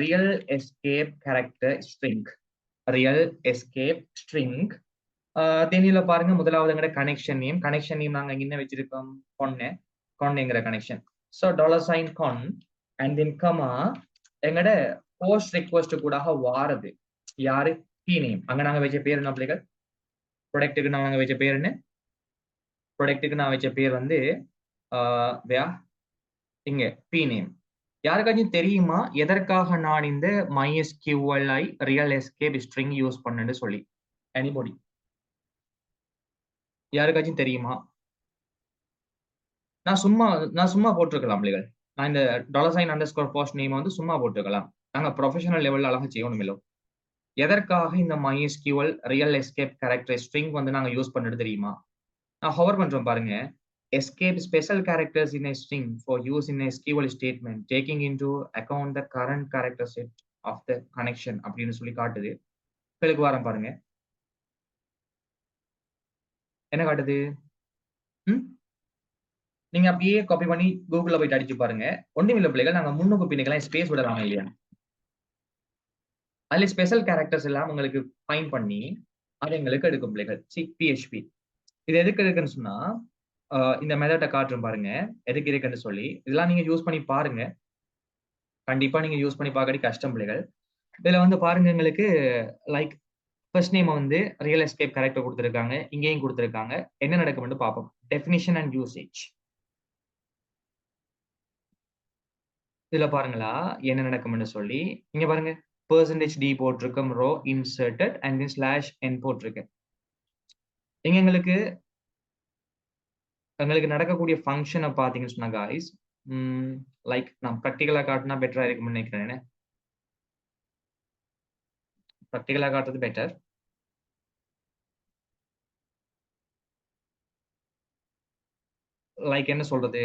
real escape character string. Real escape string. தெனில பாருங்க, முதலாவது எங்கட கனெக்ஷன் நேம் நாங்க என்ன வச்சிருக்கோம், கொன்னுங்கிற connection. So $con and then comma எங்கட போஸ்ட் ரிக்வெஸ்ட் கூட வாரது யாரு, பி நேம். அங்க நாங்க வச்ச பேர் என்ன பிள்ளைகள், ப்ராடக்ட்டுக்கு நாங்க வச்ச பேர் என்ன, ப்ராடக்ட்டுக்கு நான் வச்ச பேர் வந்து இங்க பி நேம். யாருக்காச்சும் தெரியுமா எதற்காக நான் இந்த MySQLi real escape string use பண்ணேன்னு சொல்லி? எனிபடி, யாருக்காச்சும் தெரியுமா? நான் சும்மா போட்டிருக்கலாம் பிள்ளைகள். நான் இந்த $_ போஸ்ட் நேம் வந்து சும்மா போட்டிருக்கலாம். நாங்க ப்ரொஃபஷனல் லெவல்ல அழகா செய்யணும் இல்லை. எதற்காக இந்த MySQL real escape character string வந்து நாங்க யூஸ் பண்ணது தெரியுமா? நான் ஹவர் பண்றோம் பாருங்க. Escape special characters in a string for use in a SQL statement taking into account the current character set of the connection அப்படின்னு சொல்லி காட்டுது. உங்களுக்கு வாரம் பாருங்க என்ன காட்டுது. நீங்க அப்படியே காப்பி பண்ணி கூகுள்ல போயிட்டு அடிச்சு பாருங்க. ஒண்ணுமில்ல பிள்ளைகள், நாங்க முன்னுக்கு பின்னுக்கெல்லாம் ஸ்பேஸ் விடலாம் இல்லையா, அதுல ஸ்பெஷல் கேரக்டர்ஸ் எல்லாம் உங்களுக்கு ஃபைன் பண்ணி அது எங்களுக்கு எடுக்கும் பிள்ளைகள். PHP இது எதுக்கு இருக்குன்னு சொன்னா, இந்த மெத்தட்டை காட்டுறோம் பாருங்க எதுக்கு இருக்குன்னு சொல்லி. இதெல்லாம் நீங்க யூஸ் பண்ணி பாருங்க. கண்டிப்பா நீங்க யூஸ் பண்ணி பார்க்கறது கஷ்டம் பிள்ளைகள். இதுல வந்து பாருங்க, எங்களுக்கு லைக் ஃபர்ஸ்ட் நேம் வந்து ரியல் எஸ்கேப் கேரக்டர் கொடுத்துருக்காங்க, இங்கேயும் கொடுத்துருக்காங்க. என்ன நடக்கும்னு பார்ப்போம். Definition and usage. இதுல பாருங்களா என்ன நடக்கும்னு சொல்லி. இங்க பாருங்க, %d போட்டிருக்கோம், row inserted and then /n போட்டிருக்கேன். இங்க எங்களுக்கு எங்களுக்கு நடக்கக்கூடிய ஃபங்க்ஷனை பார்த்தீங்கன்னு சொன்னா காய்ஸ், லைக் நான் ப்ராக்டிகலா காட்டினா பெட்டரா இருக்கும்னு நினைக்கிறேன். ப்ராக்டிகலா காட்டுறது பெட்டர். லைக் என்ன சொல்றது?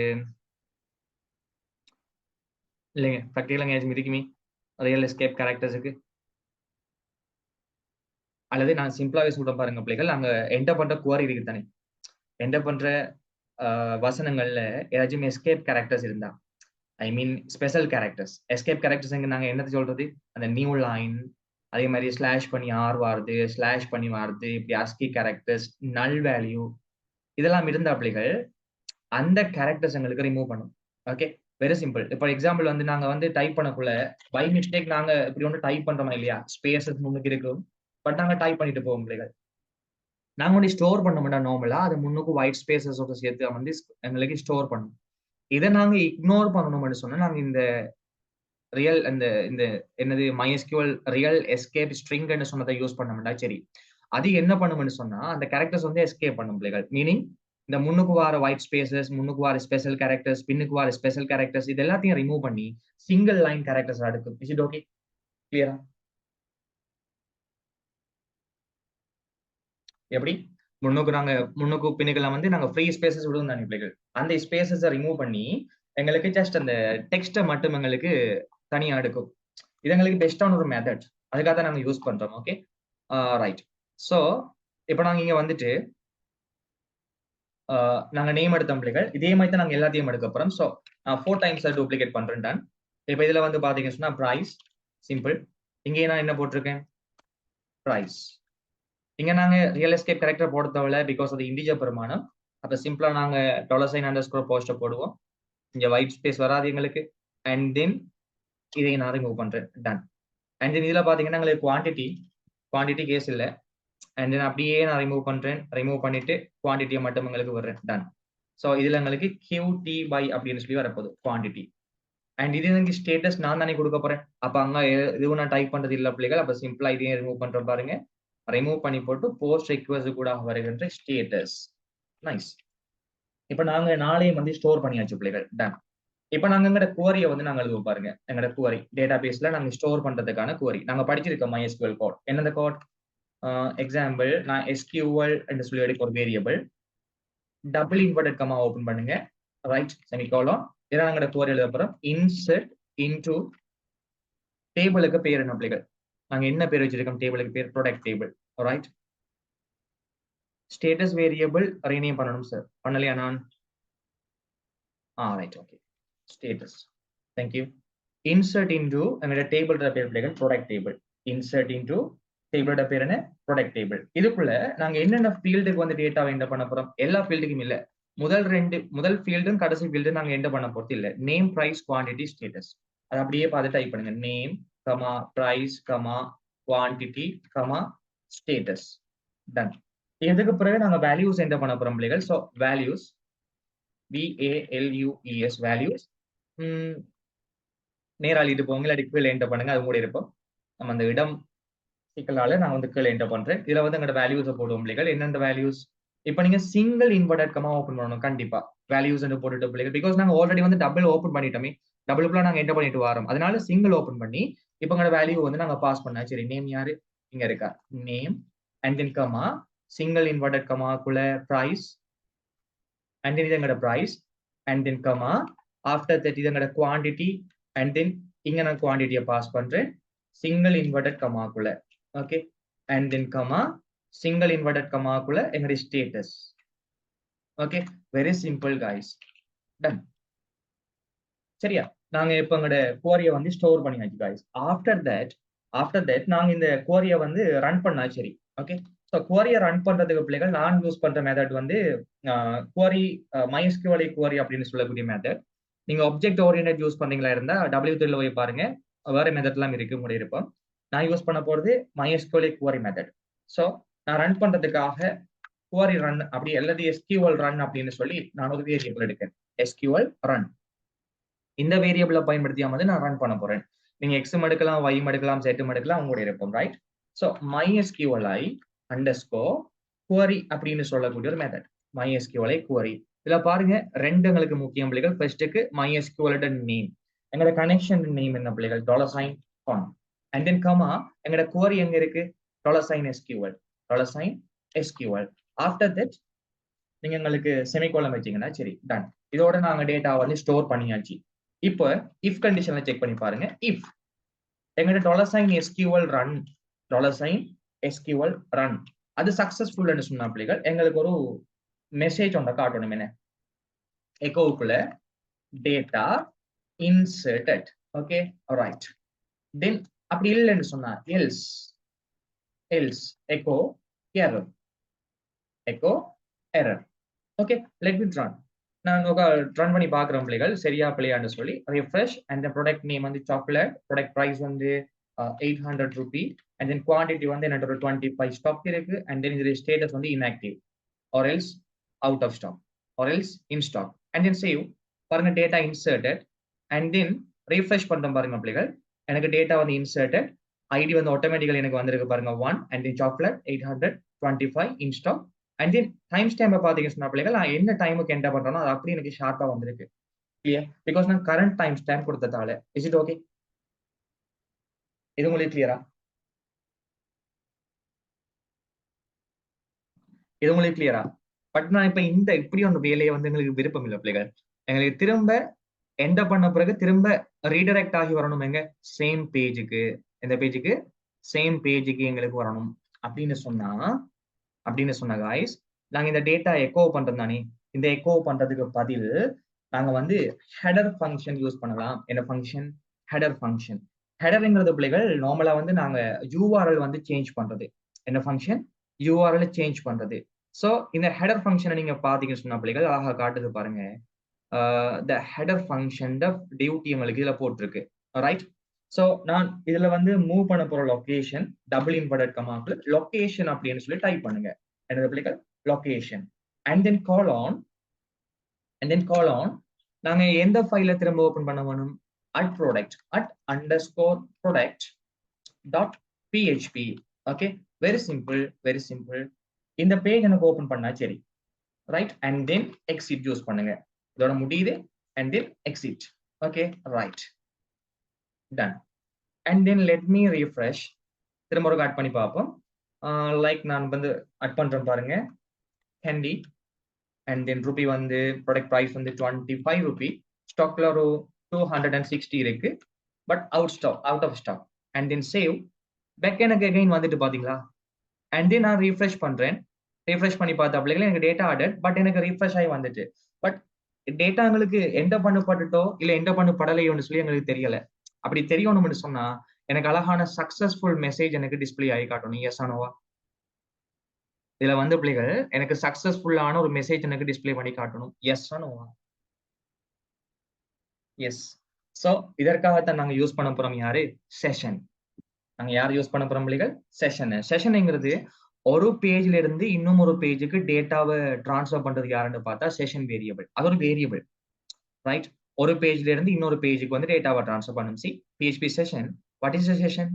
இல்லைங்க, ப்ராக்டிகலா எங்கேயாச்சும் இருக்குமே ரியல் எஸ்கேப் கேரக்டர்ஸுக்கு. அல்லது நான் சிம்பிளாவே சொல்றேன் பாருங்க பிள்ளைகள், அங்க என்டர் பண்ற குவாரி இருக்கு தானே, என்டர் பண்ற வசனங்கள்ல ஏதாச்சும் எஸ்கேப் கேரக்டர்ஸ் இருந்தா, ஐ மீன் ஸ்பெஷல் கேரக்டர்ஸ். எஸ்கேப் கேரக்டர்ஸ் நாங்க என்னத்தை சொல்றது? அந்த நியூ லைன், அதே மாதிரி ஸ்லாஷ் பண்ணி ஆர் வாருது, ஸ்லாஷ் பண்ணி வாருது, இப்படி அஸ்கி கேரக்டர்ஸ், நல் வேல்யூ, இதெல்லாம் இருந்த பிள்ளைகள் அந்த கேரக்டர்ஸ் எங்களுக்கு ரிமூவ் பண்ணும். Okay, very simple. இப்போ எக்ஸாம்பிள் வந்து நாங்க வந்து டைப் பண்ணக்குள்ள பை மிஸ்டேக் நாங்க இப்படி ஒன்று டைப் பண்றோமா இல்லையா, ஸ்பேசஸ் முன்னுக்கு இருக்கும், பட் நாங்க டைப் பண்ணிட்டு போவோம் பிள்ளைகள். நாங்க வந்து ஸ்டோர் பண்ண மாட்டோம் நார்மலா, அது முன்னுக்கு ஒயிட் ஸ்பேசஸோட சேர்த்து வந்து எங்களுக்கு ஸ்டோர் பண்ணும். இதை நாங்க இக்னோர் பண்ணணும்னு சொன்னா நாங்க இந்த ரியல் இந்த இந்த என்னது MySQL ரியல் எஸ்கேப் ஸ்ட்ரிங்னு சொன்னதை யூஸ் பண்ண மாட்டா. சரி, அது என்ன பண்ணும்னு சொன்னா அந்த கேரக்டர்ஸ் வந்து எஸ்கேப் பண்ணும் பிள்ளைகள். மீனிங் இந்த முன்னுக்கு வார ஒயிட் ஸ்பேசஸ், முன்னுக்கு வார ஸ்பெஷல் கேரக்டர்ஸ், பின்னுக்கு வார ஸ்பெஷல் கேரக்டர்ஸ், இது எல்லாத்தையும் ரிமூவ் பண்ணி சிங்கிள் லைன் கேரக்டர்ஸ் அடுக்கும். Is it okay? கிளியரா? எப்படி முன்னுக்கு பின்னுக்கெல்லாம் வந்து நாங்க ஃப்ரீ ஸ்பேசஸ் விடுவோம் தானே பிள்ளைகள், அந்த ஸ்பேசஸை ரிமூவ் பண்ணி எங்களுக்கு ஜஸ்ட் அந்த டெக்ஸ்ட்டை மட்டும் எங்களுக்கு தனியா எடுக்கும். இது எங்களுக்கு பெஸ்டான ஒரு மெத்தட், அதுக்காக தான் நாங்க யூஸ் பண்றோம். Okay, right. ஸோ இப்போ நாங்க இங்க வந்துட்டு நாங்க நேம் எடுத்தோம் பிள்ளைகள், இதே மாதிரி தான் நாங்க எல்லாத்தையும் எடுக்க போறோம். ஸோ நான் 4 டைம்ஸ் டூப்ளிகேட் பண்றேன். டன். இப்போ இதுல வந்து பாத்தீங்கன்னா சொன்னா பிரைஸ் சிம்பிள். இங்கே நான் என்ன போட்டிருக்கேன்? பிரைஸ். இங்க நாங்க ரியல் எஸ்கேப் கேரக்டர் போட தேவையில்ல, பிகாஸ் அது இண்டிஜர் பெருமானம். அப்ப சிம்பிளா நாங்க $_போஸ்ட போடுவோம். இங்க ஒயிட் ஸ்பேஸ் வராது எங்களுக்கு. அண்ட் தென் இதை நான் ரிமூவ் பண்றேன். டன். அண்ட் தென் இதுல பாத்தீங்கன்னா எங்களுக்கு குவான்டிட்டி கேஸ் இல்ல. அண்ட் தென் அப்படியே நான் ரிமூவ் பண்றேன். ரிமூவ் பண்ணிட்டு குவான்டிட்டியை மட்டும் எங்களுக்கு வர்றேன். டன். ஸோ இதுல எங்களுக்கு QT by அப்படின்னு சொல்லி வரப்போகுது குவான்டிட்டி. அண்ட் இது எனக்கு ஸ்டேட்டஸ் நான் தானே கொடுக்க போறேன். அப்ப அங்க எதுவும் நான் டைப் பண்றது இல்ல பிள்ளைகள். அப்ப சிம்பிளா இதையும் ரிமூவ் பண்ற பாருங்க. ரிமூவ் பண்ணி போட்டு போஸ்ட் ரெக்வெஸ்ட் கூட வருகின்ற ஸ்டேட்டஸ். நைஸ். இப்ப நாங்க நாளையும் வந்து ஸ்டோர் பண்ணியாச்சு பிள்ளைகள். டன். இப்ப நாங்க எங்கட குவரியை வந்து நாங்க எழுதுவோம் பாருங்க. எங்கட குவரி டேட்டா பேஸ்ல நாங்க ஸ்டோர் பண்றதுக்கான குவரி நாங்க படிச்சிருக்கோம் MySQL கோட். என்னது கோட்? எக்ஸாம்பிள் நான் SQL என்று சொல்லி எடுக்க ஒரு variable double inverted comma open பண்ணுங்க. Right, semicolon. இதை நாங்க குவரி எழுத போறோம். இன்சர்ட் இன்டு டேபிளுக்கு பேர் என்ன பிள்ளைகள்? நாங்க என்ன பேர் வச்சிருக்கோம் டேபிளுக்கு பேர்? Product table. Right. Status variable rename பண்ணணும் சார். பண்ணலையா நான்? Right, okay. Status. Thank you. Insert into எங்களோட டேபிள் பேர் பிள்ளைகள் ப்ராடக்ட் டேபிள். இன்சர்ட் இன்டு டேபிளோட பேர் என்ன? Product table. இதுக்குள்ள நாங்க என்னென்ன ஃபீல்டுக்கு வந்து டேட்டாவை என்டர் பண்ண போறோம்? எல்லா ஃபீல்டுக்கும் இல்ல, முதல் ஃபீல்டும் கடைசி ஃபீல்டும் நாங்க என்டர் பண்ண போறது இல்ல. Name, price, quantity, status. அது அப்படியே பார்த்து டைப் பண்ணுங்க. Name comma price comma quantity comma status. Done. இதுக்கு பிறகு நாங்க வேல்யூஸ் என்டர் பண்ண போறோம் பிள்ளைகள். So values, VALUES values. நேரா எழுதிட்டு போங்க, இல்லாட்டி கீழே என்டர் பண்ணுங்க, அது மூடி இருப்போம். நம்ம அந்த இடம் சிக்கலால நான் வந்து கீழே என்டர் பண்றேன். இதுல வந்து எங்களோட வேல்யூஸை போடுவோம் பிள்ளைகள். என்னென்ன வேல்யூஸ்? இப்போ நீங்க சிங்கிள் இன்வெர்டட் கமா ஓப்பன் பண்ணணும் கண்டிப்பா. வேல்யூஸ் போட்டுட்டு பிள்ளைகள், பிகாஸ் நாங்க ஆல்ரெடி வந்து டபுள் ஓப்பன் பண்ணிட்டோமே, டபுள் நாங்க என்டர் பண்ணிட்டு வரோம். அதனால சிங்கிள் ஓப்பன் பண்ணி இப்போ எங்களோட வேல்யூ வந்து நாங்க பாஸ் பண்ணா. சரி, நேம் யாரு? இங்க இருக்கா name. And then comma single inverted கமாக்குள்ள பிரைஸ். அண்ட் தென் இது எங்களோட price. And then comma after that இது எங்களோட குவான்டிட்டி. அண்ட் தென் இங்க நான் குவான்டிட்டியை பாஸ் பண்றேன் சிங்கிள் இன்வெர்டட் கமாக்குள்ள. Okay. And then comma single inverted கமாக்குள்ள எங்களுடைய status. Okay, very simple guys. Done. சரியா? நாங்க இப்ப எங்களோட குவரியை வந்து ஸ்டோர் பண்ணியாச்சு கைஸ். ஆஃப்டர் தட் நாங்க இந்த குவரியை வந்து ரன் பண்ணா. சரி, ஓகே. ஸோ குவரியை ரன் பண்றதுக்கு பிள்ளைகள் நான் யூஸ் பண்ற மெத்தட் வந்து குவரி MySQL குவரி அப்படின்னு சொல்லக்கூடிய மெத்தட். நீங்க ஆப்ஜெக்ட் ஓரியன்டட் யூஸ் பண்றீங்களா இருந்தா W3 போய் பாருங்க, வேற மெத்தட் எல்லாம் இருக்கு கூட இருப்போம். நான் யூஸ் பண்ண போறது MySQL குவரி மெத்தட். ஸோ நான் ரன் பண்றதுக்காக குவரி ரன் அப்படி அல்லது SQL ரன் அப்படின்னு சொல்லி நான் ஒரு வேரியபிள் எடுக்கேன். SQL run. இந்த வேரியபிளை பயன்படுத்தியாம நான் ரன் பண்ண போறேன். நீங்க எக்ஸும் எடுக்கலாம், ஒய்யும் எடுக்கலாம், செட்டும் எடுக்கலாம், உங்களுடைய இருப்போம். ரைட். ஸோ MySQLi_query அப்படின்னு சொல்லக்கூடிய ஒரு மெத்தட். MySQLi query. இதுல பாருங்க ரெண்டு எங்களுக்கு முக்கியம் பிள்ளைகள். ஃபர்ஸ்ட்டுக்கு MySQL நேம், எங்களோட கனெக்ஷன் நேம் என்ன பிள்ளைகள், $con. அண்ட் தென் கமா எங்களோட குவரி எங்க இருக்கு, $SQL, $SQL. ஆஃப்டர் தட் நீங்க எங்களுக்கு செமிகோலம் வச்சீங்கன்னா சரி, டன். இதோட நாங்க டேட்டா வந்து ஸ்டோர் பண்ணியாச்சு. இப்போ இஃப் கண்டிஷன்ல செக் பண்ணி பாருங்க. இஃப் எங்களோட $SQL run, $SQL run அது சக்சஸ்ஃபுல்னு சொன்னா பிள்ளைகள் எங்களுக்கு ஒரு மெசேஜ் ஒன்றை காட்டணும். என்ன, எக்கோவுக்குள்ள data inserted. Okay, right. Then அப்படி இல்லைன்னு சொன்னா else echo error. Okay, let me run. நாங்க ரன் பண்ணி பாக்குறோம் பிள்ளைகள் சரியா பிள்ளையான்னு சொல்லி ரிஃப்ரெஷ். அண்ட் ப்ராடக்ட் நேம் வந்து சாக்லேட், ப்ராடக்ட் பிரைஸ் வந்து ₹800. அண்ட் தென் குவான்டிட்டி வந்து என்னோட ஒரு 25 ஸ்டாக் இருக்கு. அண்ட் தென் இதோட ஸ்டேட்டஸ் வந்து inactive or else out of stock or else in stock. And then save. பாருங்க data inserted. And then refresh பண்றோம் பாருங்க பிள்ளைகள், எனக்கு டேட்டா வந்து இன்சர்டட், ஐடி வந்து ஆட்டோமேட்டிக்கலி எனக்கு வந்திருக்கு பாருங்க 1. And then chocolate 825 in stock. And then time ஸ்டாம்பை பார்த்தீங்கன்னு சொன்னா பிள்ளைகள் நான் என்ன டைமுக்கு என்டர் பண்றேனோ அது அப்படி எனக்கு ஷார்ப்பா வந்திருக்கு. கிளியர்? பிகாஸ் நான் கரண்ட் டைம் ஸ்டாம்ப் கொடுத்ததால. Is it okay? இது உங்களுக்கு கிளியரா? இது உங்களுக்கு கிளியரா? பட் நான் இப்ப இந்த இப்படி ஒன்று வேலையை வந்து எங்களுக்கு விருப்பம் இல்லை பிள்ளைகள். எங்களுக்கு திரும்ப என்டர் பண்ண பிறகு திரும்ப ரீடைரக்ட் ஆகி வரணும் எங்க, சேம் பேஜுக்கு. எந்த பேஜுக்கு? சேம் பேஜுக்கு எங்களுக்கு வரணும் அப்படின்னு சொன்னா காய்ஸ், நாங்க இந்த டேட்டா எக்கோ பண்றோம் தானே, இந்த எக்கோ பண்றதுக்கு பதில் நாங்க வந்து ஹெடர் ஃபங்க்ஷன் யூஸ் பண்ணலாம். என்ன ஃபங்க்ஷன்? Header function. ஹெடர்ங்கிறது பிள்ளைகள் நார்மலா வந்து நாங்க யூஆர்எல் வந்து சேஞ்ச் பண்றது. என்ன ஃபங்க்ஷன்? யூஆர்எல் சேஞ்ச் பண்றது. ஸோ இந்த ஹெடர் ஃபங்க்ஷனை நீங்க பாத்தீங்கன்னு சொன்னா பிள்ளைகள் அழகா காட்டுது பாருங்க. த ஹெடர் ஃபங்க்ஷன் டியூட்டி எங்களுக்கு இதுல போட்டிருக்கு. ரைட். ஸோ நான் இதுல வந்து மூவ் பண்ண போற லொகேஷன் டபுள் இன்வெர்டட் கமாக்கு லொகேஷன் அப்படின்னு சொல்லி டைப் பண்ணுங்க. என்னது பிள்ளைகள்? Location. And then call on நாங்க எந்த ஃபைல திரும்ப ஓபன் பண்ண வேணும்? @product_product.php. Okay, very simple. இந்த பேஜ் எனக்கு ஓபன் பண்ணா சரி, right. And then exit use பண்ணுங்க. இதோட முடியுது. And then exit. Okay, right, done. And then let me refresh. திரும்ப ஒரு ஆட் பண்ணி பார்ப்போம். லைக் நான் வந்து ஆட் பண்றேன் பாருங்க, ஹேண்டி. அண்ட் தென் ரூபி வந்து ப்ராடக்ட் ப்ரைஸ் வந்து ₹25. ஸ்டாக்ல ஒரு 260 இருக்கு, but out of stock. And then save. Back எனக்கு அகைன் வந்துட்டு பாத்தீங்களா? அண்ட் தென் நான் ரீஃப்ரெஷ் பண்றேன். ரீஃப்ரெஷ் பண்ணி பார்த்தா பிள்ளைகள் எனக்கு டேட்டா ஆர்டர், பட் எனக்கு ரீஃப்ரெஷ் ஆகி வந்துட்டு. பட் டேட்டா எங்களுக்கு என்டர் பண்ணப்பட்டுட்டோ இல்ல என்டர் பண்ணப்படலையோன்னு சொல்லி எங்களுக்கு தெரியல. அப்படி தெரியணும்னு சொன்னா எனக்கு அழகான சக்சஸ்ஃபுல் மெசேஜ் எனக்கு டிஸ்பிளே ஆகி காட்டணும். எஸ் ஆனோவா? இதுல வந்து பிள்ளைகள் எனக்கு சக்சஸ்ஃபுல்லான ஒரு மெசேஜ் எனக்கு டிஸ்பிளே பண்ணி காட்டணும். எஸ் ஆனோவா? எஸ். ஸோ இதற்காகத்தான் நாங்க யூஸ் பண்ண போறோம் யாரு? செஷன். நாங்க யார் யூஸ் பண்ண போறோம் பிள்ளைகள்? செஷன்ங்கிறது ஒரு பேஜ்ல இருந்து இன்னும் ஒரு பேஜுக்கு டேட்டாவை டிரான்ஸ்ஃபர் பண்றது யாருன்னு பார்த்தா செஷன் வேரியபிள். அது ஒரு வேரியபிள், ரைட். ஒரு பேஜ்ல இருந்து இன்னொரு பேஜுக்கு வந்து டேட்டாவை டிரான்ஸ்ஃபர் பண்ணும். C, PHP session. What is a session?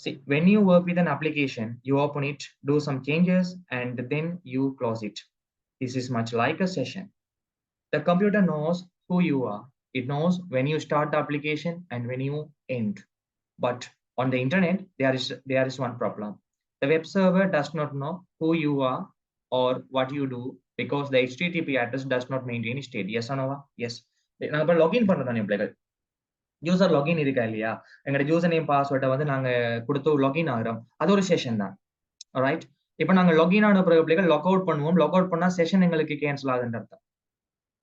See, when you work with an application, you open it, do some changes, and then you close it. This is much like a session. The computer knows who you are. It knows when you start the application and when you end. But on the internet, there is one problem. The web server does not know who you are or what you do because the HTTP address does not maintain state. Yes or no? Yes. நாங்க இப்போ login பண்றோம் பிள்ளைகள். User login இருக்கா இல்லையா? எங்களோட user name பாஸ்வேர்டை வந்து நாங்க கொடுத்து லாகின் ஆகிறோம். அது ஒரு செஷன் தான், ரைட். இப்போ நாங்க லாகின் ஆன பிறகு பிள்ளைகள் லாக் அவுட் பண்ணுவோம். லாக் அவுட் பண்ணா செஷன் எங்களுக்கு கேன்சல் ஆகுதுன்ற அர்த்தம்.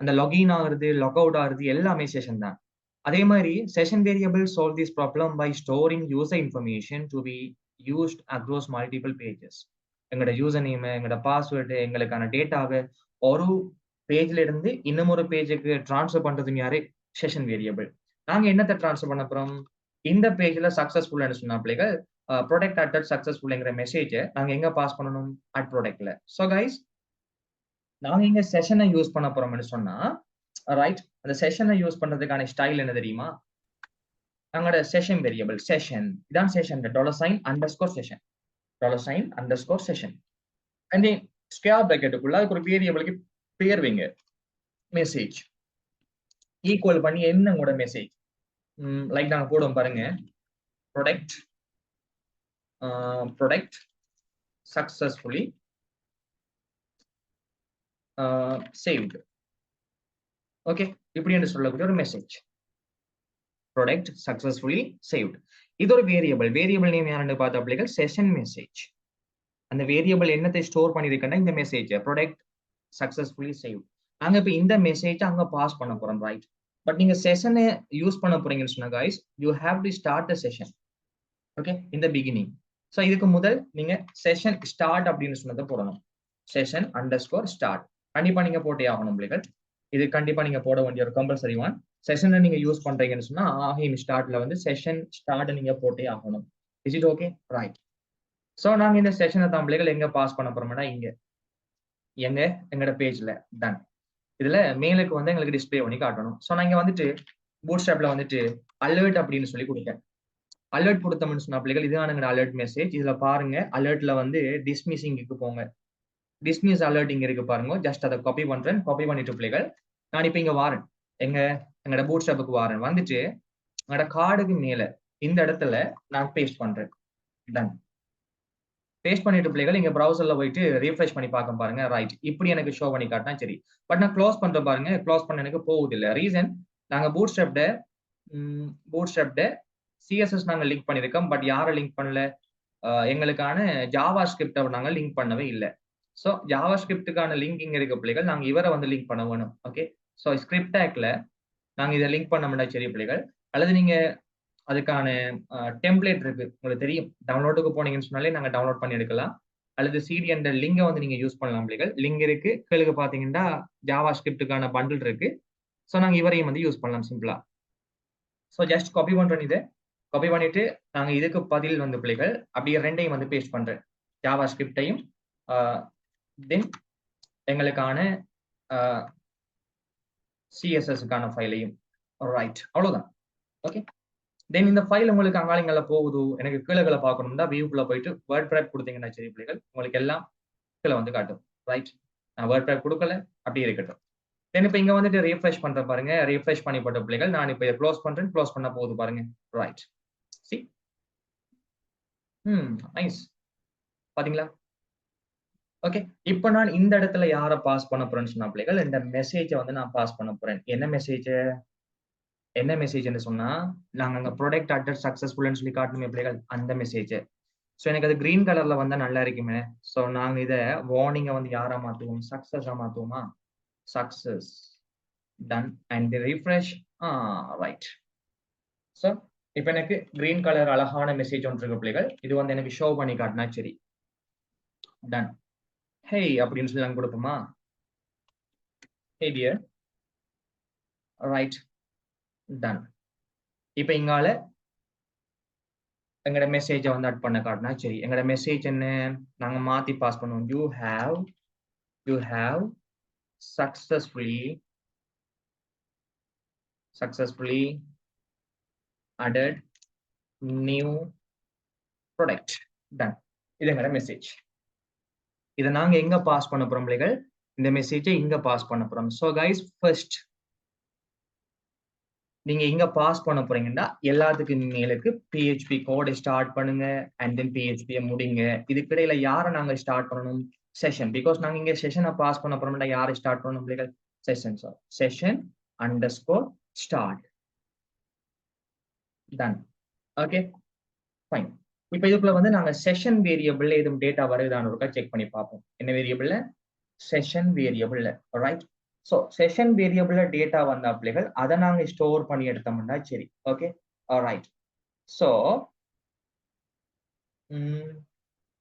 அந்த லாகின் ஆகுறது, லாக் அவுட் ஆகுறது எல்லாமே செஷன் தான். அதே மாதிரி session variable solve this problem by storing user information to be used across multiple pages. எங்களோட யூசர் நேம், எங்களோட பாஸ்வேர்டு, எங்களுக்கான டேட்டாவை ஒரு பேஜ்ல இருந்து இன்னும் ஒரு பேஜுக்கு டிரான்ஸ்ஃபர் பண்றதும் யாரு? Session variable. நாங்க என்னத்தை டிரான்ஸ்ஃபர் பண்ண போறோம்? இந்த பேஜ்ல சக்சஸ்ஃபுல் சொன்ன பிள்ளைகள் ப்ராடக்ட் அட் சக்சஸ்ஃபுல்ங்கிற மெசேஜை நாங்க எங்க பாஸ் பண்ணணும்? @ப்ராடக்ட்ல. ஸோ கைஸ், நாங்க இங்க செஷனை யூஸ் பண்ண போறோம்னு சொன்னா, ரைட், அந்த செஷனை யூஸ் பண்றதுக்கான ஸ்டைல் என்ன தெரியுமா? நாங்களோட செஷன் வேரியபிள் செஷன் இதான் செஷன் $_session. அண்ட் ஸ்கொயர் பிராக்கெட்டுக்குள்ள அதுக்கு ஒரு வேரியபிளுக்கு பேர் வைங்க மெசேஜ் ஈக்குவல் பண்ணி என்ன உங்களோட மெசேஜ் லைக் நாங்க போடுவோம் பாருங்க ப்ராடக்ட் சக்சஸ்ஃபுல்லி சேவ்டு. ஓகே, இப்படி என்று சொல்லக்கூடிய ஒரு மெசேஜ் ப்ராடக்ட் சக்சஸ்ஃபுல்லி சேவ்டு. இது ஒரு வேரியபிள் நேம் யாருன்னு பார்த்த அப்படிகள் செஷன் மெசேஜ். அந்த வேரியபிள் என்னத்தை ஸ்டோர் பண்ணிருக்கேன்னா இந்த மெசேஜ் ப்ராடக்ட் சக்சஸ்ஃபுல்லி சேவ். நாங்க இப்ப இந்த மெசேஜ் அங்க பாஸ் பண்ண போறோம், ரைட்? பட் நீங்க செஷனை யூஸ் பண்ண போறீங்கன்னு சொன்னா guys you have to start the session. Okay, இந்த பிகினிங். ஸோ இதுக்கு முதல் நீங்க செஷன் ஸ்டார்ட் அப்படின்னு சொன்னதை போடணும். செஷன் அண்டர்ஸ்கோர் ஸ்டார்ட் கண்டிப்பா நீங்க போட்டே ஆகணும் பிள்ளைகள். இது கண்டிப்பா நீங்க போட வேண்டிய ஒரு கம்பல்சரி ஒன். செஷனை நீங்க யூஸ் பண்றீங்கன்னு சொன்னா ஆகின் ஸ்டார்ட்ல வந்து செஷன் ஸ்டார்ட் நீங்க போட்டே ஆகணும். Is it okay? Right. So நாங்க இந்த செஷனை தான் பிள்ளைகள் எங்க பாஸ் பண்ண போறோம்னா இங்க எங்களோட பேஜ்ல டன். இதுல மேலுக்கு வந்து எங்களுக்கு டிஸ்பிளே பண்ணி காட்டணும். ஸோ நான் இங்க வந்துட்டு பூட்ஸ்ட்ராப்ல வந்துட்டு அலர்ட் அப்படின்னு சொல்லி கொடுத்தேன். அலர்ட் கொடுத்தோம்னு சொன்ன பிள்ளைகள் இதுதான் எங்களோட அலர்ட் மெசேஜ். இதுல பாருங்க அலர்ட்ல வந்து டிஸ்மிஸிங்க்கு போங்க. டிஸ்மிஸ் அலர்ட் இங்க இருக்கு பாருங்க. ஜஸ்ட் அதை காப்பி பண்றேன். காப்பி பண்ணிட்டு பிள்ளைகள் நான் இப்ப இங்க வாரேன். எங்களோட பூட்ஸ்ட்ராப்புக்கு வாரேன். வந்துட்டு எங்களோட கார்டுக்கு மேல இந்த இடத்துல நான் பேஸ்ட் பண்றேன். டன். பேஸ்ட் பண்ணிட்டு பிள்ளைகள் இங்க ப்ரௌசர்ல போயிட்டு ரீஃப்ரெஷ் பண்ணி பார்க்க பாருங்க. ரைட், இப்படி எனக்கு ஷோ பண்ணி காட்டினா சரி. பட் நான் க்ளோஸ் பண்ற பாருங்க, க்ளோஸ் பண்ண எனக்கு போகுது இல்லை. ரீசன் நாங்க பூட்ஸ்ட்ராப்ட சிஎஸ்எஸ் நாங்க லிங்க் பண்ணிருக்கோம். பட் யாரை லிங்க் பண்ணல? எங்களுக்கான ஜாவா ஸ்கிரிப்டை நாங்க லிங்க் பண்ணவே இல்லை. ஸோ ஜாவா ஸ்கிரிப்டுக்கான லிங்க் இங்க இருக்க பிள்ளைகள் நாங்க இவரை வந்து லிங்க் பண்ண வேணும். ஓகே, ஸோ ஸ்கிரிப்ட் டேக்ல நாங்க இதை லிங்க் பண்ண முடியாது சரி பிள்ளைகள். அல்லது நீங்க அதுக்கான டெம்ப்ளேட் இருக்கு, உங்களுக்கு தெரியும். டவுன்லோடுக்கு போனீங்கன்னு சொன்னாலே நாங்க டவுன்லோட் பண்ணி எடுக்கலாம். அல்லது சிடி என்ற லிங்கை வந்து நீங்க யூஸ் பண்ணலாம் பிள்ளைகள். லிங்க் இருக்கு கீழே பாத்தீங்கன்னா ஜாவா ஸ்கிரிப்டுக்கான பண்டில் இருக்கு. ஸோ நாங்க இவரையும் வந்து யூஸ் பண்ணலாம் சிம்பிளா. ஸோ ஜஸ்ட் காப்பி பண்றேன். இதை காப்பி பண்ணிட்டு நாங்க இதுக்கு பதில் வந்து பிள்ளைகள் அப்படியே ரெண்டையும் வந்து பேஸ்ட் பண்றேன். ஜாவா ஸ்கிரிப்டையும் தென் எங்களுக்கான சிஎஸ்எஸ்க்கான ஃபைலையும். ரைட், அவ்வளவுதான். ஓகே, தென் இந்த ஃபைல் உங்களுக்கு அங்காளிங்கள போகுது. எனக்கு கீழே பார்க்கணும்னா வியூக்குள்ள போயிட்டு வேர்ட் ப்ராப் கொடுத்தீங்கன்னா சரி பிள்ளைகள் உங்களுக்கு எல்லாம் கீழே வந்து காட்டும். ரைட், நான் வேர்ட் ப்ராப் கொடுக்கல, அப்படியே இருக்கட்டும். தென் இப்போ இங்க வந்துட்டு ரீஃப்ரெஷ் பண்ற பாருங்க. ரீஃப்ரெஷ் பண்ணி போட்ட பிள்ளைகள் நான் இப்போ க்ளோஸ் பண்றேன். க்ளோஸ் பண்ண போகுது பாருங்க. ரைட், சி நைஸ், பாத்தீங்களா? ஓகே, இப்போ நான் இந்த இடத்துல யாரை பாஸ் பண்ண போறேன்னு சொன்னா பிள்ளைகள் இந்த மெசேஜை வந்து நான் பாஸ் பண்ண போறேன். என்ன மெசேஜ்னு சொன்னா நாங்க அங்க ப்ராடக்ட் அட்டர் சக்சஸ்ஃபுல்னு சொல்லி காட்டணுமே பிள்ளைகள், அந்த மெசேஜ். ஸோ எனக்கு அது கிரீன் கலர்ல வந்தா நல்லா இருக்குமே. ஸோ நாங்க இதை வார்னிங்கை வந்து யாரா மாத்துவோம்? சக்சஸா மாத்துவோமா? Success. Done and refresh. Right. So இப்போ எனக்கு கிரீன் கலர் அழகான மெசேஜ் ஒன்று இருக்கு பிள்ளைகள். இது வந்து எனக்கு ஷோ பண்ணி காட்டினா சரி. டன். ஹே அப்படின்னு சொல்லி நாங்க கொடுப்போமா? Hey dear. Right, done. இப்போ இங்கால எங்களோட மெசேஜை வந்து அட் பண்ண காட்டினா சரி. எங்களோட மெசேஜ் என்ன நாங்க மாத்தி பாஸ் பண்ணுவோம். You have successfully added new product. Done. இது எங்களோட மெசேஜ். இதை நாங்க எங்க பாஸ் பண்ண போறோம் பிள்ளைகள்? இந்த மெசேஜை இங்க பாஸ் பண்ண போறோம். ஸோ கைஸ் ஃபர்ஸ்ட் நீங்க இங்க பாஸ் பண்ண போறீங்கன்னா எல்லாத்துக்கும் மேலுக்கு PHP கோடை ஸ்டார்ட் பண்ணுங்க அண்ட் தென் PHP முடிங்க. இதுக்கு இடையில யாரை நாங்க ஸ்டார்ட் பண்ணணும்? செஷன். பிகாஸ் நாங்க இங்க செஷனை பாஸ் பண்ண போறோம்னா யாரை ஸ்டார்ட் பண்ணணும் பிள்ளைகள்? Session. So session underscore start. Done. Okay, fine. இப்போ இதுக்குள்ள வந்து நாங்க செஷன் வேரியபிள்ல எதுவும் டேட்டா வருதான்னு ஒருக்கா செக் பண்ணி பார்ப்போம். என்ன வேரியபிள்ல? செஷன் வேரியபிள்ல. ரைட். ஸோ செஷன் வேரியபிள்ல டேட்டா வந்த பிள்ளைகள் அதை நாங்க ஸ்டோர் பண்ணி எடுத்தோம்னா சரி. Okay, right. ஸோ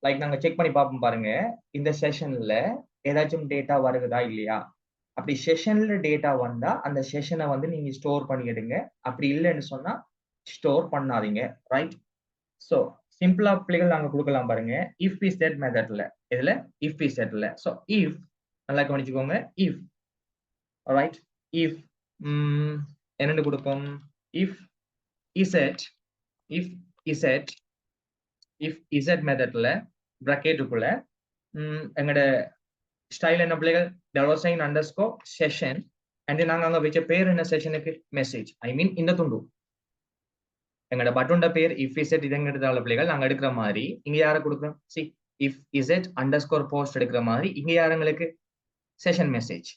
லைக் நாங்க செக் பண்ணி பார்ப்போம் பாருங்க. இந்த செஷன்ல ஏதாச்சும் டேட்டா வருகுதா இல்லையா? அப்படி செஷன்ல டேட்டா வந்தா அந்த செஷனை வந்து நீங்க ஸ்டோர் பண்ணி எடுங்க. அப்படி இல்லைன்னு சொன்னா ஸ்டோர் பண்ணாதீங்க. ரைட். ஸோ சிம்பிளா பிள்ளைகள் நாங்க கொடுக்கலாம் பாருங்க. இஃப் இஸ் செட் மெத்தட்ல. இதுல இஃப் இஸ் செட்ல. ஸோ இஃப் நல்லா கவனிச்சுக்கோங்க. If right. இஃப் என்னென்னு கொடுப்போம்? இஃப் இசட் மெத்தட்ல பிராக்கெட்டுக்குள்ள எங்களோட ஸ்டைல் என்ன பிள்ளைகள் டாலர் அண்டர்ஸ்கோர் செஷன் அண்ட் நாங்க அங்க வச்ச பேர் என்ன செஷனுக்கு மெசேஜ் ஐ மீன் இந்த துண்டு எங்களோட பட்டோட பேர் இஃப் இசட் இதுங்கிறதால பிள்ளைகள் நாங்க எடுக்கிற மாதிரி இங்க யாரை கொடுக்குறோம் see if Z underscore post எடுக்கிற மாதிரி இங்க யாருங்களுக்கு செஷன் மெசேஜ்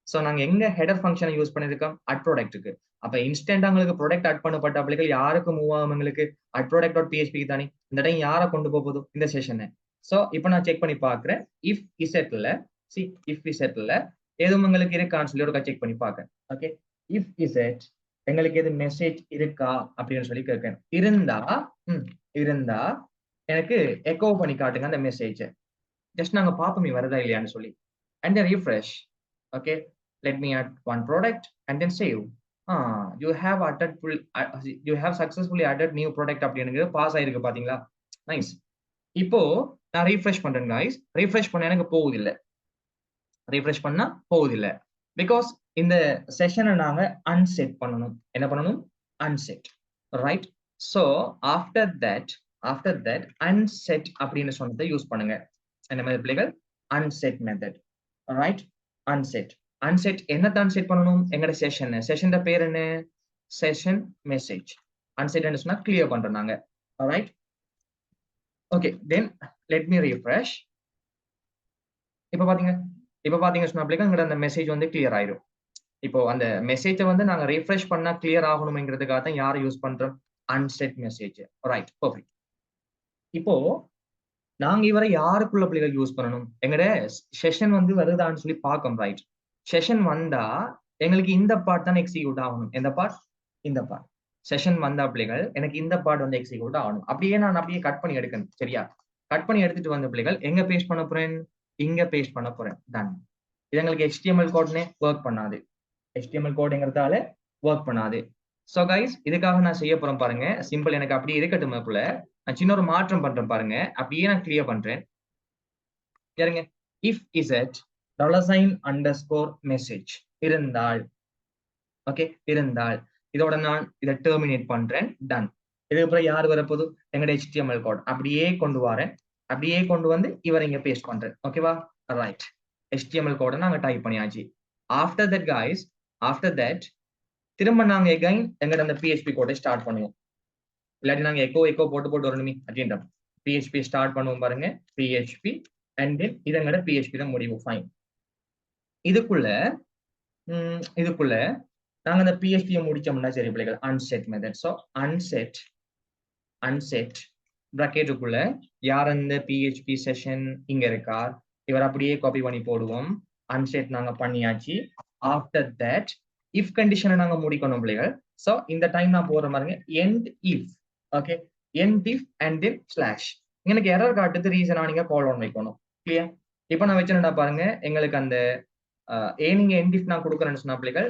ஸோ நாங்க எங்க ஹெடர் ஃபங்க்ஷனை யூஸ் பண்ணிருக்கோம் அட் ப்ராடக்ட்டுக்கு அப்ப இன்ஸ்டன்ட் உங்களுக்கு ப்ராடக்ட் அட் பண்ணப்பட்ட பிள்ளைகள் யாருக்கு மூவ் ஆகும் எங்களுக்கு அட் ப்ராடக்ட் டாட் பிஹெச்பி தானே இந்த டைம் யாரை கொண்டு போகுது இந்த செஷனை ஸோ இப்போ நான் செக் பண்ணி பாக்குறேன் இஃப் இசட்ல சி இஃப் இசட்ல எதுவும் உங்களுக்கு இருக்கான்னு சொல்லி ஒரு செக் பண்ணி பார்க்கேன் ஓகே இஃப் இசட் எங்களுக்கு எது மெசேஜ் இருக்கா அப்படின்னு சொல்லி கேட்கேன் இருந்தா எனக்கு எக்கோ பண்ணி காட்டுங்க அந்த மெசேஜ் ஜஸ்ட் நாங்க பார்ப்போமே வருதா இல்லையான்னு சொல்லி and then refresh. Okay, let me add one product and then save. You have added you have successfully added new product அப்படிங்கிறது பாஸ் ஆயிருக்கு பாத்தீங்களா நைஸ் இப்போ நான் ரீஃப்ரெஷ் பண்றேன் guys ரீஃப்ரெஷ் பண்ண எனக்கு போகுதில்லை ரீஃப்ரெஷ் பண்ணா போகுதில்லை பிகாஸ் இந்த செஷனை நாங்க அன்செட் பண்ணணும் என்ன பண்ணணும் unset right so after that unset அப்படின்னு சொன்னதை யூஸ் பண்ணுங்க என்ன மாதிரி பிள்ளைகள் அன்செட் மெத்தட் ரைட் அன்செட் என்னத்தான் செட் பண்ணணும் எங்கட செஷன் பேர் என்ன செஷன் மெசேஜ் அன்செட் என்ன சொன்னா கிளியர் பண்றோம் நாங்க right okay then let me refresh இப்போ பாத்தீங்க சொன்னா எங்கட அந்த மெசேஜ் வந்து கிளியர் ஆயிரும் இப்போ அந்த மெசேஜை வந்து நாங்க ரீஃப்ரெஷ் பண்ணா கிளியர் ஆகணும்ங்கிறதுக்காக தான் யாரை யூஸ் பண்றோம் அன்செட் மெசேஜ் ரைட் பர்ஃபெக்ட் இப்போ நாங்க இவரை யாருக்குள்ள பிள்ளைகள் யூஸ் பண்ணணும் எங்கட செஷன் வந்து வருதான்னு சொல்லி பார்க்கணும் ரைட் செஷன் வந்தா எங்களுக்கு இந்த பார்ட் தான் எக்ஸிக்யூட் ஆகணும் எந்த பார்ட் இந்த பார்ட் செஷன் வந்தா பிள்ளைகள் எனக்கு இந்த பார்ட் வந்து எக்ஸிக்யூட் ஆகணும் அப்படியே நான் அப்படியே கட் பண்ணி எடுக்கணும் சரியா கட் பண்ணி எடுத்துட்டு வந்த பிள்ளைகள் எங்க பேஸ்ட் பண்ண போறேன் இங்க பேஸ்ட் பண்ண போறேன் டன் இது எங்களுக்கு HTML கோட்னே ஒர்க் பண்ணாது HTML கோடுங்கிறதால ஒர்க் பண்ணாது ஸோ கைஸ் இதுக்காக நான் செய்ய போறேன் பாருங்க சிம்பிள் எனக்கு அப்படியே இருக்கட்டும் அதுக்குள்ள நான் சின்ன ஒரு மாற்றம் பண்றேன் பாருங்க அப்படியே நான் கிளியர் பண்றேன் பாருங்க இஃப் இசட் $_ மெசேஜ் இருந்தால் ஓகே இருந்தால் இதோட நான் இதை டெர்மினேட் பண்றேன் டன் இதுக்கப்புறம் யார் வரப்போது எங்களோட HTML கோட் அப்படியே கொண்டு வரேன் அப்படியே கொண்டு வந்து இவரை இங்க பேஸ்ட் பண்றேன் ஓகேவா ரைட் HTML கோடை நாங்க டைப் பண்ணியாச்சு after that guys after that திரும்ப நாங்க எகைன் எங்கட அந்த PHP கோடை ஸ்டார்ட் பண்ணுவோம் இல்லாட்டி நாங்க எக்கோ போட்டு வரணுமே அப்படின்ற PHP ஸ்டார்ட் பண்ணுவோம் பாருங்க PHP அண்ட் தென் இதங்கட PHP தான் முடிவும் ஃபைன் இதுக்குள்ள நாங்க அந்த PHP முடிச்சோம்னா சரி பிள்ளைகள் அன்செட் மெத்தட் ஸோ அன்செட் பிராக்கெட்டுக்குள்ள யார் அந்த PHP செஷன் இங்க இருக்கா இவர் அப்படியே காப்பி பண்ணி போடுவோம் அன்செட் நாங்க பண்ணியாச்சு ஆஃப்டர் தட் இஃப் கண்டிஷனை நாங்க முடிக்கணும் பிள்ளைகள் ஸோ இந்த டைம் நான் போற மாதிரிங்க end if okay end if and then slash எனக்கு எரர் காட்டுது ரீசனா நீங்க கால் ஆன் வைக்கணும் கிளியர் இப்போ நான் வச்சேன்னா பாருங்க எங்களுக்கு அந்த நீங்க எண்ட் இஃப் நான் கொடுக்குறேன்னு சொன்ன பிள்ளைகள்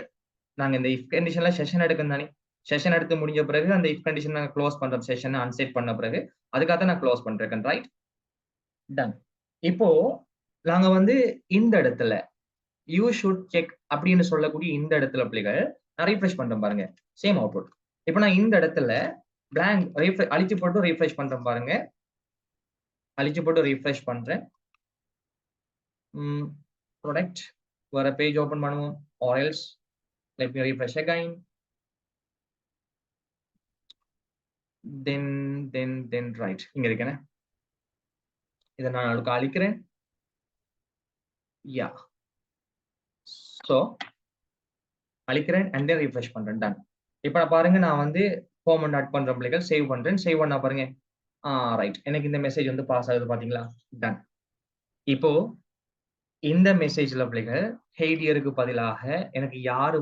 நாங்க இந்த இஃப் கண்டிஷன்ல செஷன் எடுக்கணும் தானே செஷன் எடுத்து முடிஞ்ச பிறகு அந்த இஃப் கண்டிஷன் நாங்க க்ளோஸ் பண்றோம் செஷன் அன்செட் பண்ண பிறகு அதுக்காக நான் க்ளோஸ் பண்றேன் ரைட் டன் இப்போ நாங்க வந்து இந்த இடத்துல யூ ஷுட் செக் அப்படின்னு சொல்லக்கூடிய இந்த இடத்துல பிள்ளைகள் நான் ரீஃப்ரெஷ் பண்றேன் பாருங்க சேம் அவுட்புட் இப்போ நான் இந்த இடத்துல பிளாங்க் அழிச்சு போட்டு ரீஃப்ரெஷ் பண்றேன் பாருங்க அழிச்சு போட்டு ரீஃப்ரெஷ் பண்றேன் ப்ராடக்ட் வேற பேஜ் ஓபன் பண்ணுவோம் or else let me refresh again then right இங்க இருக்கேன் இதை நான் அதுக்கு அழிக்கிறேன் யா ஸோ அழிக்கிறேன் அண்ட் தென் ரீஃப்ரெஷ் பண்றேன் டன் இப்போ நான் பாருங்க நான் வந்து ஹோம் அண்ட் ஆட் பண்ற பிள்ளைகள் சேவ் பண்றேன் சேவ் பண்ணா பாருங்க ரைட் எனக்கு இந்த மெசேஜ் வந்து பாஸ் ஆகுது பாத்தீங்களா டன் இப்போ இந்த மெசேஜ்ல பிள்ளைகள் ஹெய்டியருக்கு பதிலாக எனக்கு யாரு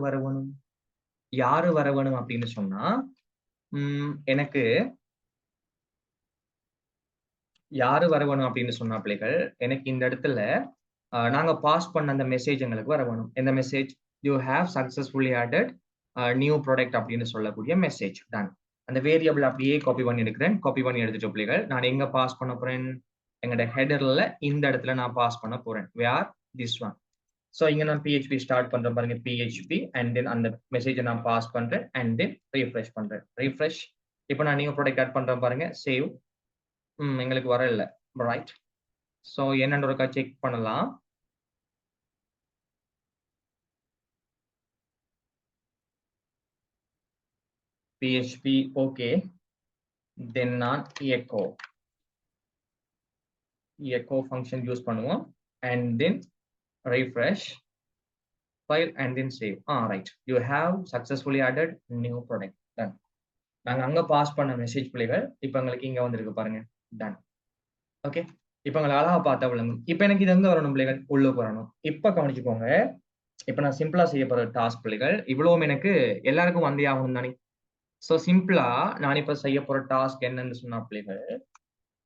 வரவணும் அப்படின்னு சொன்னா எனக்கு யாரு வரவணும் அப்படின்னு சொன்னா பிள்ளைகள் எனக்கு இந்த இடத்துல நாங்க பாஸ் பண்ண அந்த மெசேஜ் எங்களுக்கு வரவணும் எந்த message you have successfully added new product அப்படின்னு சொல்லக்கூடிய மெசேஜ் டன் அந்த வேரியபிள் அப்படியே காப்பி பண்ணி எடுக்கிறேன் காப்பி பண்ணி எடுத்துட்டு பிள்ளைகள் நான் எங்க பாஸ் பண்ண போறேன் எங்களோட ஹெடர்ல இந்த இடத்துல நான் பாஸ் பண்ண போறேன் வேர் திஸ் ஒன் ஸோ இங்க நான் PHP ஸ்டார்ட் பண்றேன் பாருங்க PHP அண்ட் தென் அந்த மெசேஜை நான் பாஸ் பண்றேன் அண்ட் தென் ரீஃப்ரெஷ் பண்றேன் ரீஃப்ரெஷ் இப்போ நான் நியூ ப்ராடக்ட் ஆட் பண்றேன் பாருங்க சேவ் எங்களுக்கு வர இல்லை ரைட் ஸோ என்னன்னு ஒருக்கா செக் பண்ணலாம் PHP okay, then நான் echo function use பண்ணுவோம் and then refresh file and then save. Right, you have successfully added new product. Done. நாங்க அங்க பாஸ் பண்ண மெசேஜ் பிள்ளைகள் இப்ப உங்களுக்கு இங்க வந்திருக்கு பாருங்க. டன். ஓகே, இப்ப உங்களை அழகா பார்த்தா விளங்கும். இப்ப எனக்கு இது எங்க வரணும் பிள்ளைகள்? உள்ளுக்கு வரணும். இப்ப கவனிச்சுக்கோங்க, இப்ப நான் சிம்பிளா செய்ய போற டாஸ்க் பிள்ளைகள் இவ்வளவும் எனக்கு எல்லாருக்கும் வந்தே ஆகணும் தானே. சோ சிம்பிளா நான் இப்ப செய்ய போற டாஸ்க் என்னன்னு சொன்னா பிள்ளைகள்,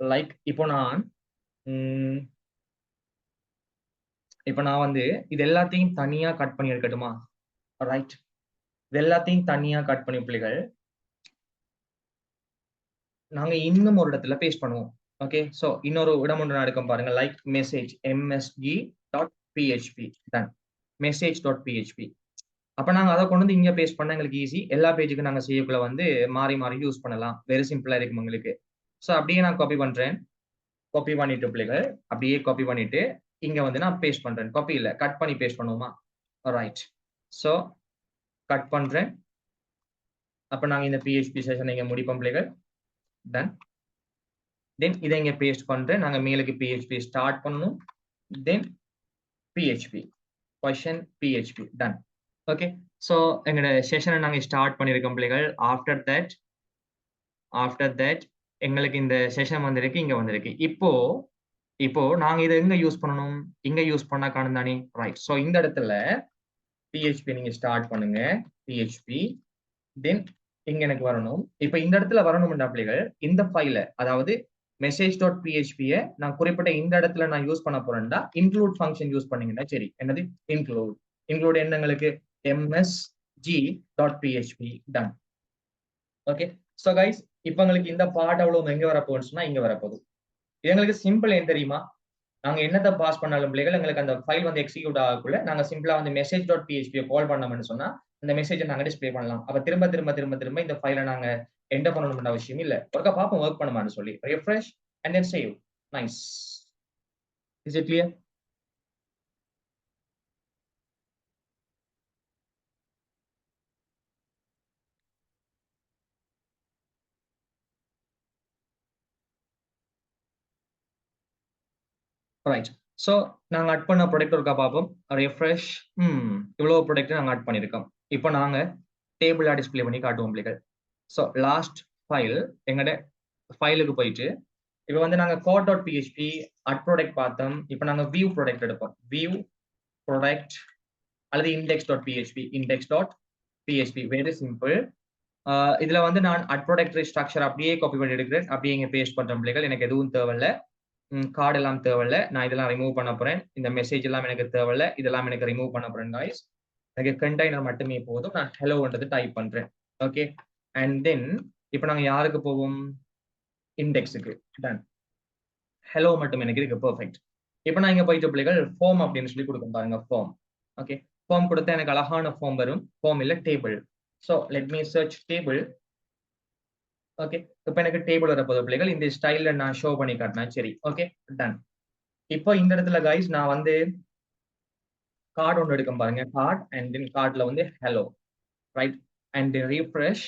லைக் இப்போ நான் வந்து இது எல்லாத்தையும் தனியா கட் பண்ணி எடுக்கட்டுமா? ரைட், இது எல்லாத்தையும் தனியா கட் பண்ணி பிள்ளைகள் நாங்க இன்னும் ஒரு இடத்துல பேஸ்ட் பண்ணுவோம். ஓகே, சோ இன்னொரு இடம் ஒன்று நான் எடுக்க பாருங்க, like message msg.php ton message.php. அப்ப நாங்க அதை கொண்டு வந்து இங்க பேஸ்ட் பண்ண எங்களுக்கு ஈஸி. எல்லா பேஜுக்கும் நாங்க செய்யக்குள்ள வந்து மாறி மாறி யூஸ் பண்ணலாம். வெரி சிம்பிளா இருக்கும் உங்களுக்கு. சோ அப்படியே நான் காப்பி பண்றேன். காப்பி பண்ணிட்டு பிள்ளைகள் அப்படியே காப்பி பண்ணிட்டு இங்க வந்து நான் பேஸ்ட் பண்றேன். காப்பி இல்ல, கட் பண்ணி பேஸ்ட் பண்ணுவோமா? ரைட், சோ கட் பண்றேன். அப்ப நாங்க இந்த PHP செஷன் இங்க முடிப்போம் பிள்ளைகள். டன். தென் இதை இங்க பேஸ்ட் பண்றேன். நாங்க மேலுக்கு PHP ஸ்டார்ட் பண்ணணும். Then PHP question PHP done. Okay, so எங்களோட செஷனை நாங்க ஸ்டார்ட் பண்ணிருக்கோம் பிள்ளைகள். ஆஃப்டர் தட் எங்களுக்கு இந்த செஷன் வந்திருக்கு, இங்க வந்திருக்கு. இப்போ நாங்க இதை எங்க யூஸ் பண்ணணும்? இங்க யூஸ் பண்ணா காணும் தானே. ரைட், சோ இந்த இடத்துல PHP நீங்க ஸ்டார்ட் பண்ணுங்க. PHP தென் இங்க எனக்கு வரணும். இப்ப இந்த இடத்துல வரணும்டா பிள்ளைகள், இந்த ஃபைல அதாவது message.php நான் குறிப்பிட்ட இந்த இடத்துல நான் யூஸ் பண்ண போறேன்டா இன்க்ளூட் ஃபங்க்ஷன் யூஸ் பண்ணீங்கன்னா சரி. என்னது இன்க்ளூட் என்ன எங்களுக்கு? msg.php ton. Okay, so guys இப்ப உங்களுக்கு இந்த பார்ட் அவ்வளவு எங்க வரப்போகுதுன்னு சொன்னா இங்க வரப்போகுது. இது எங்களுக்கு சிம்பிள் ஏன் தெரியுமா? நாங்க என்னத்தை பாஸ் பண்ணாலும் பிள்ளைகள் எங்களுக்கு அந்த ஃபைல் வந்து எக்ஸிக்யூட் ஆகக்குள்ள நாங்க சிம்பிளா வந்து message.php கால் பண்ணோம்னு சொன்னா அந்த மெசேஜை நாங்க டிஸ்ப்ளே பண்ணலாம். அப்ப திரும்ப இந்த ஃபைலை நாங்க என்டர் பண்ணணும்ன்ற அவசியம் இல்ல. ஒருக்கா பாப்போம் ஒர்க் பண்ணுமான்னு சொல்லி. refresh and then save. Nice. Is it clear? Right, so நாங்க ஆட் பண்ண ப்ராடக்ட் ஒருக்கா பார்ப்போம். refresh. இவ்வளவு ப்ராடக்ட் நாங்க ஆட் பண்ணிருக்கோம். இப்போ நாங்க டேபிளா டிஸ்ப்ளே பண்ணி காட்டுவோம் பிள்ளைகள். சோ லாஸ்ட் ஃபைல் எங்கட ஃபைலுக்கு போயிட்டு இப்போ வந்து நாங்க code.php அட் ப்ராடக்ட் பார்த்தோம். இப்போ நாங்க view ப்ராடக்ட் எடுப்போம். view ப்ராடக்ட் அல்லது index.php வெரி சிம்பிள். இதுல வந்து நான் அட் ப்ராடக்ட் ஸ்ட்ரக்சர் அப்படியே காப்பி பண்ணி எடுக்கிறேன். அப்படியே இங்க பேஸ்ட் பண்றேன் பிள்ளைகள். எனக்கு எதுவும் தேவையில்ல, கார்டு எல்லாம் தேவையில்ல. நான் இதெல்லாம் ரிமூவ் பண்ண போறேன். இந்த மெசேஜ் எல்லாம் எனக்கு தேவையில்ல, இதெல்லாம் எனக்கு ரிமூவ் பண்ண போறேன் guys. எனக்கு கண்டெய்னர் மட்டுமே போதும். நான் ஹெலோன்றது டைப் பண்றேன். ஓகே, அண்ட் தென் இப்போ நாங்க யாருக்கு போவோம்? இண்டெக்ஸுக்கு. டன். ஹெலோ மட்டும் எனக்கு இருக்கு. பெர்ஃபெக்ட். இப்போ நான் இங்க போயிட்டு பிள்ளைகள் ஃபார்ம் அப்படின்னு சொல்லி கொடுக்கும் பாருங்க. ஃபார்ம். ஓகே, ஃபார்ம் கொடுத்தா எனக்கு அழகான ஃபார்ம் வரும். ஃபார்ம் இல்ல table. So let me search table. Okay, இப்போ எனக்கு டேபிள் வரப்போகுது பிள்ளைகள். இந்த ஸ்டைல்ல நான் ஷோ பண்ணி காட்டினா சரி. Okay, done. இப்போ இந்த இடத்துல கைஸ் நான் வந்து கார்டு ஒன்று எடுக்கும் பாருங்க. கார்டு அண்ட் தென் கார்டுல வந்து hello. Right, and refresh.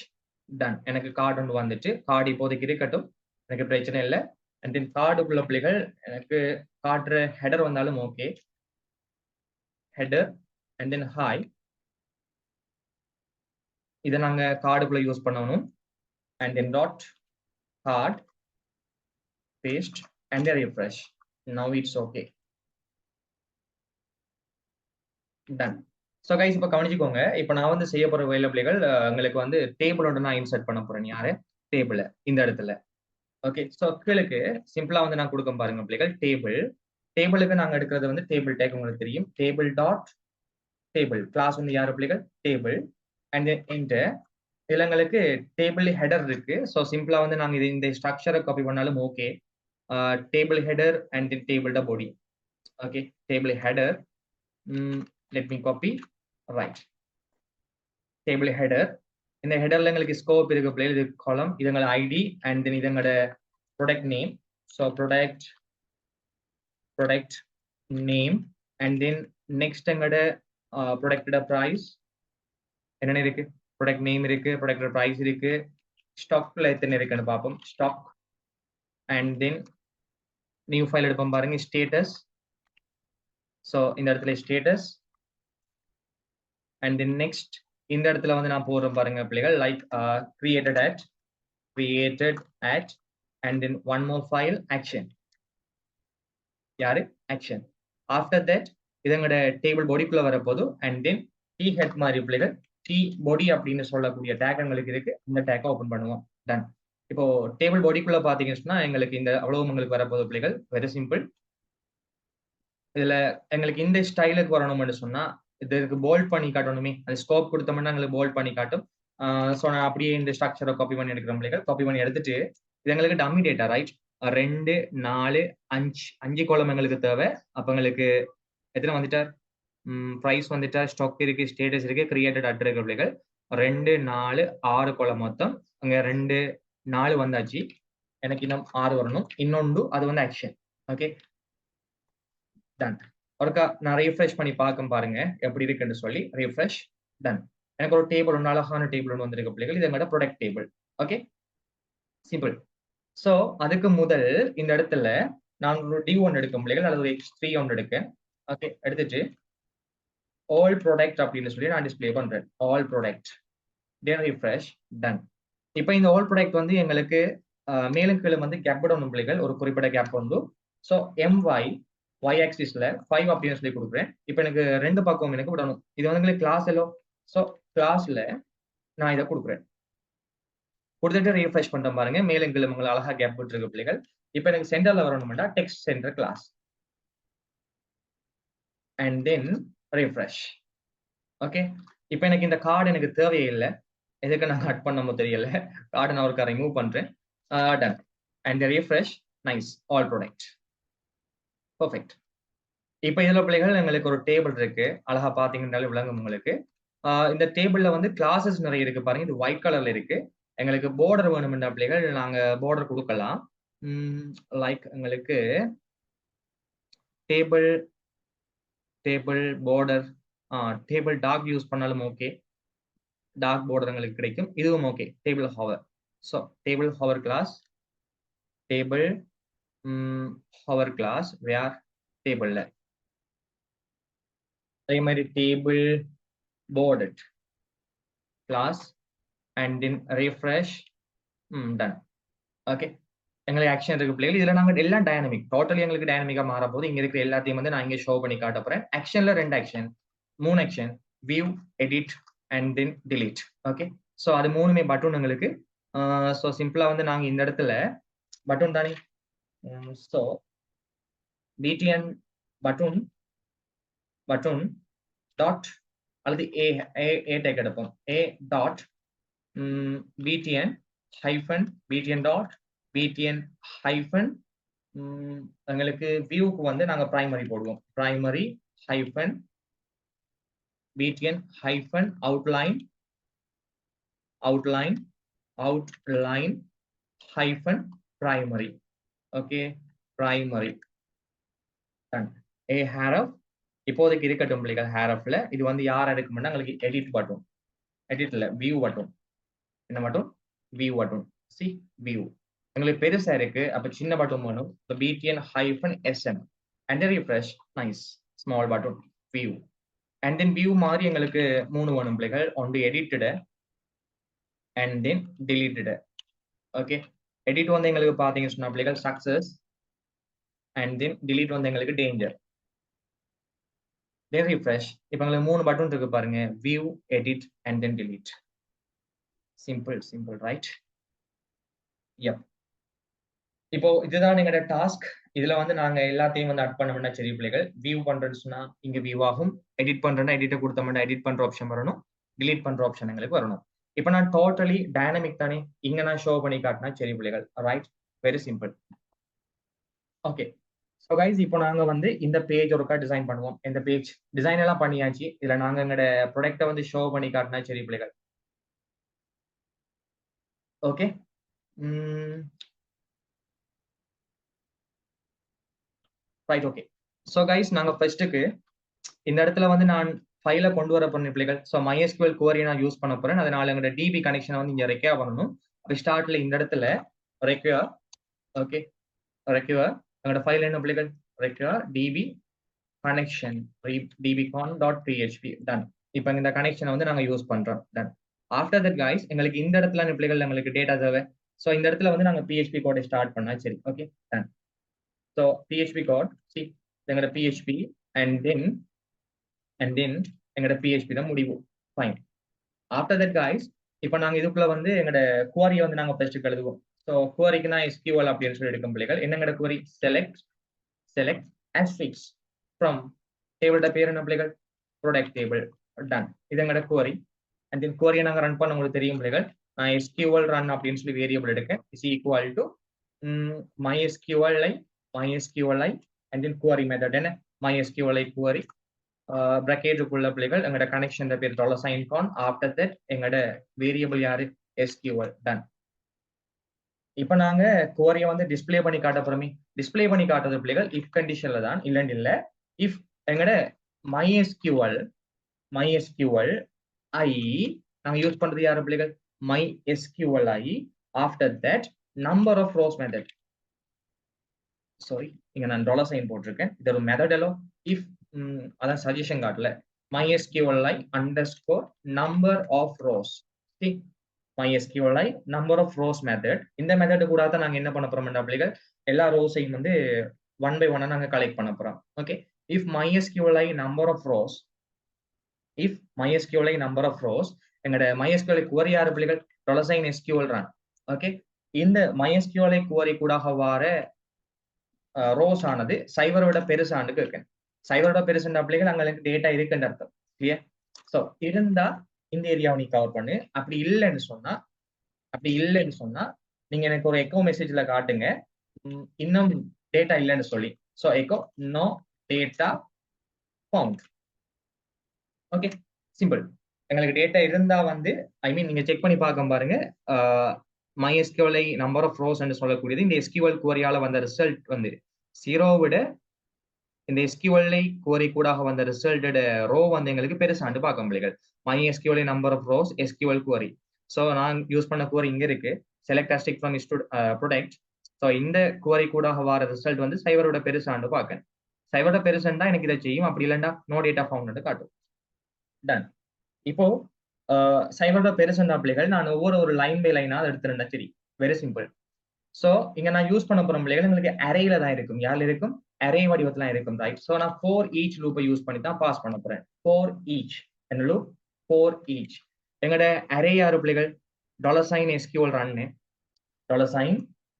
Done. எனக்கு கார்டு ஒன்று வந்துட்டு, கார்டு இப்போதைக்கு இருக்கட்டும், எனக்கு பிரச்சனை இல்லை. அண்ட் தென் கார்டுக்குள்ள பிள்ளைகள் எனக்கு காட்டுற ஹெடர் வந்தாலும் okay. Header and then hi. இதை நாங்க கார்டுக்குள்ள யூஸ் பண்ணணும். And then dot card paste and refresh. Now it's okay. Done. So guys இப்போ கவனிச்சுக்கோங்க. இப்போ நான் வந்து செய்ய போற வேலை பிள்ளைகள் உங்களுக்கு வந்து டேபிளோட நான் இன்சர்ட் பண்ண போறேன். யாரு? டேபிள் இந்த இடத்துல. ஓகே, ஸோ கீழுக்கு சிம்பிளா வந்து நான் கொடுக்க பாருங்க பிள்ளைகள். டேபிளுக்கு நாங்க எடுக்கிறது வந்து டேபிள் டேக் உங்களுக்கு தெரியும். டேபிள் டாட் டேபிள் கிளாஸ் வந்து யாரு பிள்ளைகள்? Table and enter. இதுல எங்களுக்கு டேபிள் ஹெடர் இருக்கு. ஸோ சிம்பிளா வந்து நாங்க இது இந்த ஸ்ட்ரக்சரை காப்பி பண்ணாலும் okay. Table header and table body. Okay, table header. let me copy. Right, table header. இந்த ஹெடர்ல எங்களுக்கு ஸ்கோப் இருக்கு பிள்ளைகள். இது காலம், இது எங்களோட ஐடி அண்ட் தென் இது எங்களோட product name. So product name and then next எங்களோட ப்ராடக்டோட ப்ரைஸ் என்னென்ன இருக்கு? ப்ராடக்ட் நேம் இருக்கு, ப்ராடக்ட் பிரைஸ் இருக்கு, ஸ்டாக்ல எத்தனை இருக்குன்னு பார்ப்போம். Stock and then new file எடுப்போம் பாருங்க, ஸ்டேட்டஸ். ஸோ இந்த இடத்துல ஸ்டேட்டஸ் அண்ட் தென் நெக்ஸ்ட் இந்த இடத்துல வந்து நான் போடுறேன் பாருங்க பிள்ளைகள், like created at and then one more file action. யாரு action. After that இது எங்களோட டேபிள் பாடிக்குள்ள வரப்போது அண்ட் தென் டி ஹெட் மாதிரி பிள்ளைகள் டி பாடி அப்படின்னு சொல்லக்கூடிய டேக் எங்களுக்கு இருக்கு, இந்த டேக்கை ஓப்பன் பண்ணுவோம். டன். இப்போ டேபிள் பாடிக்குள்ள பாத்தீங்கன்னு சொன்னா எங்களுக்கு இந்த அவ்வளவு உங்களுக்கு வரப்போது பிள்ளைகள், வெரி சிம்பிள். இதுல எங்களுக்கு இந்த ஸ்டைலுக்கு வரணும்னு சொன்னா இதுக்கு போல்ட் பண்ணி காட்டணுமே, அது ஸ்கோப் கொடுத்தோம்னா எங்களுக்கு போல்ட் பண்ணி காட்டும். ஸோ நான் அப்படியே இந்த ஸ்ட்ரக்சரை காப்பி பண்ணி எடுக்கிறோம் பிள்ளைகள். காப்பி பண்ணி எடுத்துட்டு இது எங்களுக்கு டம்மி டேட்டா, ரைட்? 2 4 5 கோலம் எங்களுக்கு தேவை. அப்ப எங்களுக்கு எத்தனை வந்துட்டார்? ப்ரைஸ் வந்துட்டா, ஸ்டாக் இருக்கு, ஸ்டேட்டஸ் இருக்கு, கிரியேட்டட் அட் இருக்கு பிள்ளைகள். 2 4 6 கோலம் மொத்தம். அங்க 2 4 வந்தாச்சு, எனக்கு இன்னும் 6 வரணும். இன்னொன்று அது வந்து ஆக்ஷன். Okay, ton. ஒருக்கா நான் ரீஃப்ரெஷ் பண்ணி பார்க்க பாருங்க எப்படி இருக்குன்னு சொல்லி. Refresh, done. எனக்கு ஒரு டேபிள் ஒன்று, அழகான டேபிள் ஒன்று வந்திருக்கு பிள்ளைகள். இது எங்களோட product table. Okay, simple. So அதுக்கு முதல் இந்த இடத்துல நான் ஒரு D1 எடுக்கும் பிள்ளைகள், அல்லது ஒரு X3 ஒன்று எடுக்கேன். ஓகே, எடுத்துட்டு ஆல் ப்ராடக்ட் அப்படின்னு சொல்லி நான் டிஸ்பிளே பண்றேன். ஆல் ப்ராடக்ட், தென் ரீஃப்ரெஷ், டன். இப்போ இந்த ஆல் ப்ராடக்ட் வந்து எங்களுக்கு மேலும் கீழே வந்து கேப் விடணும் பிள்ளைகள், ஒரு குறிப்பிட்ட கேப் வந்து. ஸோ y ஆக்சிஸ்ல 5 அப்படின்னு சொல்லி கொடுக்குறேன். இப்போ எனக்கு 2 பக்கம் எனக்கு விடணும். இது வந்து எங்களுக்கு கிளாஸ் எல்லோ. ஸோ கிளாஸ்ல நான் இதை கொடுக்குறேன். கொடுத்துட்டு ரீஃப்ரெஷ் பண்றேன் பாருங்க, மேலும் கீழே உங்களுக்கு அழகா கேப் விட்டுருக்கு பிள்ளைகள். இப்போ எனக்கு சென்டர்ல வரணும்னா text center class and then refresh. Okay, இப்போ எனக்கு இந்த கார்டு எனக்கு தேவையே இல்லை, எதுக்கு நான் கட் பண்ணமோ தெரியல. கார்டு நான் ஒரு ரிமூவ் பண்றேன். Ton and refresh. Nice, all product, perfect. இப்போ இதுல பிள்ளைகள் எங்களுக்கு ஒரு டேபிள் இருக்கு, அழகா பாத்தீங்கன்னாலும் விளங்கும் உங்களுக்கு. இந்த டேபிள்ல வந்து கிளாஸஸ் நிறைய இருக்கு பாருங்க, இது ஒயிட் கலர்ல இருக்கு. எங்களுக்கு பார்டர் வேணும்ன்ற பிள்ளைகள் நாங்க பார்டர் கொடுக்கலாம். லைக் எங்களுக்கு table border, table dark use பண்ணாலும் ஓகே, டார்க் பார்டர் எங்களுக்கு கிடைக்கும், இதுவும் okay. Table hover. So table hover class, table hover class where டேபிள்ல. அதே மாதிரி table bordered class and then refresh, done. Okay, எங்களுக்கு ஆக்ஷன் இருக்கு பிள்ளைகள். இதுல நாங்க எல்லாம் டைனமிக், டோட்டலி எங்களுக்கு டைனமிக்கா மாற போது. இங்க இருக்கிற எல்லாத்தையும் வந்து நான் இங்க ஷோ பண்ணி காட்ட போறேன். ஆக்ஷன்ல 2 action, 3 action, view, edit and then delete. Okay, so அது 3மே பட்டன் எங்களுக்கு. ஸோ சிம்பிளா வந்து நாங்க இந்த இடத்துல பட்டன் தானே, ஸோ btn பட்டன் டாட் அல்லது a டேக் எடுப்போம். a டாட் btn ஹைஃபன் எங்களுக்கு வியூக்கு வந்து நாங்க பிரைமரி போடுவோம். Primary hyphen btn hyphen outline hyphen primary. Okay, primary, done. a href இப்போதைக்கு இருக்கட்டும் பிள்ளைகள். ஹேரஃப்ல இது வந்து யார் எடுக்கும்னா எங்களுக்கு எடிட் பட்டன், எடிட்ல வியூ பட்டன், என்ன button? View button. See view எங்களுக்கு பெருசா இருக்கு, அப்ப சின்ன பட்டன் வேணும். btn hyphen sm and then refresh. nice, small button, view and then view மாதிரி எங்களுக்கு 3 வேணும் பிள்ளைகள். ஒன்று edited and then deleted. Okay, edit வந்து எங்களுக்கு பாத்தீங்க சொன்னா பிள்ளைகள் success and then delete வந்து எங்களுக்கு danger. then refresh. இப்போ எங்களுக்கு 3 பட்டன் இருக்கு பாருங்க, view, edit and then delete. simple right? yep. இப்போ இதுதான் எங்களோட டாஸ்க். இதுல வந்து நாங்க எல்லாத்தையும் வந்து அட் பண்ணோம்னா சரி பிள்ளைகள். வியூ பண்றேன்னு சொன்னா இங்க வியூ ஆகும், எடிட் பண்றேன்னா எடிட்டை கொடுத்தோம்னா எடிட் பண்ற ஆப்ஷன் வரணும், டிலீட் பண்ற ஆப்ஷன் எங்களுக்கு வரணும். இப்போ நான் டோட்டலி டைனமிக் தானே, இங்க நான் ஷோ பண்ணி காட்டினா சரி பிள்ளைகள். Right, very simple. Okay, so guys இப்போ நாங்க வந்து இந்த பேஜ் ஒருக்கா டிசைன் பண்ணுவோம். இந்த பேஜ் டிசைன் எல்லாம் பண்ணியாச்சு. இதுல நாங்க எங்களோட ப்ராடக்ட்டை வந்து ஷோ பண்ணி காட்டினா சரி பிள்ளைகள். Okay, right. Okay, so guys நாங்க ஃபர்ஸ்ட்டுக்கு இந்த இடத்துல வந்து நான் ஃபைலை கொண்டு வர போற பிள்ளைகள். ஸோ MySQL query நான் யூஸ் பண்ண போறேன். அதனால எங்களோட DB கனெக்ஷனை வந்து இங்க ரெக்யூர் பண்ணணும். அப்படி ஸ்டார்ட்ல இந்த இடத்துல ரெக்யூர், ஓகே, ரெக்யூர் எங்களோட ஃபைல் என்ன பிள்ளைகள், require DB connection dbcon.php ton. இப்போ இந்த கனெக்ஷனை வந்து நாங்க யூஸ் பண்றோம். டன். ஆஃப்டர் தட் கைஸ் எங்களுக்கு இந்த இடத்துல பிள்ளைகள் எங்களுக்கு டேட்டா தேவை. ஸோ இந்த இடத்துல வந்து நாங்க PHP கோடை ஸ்டார்ட் பண்ணா சரி. Okay, done. So PHP code, see எங்களோட PHP அண்ட் தென் எங்களோட PHP தான் முடிவு. ஃபைன். ஆஃப்டர் தட் கைஸ் இப்போ நாங்க இதுக்குள்ள வந்து எங்களோட குவாரியை வந்து நாங்க ஃபர்ஸ்ட் எழுதுவோம். ஸோ குவாரிக்கு நான் SQL அப்படின்னு சொல்லி எடுக்கும் பிள்ளைகள். என்னங்கட குவாரி, select asterisk from டேபிளோட பேர் என்ன பிள்ளைகள், ப்ராடக்ட் டேபிள். டன். இது எங்களோட குவாரி. அண்ட் தென் குவாரியை நாங்க ரன் பண்ண உங்களுக்கு தெரியும் பிள்ளைகள். நான் SQL ரன் அப்படின்னு சொல்லி வேரியபிள் எடுக்கேன். Is equal to MySQLi and then query method என்ன MySQLi query bracketக்குள்ள பிள்ளைகள் எங்களோட கனெக்ஷன் பேர் $sign ஆஃப்டர் தட் எங்களோட வேரியபிள் யாரு, SQL. டன். இப்போ நாங்க குவாரியை வந்து டிஸ்பிளே பண்ணி காட்ட போறோமே. டிஸ்பிளே பண்ணி காட்டுறது பிள்ளைகள் இஃப் கண்டிஷன்ல தான், இல்லன்னு இல்ல. இஃப் எங்களோட MySQL i நாங்க யூஸ் பண்றது யாரு பிள்ளைகள், MySQLi after that number of rows method. Sorry, இங்க நான் $sign போட்டிருக்கேன். இது ஒரு மெத்தட் எல்லோ. இஃப் அதான் சஜஷன் காட்டல. MySQLi underscore number of rows. see MySQLi number of rows method. இந்த மெத்தட் கூட தான் நாங்க என்ன பண்ண போறோம் அப்படிங்க, எல்லா ரோஸையும் வந்து 1 by 1 நாங்க கலெக்ட் பண்ண போறோம். Okay, if MySQLi number of rows எங்கட MySQLi query யாரு பிள்ளைகள், $SQL run. ஓகே, இந்த MySQLi query கூட வர ரோஸ் ஆனது சைவரோட பெருசாண்டு கேட்கேன். சைவரோட பெருசுன்ற பிள்ளைகள் அங்களுக்கு டேட்டா இருக்குன்ற அர்த்தம். கிளியர்? ஸோ இருந்தா இந்த ஏரியாவை நீ கவர் பண்ணு. அப்படி இல்லைன்னு சொன்னா நீங்க எனக்கு ஒரு எக்கோ மெசேஜ்ல காட்டுங்க இன்னும் டேட்டா இல்லைன்னு சொல்லி. So echo no data found. Okay, simple. எங்களுக்கு டேட்டா இருந்தா வந்து நீங்க செக் பண்ணி பார்க்க பாருங்க. MySQLi நம்பர் ஆஃப் ரோஸ் என்று சொல்லக்கூடியது இந்த SQL குவரியால வந்த ரிசல்ட் வந்து 0 விட இந்த SQLi குவரி கூட வந்த ரிசல்ட்டோட ரோ வந்து எங்களுக்கு பெருசாண்டு பார்க்க முடியாது. MySQLi number of rows SQL query. So நான் யூஸ் பண்ண குவரி இங்க இருக்கு, select asterisk from product. ஸோ இந்த குவரி கூட வர ரிசல்ட் வந்து சைவரோட பெருசாண்டு பார்க்க. சைவரோட பெருசுண்டா எனக்கு இதை செய்யும், அப்படி இல்லைண்டா நோ டேட்டா ஃபவுண்ட் காட்டும். டன். இப்போ சைவரோட பெருசுண்டா பிள்ளைகள் நான் ஒவ்வொரு லைன் பை லைனா எடுத்துருந்தேன். சரி, வெரி சிம்பிள். ஸோ இங்க நான் யூஸ் பண்ண போற பிள்ளைகள் உங்களுக்கு அரேல தான் இருக்கும். யாரு இருக்கும், அரே வடிவத்துல இருக்கும். ரைட். ஸோ நான் for each லூப்பை யூஸ் பண்ணி தான் பாஸ் பண்ண போறேன். for each என்ன லூப், for each. எங்கட அரே யாரு பிள்ளைகள், $SQL run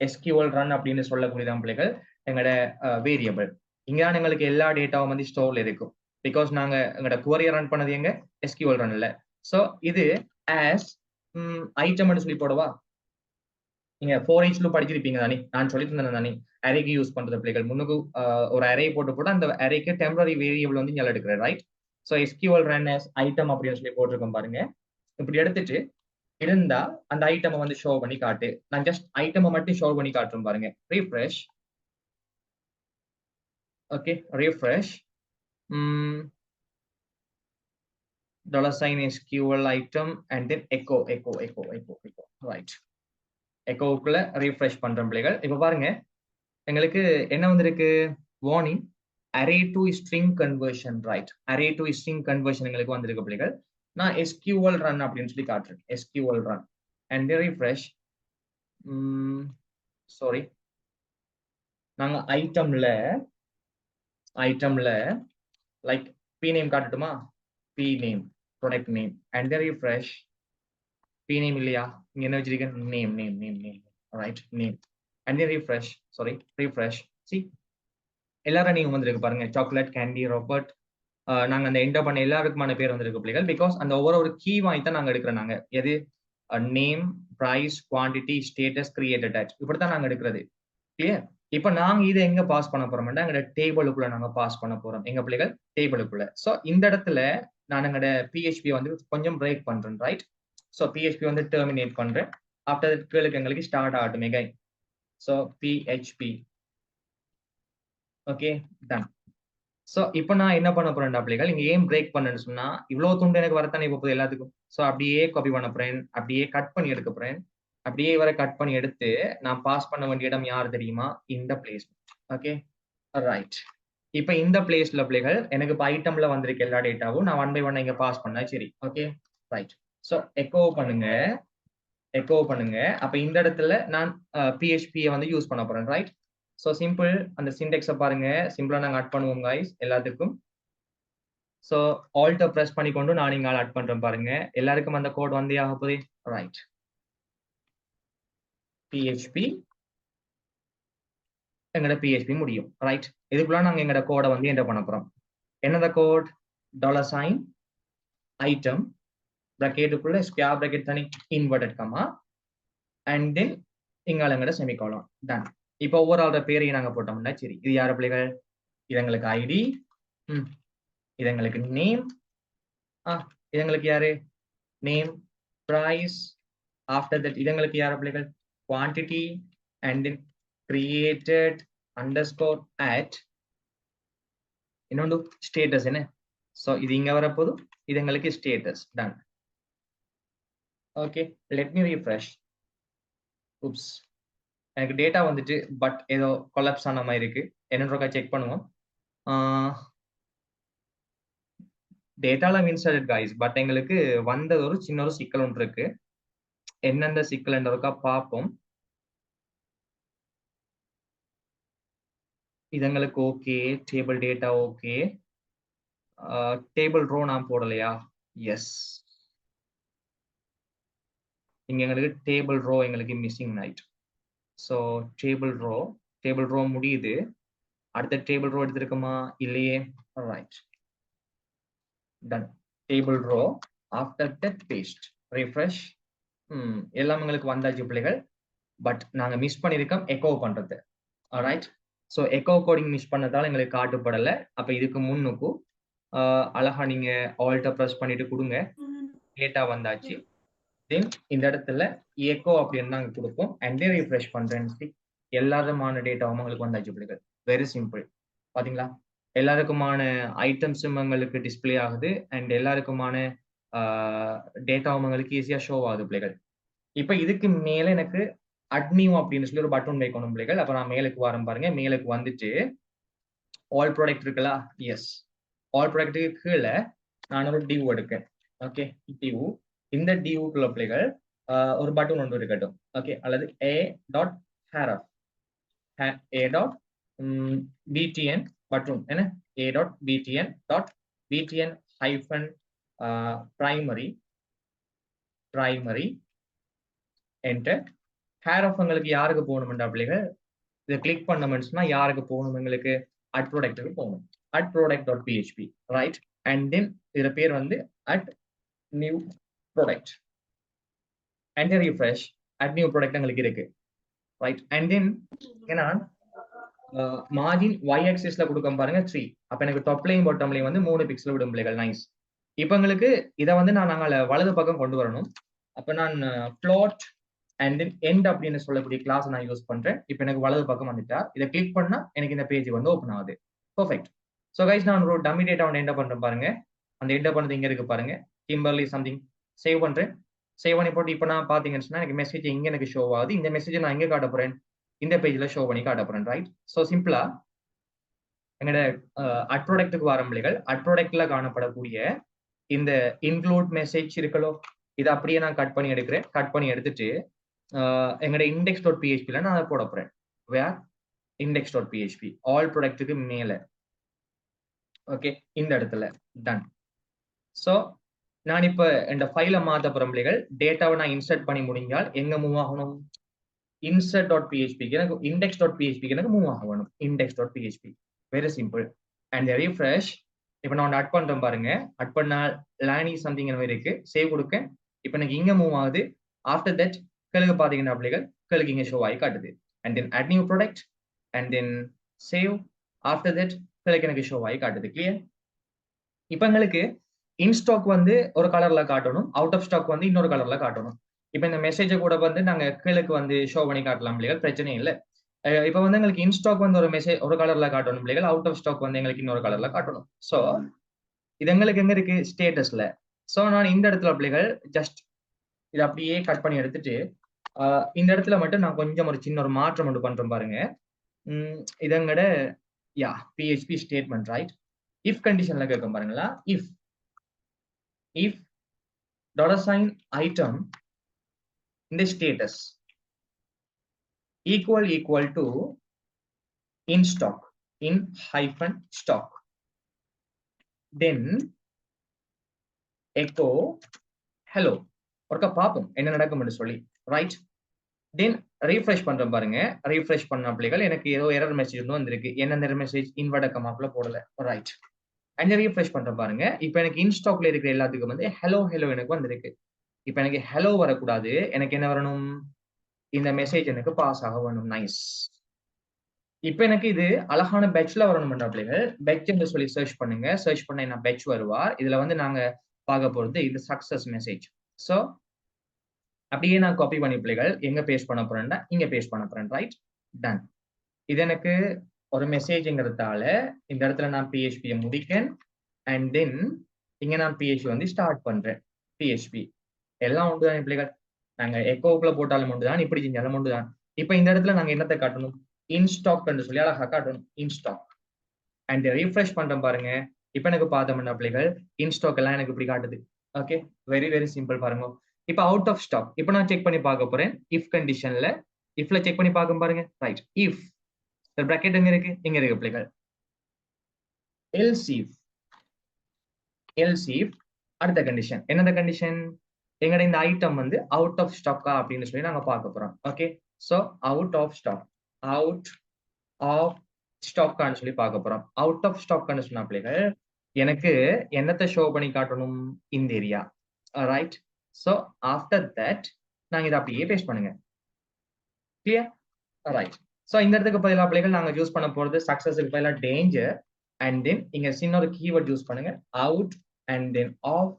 $SQL run அப்படின்னு சொல்லக்கூடியதான் பிள்ளைகள் எங்கட வேரியபிள். இங்கதான் எங்களுக்கு எல்லா டேட்டாவும் வந்து ஸ்டோர்ல இருக்கும். பிகாஸ் நாங்க எங்கட குவரியை ரன் பண்ணது எங்க, SQL run இல்ல. ஸோ இது ஆஸ் ஐட்டம் சொல்லி போடவா. நீங்க 4 each லூப் படிச்சிருப்பீங்க தானே, நான் சொல்லி தந்தேன் தானே அரேக்கு யூஸ் பண்றது பிள்ளைகள். முன்னுக்கு ஒரு அரே போட்டு அந்த அரேக்கு டெம்பரரி வேரியபிள் வந்து இங்க எடுக்கிறேன். Right. So SQL run as item அப்படின்னு சொல்லி போட்டிருக்கோம் பாருங்க. இப்படி எடுத்துட்டு இருந்தா அந்த ஐட்டமை வந்து ஷோ பண்ணி காட்டு. நான் ஜஸ்ட் ஐட்டமை மட்டும் ஷோ பண்ணி காட்டுறேன் பாருங்க. Refresh. Okay, refresh. $SQL item and then echo. Right. எக்கோவுக்குள்ள ரீஃப்ரெஷ் பண்றோம் பிள்ளைகள். இப்ப பாருங்க எங்களுக்கு என்ன வந்திருக்கு, warning array to string conversion. Right, array to string conversion எங்களுக்கு வந்திருக்கு பிள்ளைகள். நான் SQL run அப்படின்னு சொல்லி காட்டுறேன். SQL run and refresh. Sorry, நாங்க ஐட்டம்ல லைக் p நேம் காட்டட்டுமா, p name product name and refresh. p name இல்லையா, இங்க என்ன வச்சிருக்கேன், name. Right, name and refresh. Sorry, refresh. see எல்லாரும் நீங்க வந்திருக்கு பாருங்க, சாக்லேட், கேண்டி, ராபர்ட். நாங்க அந்த என்டர் பண்ண எல்லாருக்குமான பேர் வந்திருக்கு பிள்ளைகள். பிகாஸ் அந்த ஒவ்வொரு கீ வாங்கி தான் நாங்க எடுக்கிறோம். நாங்க எது, name, price, quantity, status, created date, இப்படித்தான் நாங்க எடுக்கிறது. கிளியர்? இப்ப நாங்க இதை எங்க பாஸ் பண்ண போறோம்னா எங்க டேபிளுக்குள்ள நாங்க பாஸ் பண்ண போறோம் எங்க பிள்ளைகள், டேபிளுக்குள்ள. ஸோ இந்த இடத்துல நான் எங்களோட PHP வந்து கொஞ்சம் பிரேக் பண்றேன். ரைட். ஸோ PHP வந்து டெர்மினேட் பண்றேன். ஆஃப்டர் தட் எங்களுக்கு ஸ்டார்ட் ஆகட்டும் again. So PHP. Okay, done. So இப்போ நான் என்ன பண்ண போறேன் அப்படிகள் இங்க ஏன் பிரேக் பண்ணேன்னு சொன்னா இவ்வளவு துண்டு எனக்கு வரத்தானே போகுது எல்லாத்துக்கும். சோ அப்படியே காப்பி பண்ண போறேன், அப்படியே கட் பண்ணி எடுக்க போறேன். அப்படியே வர கட் பண்ணி எடுத்து நான் பாஸ் பண்ண வேண்டிய இடம் யார் தெரியுமா? இந்த பிளேஸ். Okay right. இப்ப இந்த பிளேஸ்ல பிள்ளைகள் எனக்கு இப்ப ஐட்டம்ல வந்திருக்க எல்லா டேட்டாவும் நான் 1 by 1 இங்க பாஸ் பண்ணா சரி. Okay right. சோ எக்கோ பண்ணுங்க, எக்கோ பண்ணுங்க. அப்ப இந்த இடத்துல நான் PHP வந்து யூஸ் பண்ண போறேன். ரைட். So simple. அந்த சின்டெக்ஸ பாருங்க. சிம்பிளா நாங்க ஆட் பண்ணுவோம் गाइस எல்லாத்துக்கும். சோ ஆல்ட்ட பிரஸ் பண்ணிக்கொண்டு நான் இங்க ஆட் பண்றேன் பாருங்க. எல்லாருக்கும் அந்த கோட் வந்தே ஆக போகுது. ரைட். PHP எங்கட PHP முடியும். ரைட். இதுக்குள்ள நாங்க எங்கட கோட வந்து என்டர் பண்ண போறோம். என்னது கோட்? $, item bracketக்குள்ள ஸ்கொயர் bracket தனி inverted comma and then இங்காலங்கட செமிகோலன். டன். இப்போ ஓவரால் பேரையும் நாங்க போட்டோம்னா சரி. இது யார பிள்ளைகள்? இது எங்களுக்கு ஐடி, இது எங்களுக்கு நேம், இது எங்களுக்கு யாரு? நேம், பிரைஸ், ஆஃப்டர் தட் இது எங்களுக்கு யார பிள்ளைகள்? Quantity and then created underscore at இன்னொன்று ஸ்டேட்டஸ் என்ன? சோ இது இங்க வரப்போது. இது எங்களுக்கு status. Done. Okay let me refresh. oops எனக்கு டேட்டா வந்துட்டு பட் ஏதோ கொலாப்ஸ் ஆன மாதிரி இருக்கு. என்னன்றக்கா செக் பண்ணுவோம். டேட்டால இன்சர்டட் गाइस பட் எங்களுக்கு வந்தது ஒரு சின்ன ஒரு சிக்கல் ஒன்று இருக்கு. என்னென்ன சிக்கல்ன்றதுக்கா பார்ப்போம். இது எங்களுக்கு okay. Table data okay. Table row நான் போடலையா? எஸ். இங்க எங்களுக்கு டேபிள் ரோ எங்களுக்கு missing night. So table row முடியுது. அடுத்த டேபிள் ரோ எடுத்திருக்குமா? இல்லையே. Right. Done. Table row after that paste refresh. எல்லாம் எங்களுக்கு வந்தாச்சு பிள்ளைகள். பட் நாங்க மிஸ் பண்ணிருக்கோம் எக்கோ பண்றது. Right. So echo coding miss பண்ணதால எங்களுக்கு காட்டுப்படல. அப்ப இதுக்கு முன்னுக்கும் அழகா நீங்க ஆல்ட்ட பிரஸ் பண்ணிட்டு கொடுங்க. டேட்டா வந்தாச்சு. தென் இந்த இடத்துல எக்கோ அப்படின்னு நாங்க கொடுப்போம். அண்ட் தென் ரிஃப்ரெஷ் பண்றேன். எல்லாருமான டேட்டாவும் உங்களுக்கு வந்தாச்சு பிள்ளைகள். Very simple. பாத்தீங்களா? எல்லாருக்குமான ஐட்டம்ஸும் உங்களுக்கு டிஸ்பிளே ஆகுது. அண்ட் எல்லாருக்குமான டேட்டாவும் உங்களுக்கு ஈஸியா ஷோ ஆகுது பிள்ளைகள். இப்ப இதுக்கு மேல எனக்கு அட்னியூ அப்படின்னு சொல்லி ஒரு பட்டன் வைக்கணும் பிள்ளைகள். அப்ப நான் மேலுக்கு வரேன் பாருங்க. மேலுக்கு வந்துட்டு ஆல் ப்ராடக்ட் இருக்குல்ல? எஸ். ஆல் ப்ராடக்ட்டுக்கு கீழே நான் ஒரு டிவ் எடுக்கேன். Okay div. இந்த டிவ்க்குள்ள பிள்ளைகள் ஒரு பட்டன் ஒன்று இருக்கட்டும். ஓகே அல்லது a.href a.btn பட்டன் என்ன? a.btn hyphen primary enter. href உங்களுக்கு யாருக்கு போகணும்டா பிள்ளைகள்? இதை கிளிக் பண்ணோம்னு சொன்னா யாருக்கு போகணும்? எங்களுக்கு at productக்கு போகணும். at product.php right. And then இதுல பேர் வந்து at new product and refresh. at new product எங்களுக்கு இருக்கு. ரைட். அண்ட் தென் ஏன்னா மார்ஜின் y axisல கொடுக்க பாருங்க 3. அப்ப எனக்கு டாப்லையும் பாட்டம்லையும் வந்து 3 பிக்சல் விடும் பிள்ளைகள். நைஸ். இப்ப எங்களுக்கு இதை வந்து நாங்க வலது பக்கம் கொண்டு வரணும். அப்ப நான் plot and then end அப்படின்னு சொல்லக்கூடிய கிளாஸ் நான் யூஸ் பண்றேன். இப்போ எனக்கு வலது பக்கம் வந்துட்டா இதை கிளிக் பண்ணா எனக்கு இந்த பேஜ் வந்து ஓப்பன் ஆகுது. பெர்ஃபெக்ட். ஸோ கைஸ் நான் ஒரு டம்மி டேட்டா ஒன்று என்டர் பண்றேன் பாருங்க. அந்த என்டர் பண்ணது இங்க இருக்கு பாருங்க. கிம்பர்லி சம்திங் சேவ் பண்றேன். சேவ் பண்ணி போட்டு இப்போ நான் பாத்தீங்கன்னு சொன்னா எனக்கு மெசேஜ் இங்க எனக்கு ஷோ ஆகுது. இந்த மெசேஜ் நான் எங்க காட்ட போறேன்? இந்த பேஜ்ல ஷோ பண்ணி காட்ட போறேன். ரைட். ஸோ சிம்பிளா எங்களோட அட் ப்ராடக்ட்டுக்கு வர பிள்ளைகள் அட் ப்ராடக்ட்ல காணப்படக்கூடிய இந்த இன்க்ளூட் மெசேஜ் இருக்கலோ இதை அப்படியே நான் கட் பண்ணி எடுக்கிறேன். கட் பண்ணி எடுத்துட்டு எங்களோட index.phpல நான் அதை போட போறேன். வேர் index.php ஆல் ப்ராடக்ட்டுக்கு மேல. ஓகே இந்த இடத்துல டன். ஸோ நான் இப்ப இந்த ஃபைலை மாத்த போற பிள்ளைகள் டேட்டாவை நான் இன்சர்ட் பண்ணி முடிஞ்சால் எங்க மூவ் ஆகணும்? insert.php எனக்கு index.php எனக்கு மூவ் ஆகணும். index.php very simple. And refresh. இப்போ நான் அட் பண்றேன் பாருங்க. அட் பண்ணா லேனி சம்திங் மாதிரி இருக்கு. சேவ் கொடுக்க இப்போ எனக்கு இங்க மூவ் ஆகுது. ஆஃப்டர் தட் கழுகு பாத்தீங்கன்னா பிள்ளைகள் கழுகு இங்க ஷோ ஆகி காட்டுது. And then at new product and then save. After that கழுகு எனக்கு ஷோ ஆகி காட்டுது. கிளியர். இப்போ எங்களுக்கு இன் ஸ்டாக் வந்து ஒரு கலர்ல காட்டணும். அவுட் ஆஃப் ஸ்டாக் வந்து இன்னொரு கலர்ல காட்டணும். இப்போ இந்த மெசேஜை கூட வந்து நாங்க கீழுக்கு வந்து ஷோ பண்ணி காட்டலாம் பிள்ளைகள். பிரச்சனை இல்லை. இப்போ வந்து எங்களுக்கு இன் ஸ்டாக் வந்து ஒரு மெசேஜ் ஒரு கலர்ல காட்டணும் பிள்ளைகள், அவுட் ஆஃப் ஸ்டாக் வந்து எங்களுக்கு இன்னொரு கலர்ல காட்டணும். ஸோ இது எங்களுக்கு எங்க இருக்கு ஸ்டேட்டஸ்ல. ஸோ நான் இந்த இடத்துல பிள்ளைகள் ஜஸ்ட் இதை அப்படியே கட் பண்ணி எடுத்துட்டு இந்த இடத்துல மட்டும் நான் கொஞ்சம் ஒரு சின்ன ஒரு மாற்றம் ஒன்று பண்றேன் பாருங்க. இதங்கட யா பிஹெச்பி ஸ்டேட்மெண்ட் ரைட். இஃப் கண்டிஷன்ல கேட்கும் பாருங்களா, if if $sign item in the status equal to in stock in hyphen stock, then echo hello. ஒருக்கா பார்ப்போம் என்ன நடக்கும்னு சொல்லி ரைட். தென் ரீஃப்ரெஷ் பண்றேன் பாருங்க. ரீஃப்ரெஷ் பண்ண பிள்ளைகள் எனக்கு ஏதோ எரர் மெசேஜ் ஒன்று வந்திருக்கு. என்ன மெசேஜ் இன்வெர்ட் கமாப்ல போடல ரைட். அண்ட் ரீஃப்ரெஷ் பண்றேன் பாருங்க. இப்போ எனக்கு இன்ஸ்டாக்ல இருக்கிற எல்லாத்துக்கும் வந்து ஹலோ ஹலோ எனக்கு வந்திருக்கு. இப்போ எனக்கு ஹலோ வரக்கூடாது, எனக்கு என்ன வரணும், இந்த மெசேஜ் எனக்கு பாஸ் ஆக வேணும். நைஸ். இப்போ எனக்கு இது அழகான பெட்ச்ல வரணும்ன்ற பிள்ளைகள் பெட்ச் என்று சொல்லி சர்ச் பண்ணுங்க. சர்ச் பண்ண என்ன பெட்ச் வருவார். இதுல வந்து நாங்க பார்க்க போறது இது சக்சஸ் மெசேஜ். ஸோ அப்படியே நான் காப்பி பண்ணி பிள்ளைகள் எங்க பேஸ்ட் பண்ண போறேன்டா இங்க பேஸ்ட் பண்ண போறேன் ரைட். டன். இது எனக்கு ஒரு மெசேஜ்ங்கிறதால இந்த இடத்துல நான் பிஹெச்பியை முடிக்கேன். அண்ட் தென் இங்க நான் பிஹெச்பி வந்து ஸ்டார்ட் பண்றேன். பிஹெச்பி எல்லாம் உண்டு தான் பிள்ளைகள். நாங்க எக்கோக்குள்ள போட்டாலும் உண்டு தான், இப்படி செஞ்சாலும் உண்டு தான். இப்போ இந்த இடத்துல நாங்க என்னத்தை காட்டணும், இன்ஸ்டாக் சொல்லி அழகா காட்டணும் இன்ஸ்டாக். அண்ட் ரீஃப்ரெஷ் பண்றேன் பாருங்க. இப்போ எனக்கு பார்த்தோம்னா பிள்ளைகள் இன்ஸ்டாக் எல்லாம் எனக்கு இப்படி காட்டுது. ஓகே, வெரி வெரி சிம்பிள் பாருங்க. இப்போ அவுட் ஆஃப் ஸ்டாக் இப்போ நான் செக் பண்ணி பார்க்க போறேன். இஃப் கண்டிஷன்ல இஃப்ல செக் பண்ணி பார்க்க பாருங்க ரைட். இஃப் பிராக்கெட் எங்க இருக்கு, இங்க இருக்கு பிள்ளைகள். எல்ஸ் இஃப் அடுத்த கண்டிஷன் என்னது கண்டிஷன், எங்கட இந்த ஐட்டம் வந்து அவுட் ஆஃப் ஸ்டாக்கா அப்படின்னு சொல்லி நாங்க பார்க்க போறோம். Okay, so out of stock, out of ஸ்டாக்கான்னு சொல்லி பார்க்க போறோம். அவுட் ஆஃப் ஸ்டாக்னு சொன்ன பிள்ளைகள் எனக்கு என்னத்தை ஷோ பண்ணி காட்டணும், இந்த area right. So after that நாங்க இதை அப்படியே பேஸ்ட் பண்ணுங்க. Clear right. சோ இந்த இடத்துக்கு பதிலாக பிள்ளைகள் நாங்க யூஸ் பண்ண போறது சக்சஸுக்கு பதிலாக டேஞ்சர். அண்ட் தென் இங்க சின்ன ஒரு கீவேர்ட் யூஸ் பண்ணுங்க, out and then of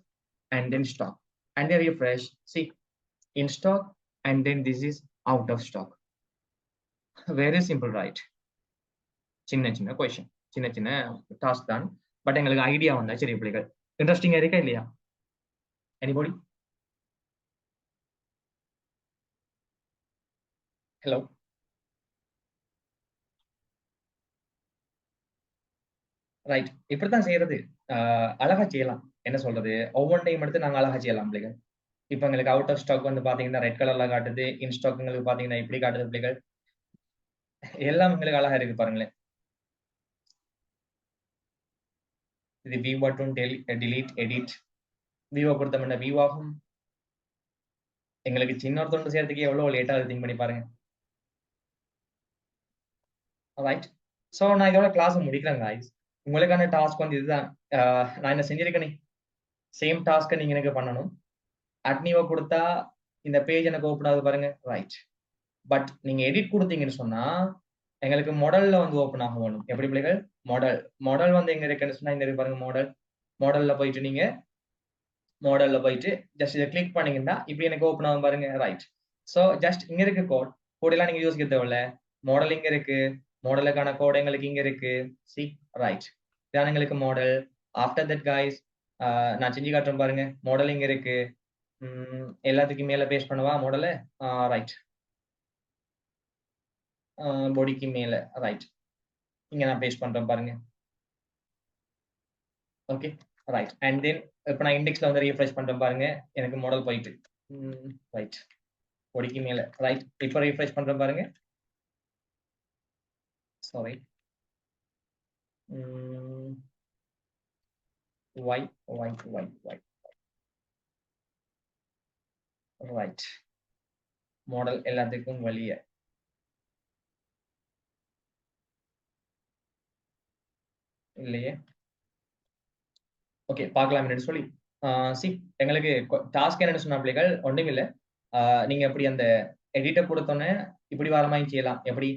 and then stock. And then refresh, see in stock and then this is out of stock. Very simple right. சின்ன சின்ன கொஸ்டின், சின்ன சின்ன டாஸ்க் தான், பட் எங்களுக்கு ஐடியா வந்தா சரி பிள்ளைகள். இன்ட்ரெஸ்டிங்கா இருக்கா இல்லையா? எனிபடி? Hello right. இப்படித்தான் செய்யறது. அழகா செய்யலாம். என்ன சொல்றது, ஒவ்வொன்றையும் எடுத்து நாங்க அழகா செய்யலாம் பிள்ளைகள். இப்ப எங்களுக்கு அவுட் ஆஃப் ஸ்டாக் வந்து பாத்தீங்கன்னா ரெட் கலர்ல காட்டுது, இன் ஸ்டாக் எங்களுக்கு பாத்தீங்கன்னா இப்படி காட்டுது பிள்ளைகள். எல்லாம் எங்களுக்கு அழகா இருக்கு பாருங்களேன். இது வியூ மட்டும் delete edit வியூவை பொறுத்த முன்ன வியூ ஆகும். எங்களுக்கு சின்ன ஒரு தொண்டு செய்யறதுக்கு எவ்வளவு லேட்டா திங்க் பண்ணி பாருங்க ரைட். ஸோ நான் இதோட கிளாஸ் முடிக்கிறேன் guys. உங்களுக்கான டாஸ்க் வந்து இதுதான். நான் என்ன செஞ்சிருக்கேனே சேம் டாஸ்க்கை நீங்க எனக்கு பண்ணணும். அட்னிவோ கொடுத்தா இந்த பேஜ் எனக்கு ஓப்பன் ஆகுது பாருங்க ரைட். பட் நீங்க எடிட் கொடுத்தீங்கன்னு சொன்னா எங்களுக்கு மாடல்ல வந்து ஓப்பன் ஆக வேணும். எப்படி பிள்ளைகள், மாடல் வந்து எங்க இருக்குன்னு சொன்னா இந்த இருக்கு பாருங்க மாடல். மாடல்ல போயிட்டு நீங்க மாடல்ல போயிட்டு ஜஸ்ட் இதை கிளிக் பண்ணீங்கன்னா இப்படி எனக்கு ஓப்பன் ஆகும் பாருங்க ரைட். ஸோ ஜஸ்ட் இங்க இருக்கு கோட் எல்லாம் நீங்க யோசிக்க தேவையில்ல. மாடல் இங்க இருக்கு, மாடலுக்கான கோட் எங்களுக்கு இங்க இருக்கு. சி ரைட், இதான் எங்களுக்கு மாடல். ஆஃப்டர் தட் கைஸ் நான் செஞ்சு காட்டுறேன் பாருங்க. மாடல் இங்க இருக்கு. எல்லாத்துக்கும் மேல பேஸ்ட் பண்ணவா மாடலை ரைட். பாடிக்கு மேல ரைட், இங்க நான் பேஸ்ட் பண்றேன் பாருங்க. Okay right. அண்ட் தென் இப்போ நான் இண்டெக்ஸ்ல வந்து ரீஃப்ரெஷ் பண்றேன் பாருங்க, எனக்கு மாடல் போயிட்டு ரைட் பாடிக்கு மேல ரைட். இப்போ ரீஃப்ரெஷ் பண்றேன் பாருங்க. Sorry y right. மாடல் எல்லாத்துக்கும் வெளியே இல்லையே. ஓகே பார்க்கலாம் என்னன்னு சொல்லி. சி எங்களுக்கு டாஸ்க் என்னன்னு சொன்ன பிள்ளைகள் ஒன்றும் இல்லை. நீங்க எப்படி அந்த எடிட்டை கொடுத்தோன்னே இப்படி வர மாதிரி செய்யலாம். எப்படி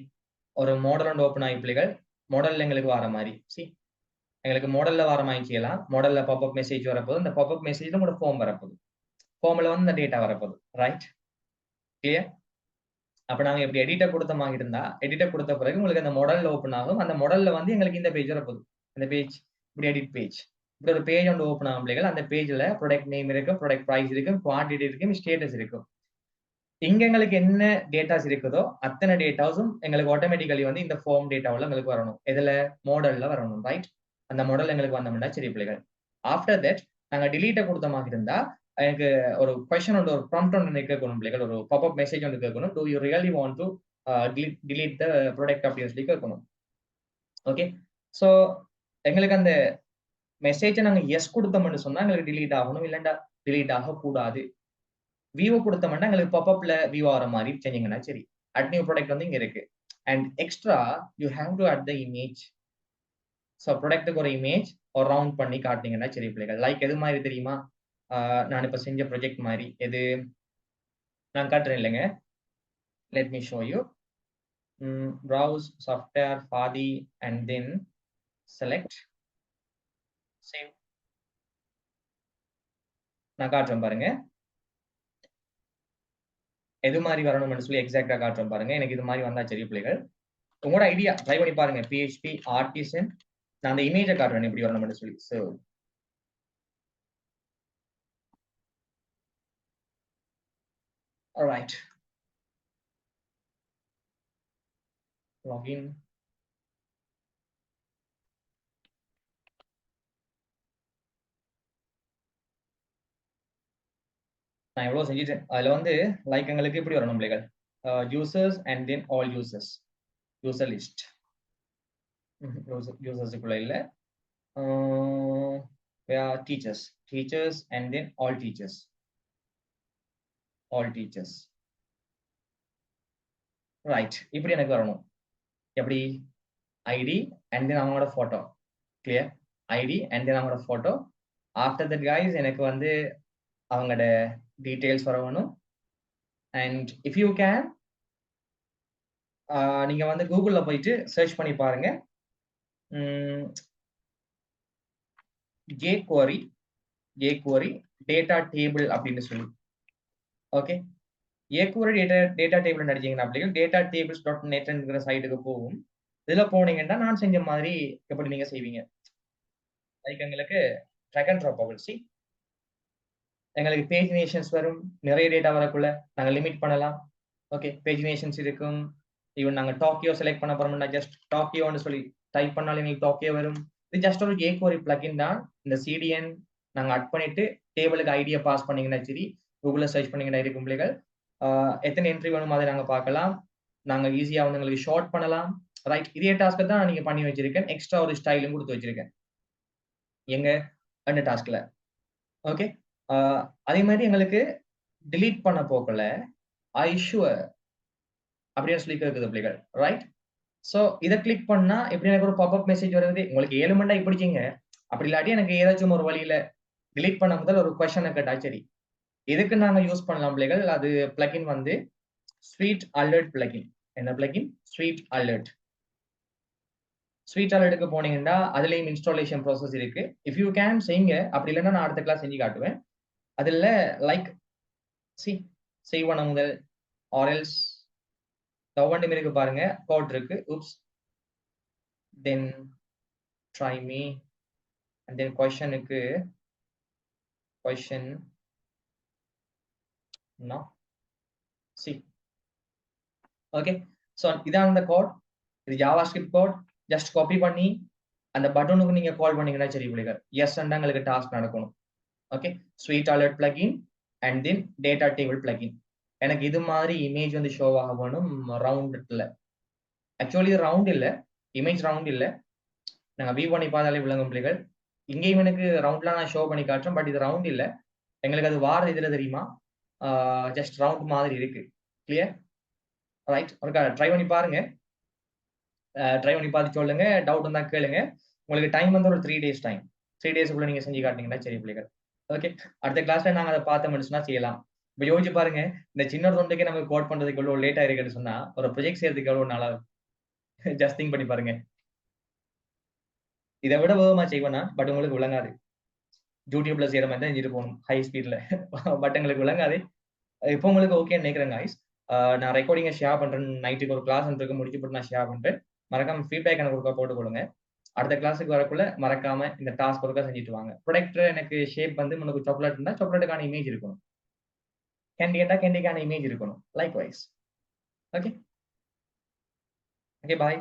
ஒரு மாடல் ஒன்று ஓப்பன் ஆகி பிள்ளைகள் மாடல்ல எங்களுக்கு வர மாதிரி. சி எங்களுக்கு மாடல்ல வர மாதிரி செய்யலாம். மாடல்ல பாப்அப் மெசேஜ் வரப்போகுது. அந்த பாப்அப் மெசேஜ்ல உங்களோட ஃபார்ம் வரப்போகுது. ஃபார்ம்ல வந்து இந்த டேட்டா வரப்போகுது ரைட். கிளியர் அப்ப நாங்க இப்படி எடிட்டர் கொடுத்த மாதிரி இருந்தா எடிட்டர் கொடுத்த பிறகு உங்களுக்கு அந்த மாடல்ல ஓப்பன் ஆகும். அந்த மாடல்ல வந்து எங்களுக்கு இந்த பேஜ் வரப்போகுது. அந்த பேஜ் இப்படி எடிட் பேஜ் இப்படி ஒரு பேஜ் ஒன்று ஓப்பன் ஆகும் பிள்ளைகள். அந்த பேஜ்ல ப்ராடக்ட் நேம் இருக்கும், ப்ராடக்ட் ப்ரைஸ் இருக்கும், குவான்டிட்டி இருக்கும், ஸ்டேட்டஸ் இருக்கும். இங்க எங்களுக்கு என்ன டேட்டாஸ் இருக்குதோ அத்தனை டேட்டாஸும் எங்களுக்கு ஆட்டோமேட்டிக்கலி வந்து இந்த ஃபார்ம் டேட்டாவில் எங்களுக்கு வரணும். இதுல மாடல்ல வரணும், ரைட்? அந்த மாடல் எங்களுக்கு வந்தோம்னா சரி பிள்ளைகள். ஆஃப்டர் தட் நாங்க டிலீட்டை கொடுத்த மாதிரி இருந்தா எனக்கு ஒரு கொஸ்டின் ஒன்று, ஒரு ப்ராம்ப்ட் ஒன்று கேட்கணும் பிள்ளைகள். ஒரு பாப்அப் மெசேஜ் ஒன்று கேட்கணும். To you really want to delete the product அப்படின்னு சொல்லி கேட்கணும். ஓகே, ஸோ எங்களுக்கு அந்த மெசேஜை நாங்க எஸ் கொடுத்தோம்னு சொன்னா எங்களுக்கு டிலீட் ஆகணும், இல்லைண்டா டிலீட் ஆகக்கூடாது. வியூ கொடுத்தோம்னா எங்களுக்கு பாப்அப்ல வியூ ஆகிற மாதிரி செஞ்சீங்கன்னா சரி. அட் நியூ ப்ராடக்ட் வந்து இங்க இருக்கு. And extra you have to add the image. So ப்ராடக்ட்டுக்கு ஒரு இமேஜ் ஒரு ரவுண்ட் பண்ணி காட்டினீங்கன்னா சரி பிள்ளைகள். லைக் எது மாதிரி தெரியுமா? நான் இப்போ செஞ்ச ப்ராஜெக்ட் மாதிரி எது நான் காட்டுறேன் இல்லைங்க. Let me show you. Browse software ஃபாதி அண்ட் தென் செலக்ட் சேவ். நான் காட்டுறேன் பாருங்க எது மாதிரி வரணும்னு சொல்லி எக்ஸாக்டா காட்டுறேன் பாருங்க. எனக்கு இது மாதிரி வந்தா சரி பிள்ளைகள். உங்களோட ஐடியா ட்ரை பண்ணி பாருங்க. PHP ஆர்டிசன் நான் அந்த இமேஜை காட்டுறேன் எப்படி வரணும்னு சொல்லி. So alright, login. நான் எவ்வளவு செஞ்சுட்டேன். அதுல வந்து லைக் எங்களுக்கு இப்படி வரணும் பிள்ளைகள். Users and then all users, user list. யூசர்ஸுக்குள்ள இல்ல, teachers, teachers and then all teachers, all teachers. Right, இப்படி எனக்கு வரணும். எப்படி? ஐடி அண்ட் தென் அவங்களோட photo. Clear? ID and then அவங்களோட போட்டோ. ஆஃப்டர் தட் கைஸ் எனக்கு வந்து அவங்களோட டீடைல்ஸ் வரணும். அண்ட் இஃப் யூ கேன் நீங்க வந்து கூகுள்ல போயிட்டு சர்ச் பண்ணி பாருங்க. jQuery டேட்டா டேபிள் அப்படின்னு சொல்லி. ஓகே, jQuery டேட்டா டேபிள் அடிச்சீங்கன்னா அப்படிங்க டேட்டா டேபிள்ஸ் டாட் நெட்ங்கிற சைட்டுக்கு போகும். இதுல போனீங்கன்னா நான் செஞ்ச மாதிரி எப்படி நீங்க செய்வீங்க. லைக் எங்களுக்கு ட்ராக் அண்ட் ட்ராப் ஆகும். சி, எங்களுக்கு பேஜினேஷன்ஸ் வரும். நிறைய டேட்டா வரக்குள்ள நாங்கள் லிமிட் பண்ணலாம். ஓகே, பேஜினேஷன்ஸ் இருக்கும். ஈவன் நாங்கள் டாக்கியோ செலக்ட் பண்ண போறோம்னா ஜஸ்ட் டாக்கியோன்னு சொல்லி டைப் பண்ணாலும் எங்களுக்கு டாக்கியோ வரும். இது ஜஸ்ட் ஒரு jQuery பிளகின் தான். இந்த CDN நாங்கள் அட் பண்ணிட்டு டேபிளுக்கு ஐடியா பாஸ் பண்ணீங்கன்னா சரி, கூகுள்ல சர்ச் பண்ணீங்கன்னா இருக்கும் பிள்ளைகள். எத்தனை என்ட்ரி வேணுமோ அதை நாங்கள் பார்க்கலாம். நாங்கள் ஈஸியாக வந்து எங்களுக்கு ஷார்ட் பண்ணலாம். ரைட், இதே டாஸ்க்கு தான் நீங்க பண்ணி வச்சிருக்கேன். எக்ஸ்ட்ரா ஒரு ஸ்டைலும் கொடுத்து வச்சிருக்கேன் எங்க அந்த டாஸ்க்ல. ஓகே, அதே மாதிரி எங்களுக்கு டிலீட் பண்ண போக்கல ஐஷுவர் அப்படின்னு சொல்லி இருக்குது பிள்ளைகள். ரைட், ஸோ இதை கிளிக் பண்ணா எப்படி எனக்கு ஒரு பாப்அப் மெசேஜ் வருது. உங்களுக்கு 7 மண்டா இப்படிச்சிங்க. அப்படி இல்லாட்டி எனக்கு ஏதாச்சும் ஒரு வழியில டிலீட் பண்ண முதல் ஒரு கொஸ்டினை கேட்டா சரி. எதுக்கு நாங்க யூஸ் பண்ணலாம் பிள்ளைகள்? அது பிளகின் வந்து ஸ்வீட் அலர்ட் பிளகின். என்ன பிளகின்? Sweet alert. ஸ்வீட் அலர்ட்டுக்கு போனீங்கன்னா அதுலயும் இன்ஸ்டாலேஷன் ப்ராசஸ் இருக்கு. இஃப் யூ கேன் செய்யுங்க. அப்படி இல்லைன்னா நான் அடுத்த கிளாஸ் செஞ்சு காட்டுவேன். அதுல லைக் செய்வன முதல் ஆர்எல்ஸ் ஒவ்வொன்றும் இருக்கு பாருங்க. கோட் இருக்கு. Oops, then try me and then கொஸ்டினுக்கு question no see. Okay, so இதான் அந்த கோட். இது ஜாவாஸ்கிரிப்ட் கோட். ஜஸ்ட் காப்பி பண்ணி அந்த பட்டனுக்கு நீங்க கால் பண்ணீங்கன்னா சரி பிள்ளைகள். எஸ் எங்களுக்கு டாஸ்க் நடக்கணும். Okay, sweet alert plugin and then data table plugin. எனக்கு இது மாதிரி இமேஜ் வந்து ஷோ ஆகணும் ரவுண்ட்ல. ஆக்சுவலி ரவுண்ட் இல்ல, இமேஜ் ரவுண்ட் இல்ல. நாங்க வியூ பண்ணி பார்த்தாலே விளங்கும் பிள்ளைகள். இங்கேயும் எனக்கு ரவுண்ட்லாம் நான் ஷோ பண்ணி காட்டுறேன். பட் இது ரவுண்ட் இல்ல. எங்களுக்கு அது வார இதுல தெரியுமா, ஜஸ்ட் ரவுண்ட் மாதிரி இருக்கு. கிளியர்? ரைட், ஒரு ட்ரை பண்ணி பாருங்க. ட்ரை பண்ணி பார்த்து சொல்லுங்க. டவுட் இருந்தா கேளுங்க. உங்களுக்கு டைம் வந்து ஒரு 3 days டைம். 3 daysக்குள்ள நீங்க செஞ்சு காட்டினீங்கன்னா சரி பிள்ளைகள். ஓகே, அடுத்த கிளாஸ்ல நாங்க அதை பார்த்த முடிச்சுன்னா செய்யலாம். இப்ப யோசிச்சு பாருங்க, இந்த சின்ன தொண்டைக்கு நமக்கு கோட் பண்றதுக்கு எவ்வளவு லேட் ஆயிருக்குன்னு சொன்னா ஒரு ப்ரொஜெக்ட் செய்யறதுக்கு எவ்வளவு நாளா ஜஸ்ட் திங்க் பண்ணி பாருங்க. இதை விட வேகமா செய்வேனா, பட் உங்களுக்கு விளங்காது. யூடியூப்ல செய்யற மாதிரி தான் செஞ்சுட்டு போகணும் ஹை ஸ்பீட்ல. பட் எங்களுக்கு விளங்காது. இப்போ உங்களுக்கு ஓகே நினைக்கிறேன் guys. நான் ரெக்கார்டிங்கை ஷேர் பண்றேன். நைட்டுக்கு ஒரு கிளாஸ் இருக்கு முடிச்சு போட்டு நான் ஷேர் பண்றேன். மறக்காம ஃபீட்பேக் எனக்கு ஒருக்கா போட்டு கொடுங்க. அடுத்த கிளாஸுக்கு வரக்குள்ள மறக்காம இந்த டாஸ்க் ஒருக்கா செஞ்சுட்டு வாங்க. ப்ரொடக்ட் எனக்கு ஷேப் வந்து உனக்கு சாக்லேட் இருந்தா சாக்லேட்டுக்கான இமேஜ் இருக்கணும். கேண்டி கேட்டா கேண்டிக்கான இமேஜ் இருக்கணும். Like wise. ஓகே. ஓகே பாய்.